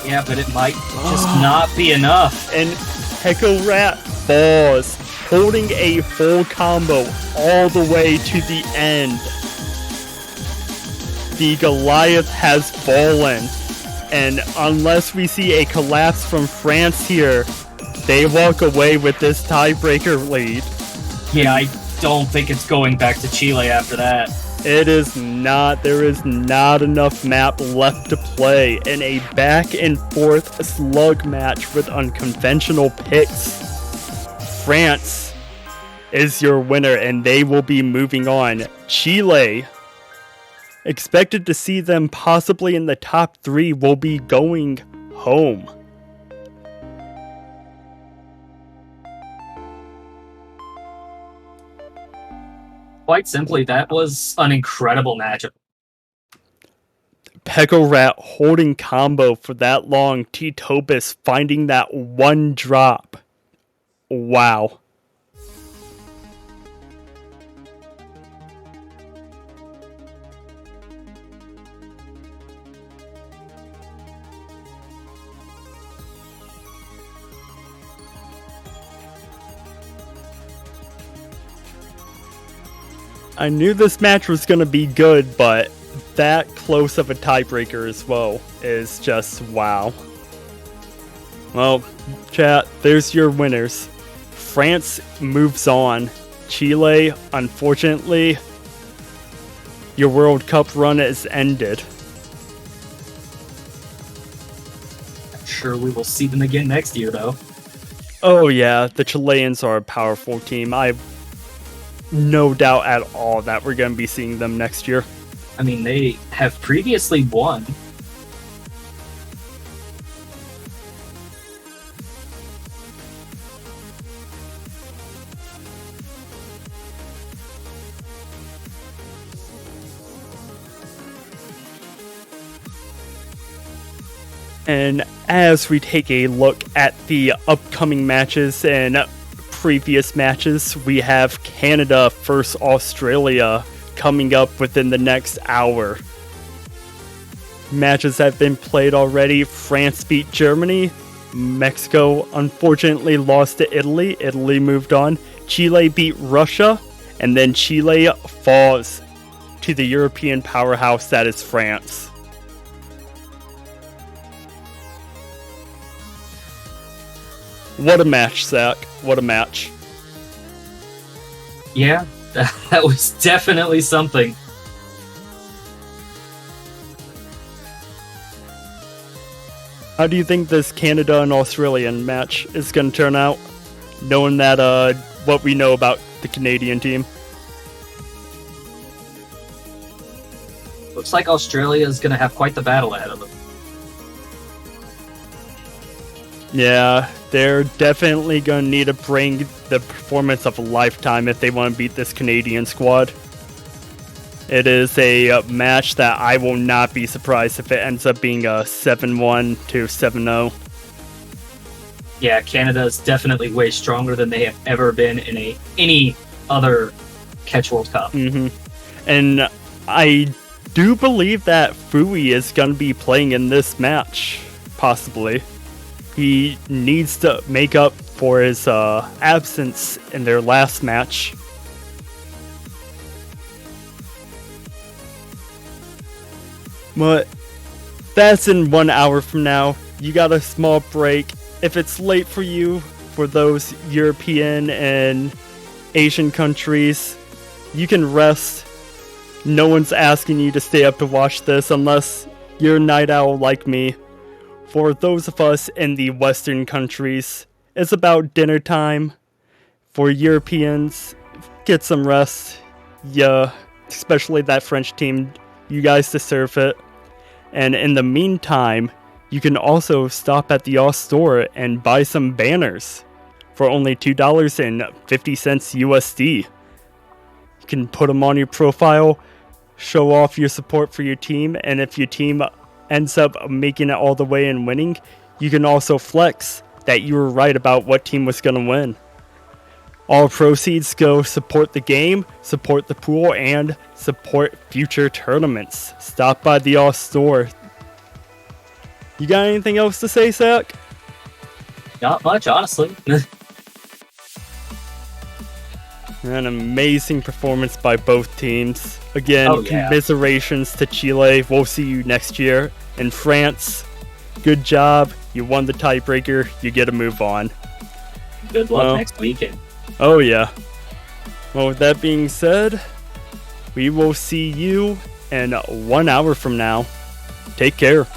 Yeah, but it might just not be enough. And Peko Rat falls, holding a full combo all the way to the end. The Goliath has fallen, and unless we see a collapse from France here, they walk away with this tiebreaker lead. Yeah, I don't think it's going back to Chile after that. It is not. There is not enough map left to play in a back and forth slug match with unconventional picks. France is your winner, and they will be moving on. Chile, expected to see them possibly in the top 3, will be going home. Quite simply, that was an incredible matchup. Peko Rat holding combo for that long. T-Topus finding that one drop. Wow. I knew this match was going to be good, but that close of a tiebreaker as well is just wow. Well, chat, there's your winners. France moves on. Chile, unfortunately, your World Cup run is ended. I'm sure we will see them again next year, though. Oh yeah, the Chileans are a powerful team. I have no doubt at all that we're going to be seeing them next year. I mean, they have previously won. And as we take a look at the upcoming matches and previous matches, we have Canada versus Australia coming up within the next hour. Matches have been played already. France beat Germany. Mexico unfortunately lost to Italy. Italy moved on. Chile beat Russia. And then Chile falls to the European powerhouse that is France. What a match, Zach. What a match. Yeah, that was definitely something. How do you think this Canada and Australian match is going to turn out, knowing that what we know about the Canadian team? Looks like Australia is going to have quite the battle ahead of them. Yeah, they're definitely going to need to bring the performance of a lifetime if they want to beat this Canadian squad. It is a match that I will not be surprised if it ends up being a 7-1 to 7-0. Yeah, Canada is definitely way stronger than they have ever been in any other Catch World Cup. Mm-hmm. And I do believe that Fui is going to be playing in this match, possibly. He needs to make up for his absence in their last match. But that's in 1 hour from now. You got a small break. If it's late for you, for those European and Asian countries, you can rest. No one's asking you to stay up to watch this unless you're a night owl like me. For those of us in the Western countries, it's about dinner time. For Europeans, get some rest. Yeah, especially that French team, you guys deserve it. And in the meantime, you can also stop at the Oz store and buy some banners for only $2.50 USD. You can put them on your profile, show off your support for your team, and if your team ends up making it all the way and winning, you can also flex that you were right about what team was going to win. All proceeds go support the game, support the pool, and support future tournaments. Stop by the Oz store. You got anything else to say, Zach? Not much, honestly. An amazing performance by both teams. Again, Oh, yeah. commiserations to Chile. We'll see you next year. In France, good job. You won the tiebreaker. You get to move on. Good luck Well, next weekend. Oh, yeah. Well, with that being said, we will see you in 1 hour from now. Take care.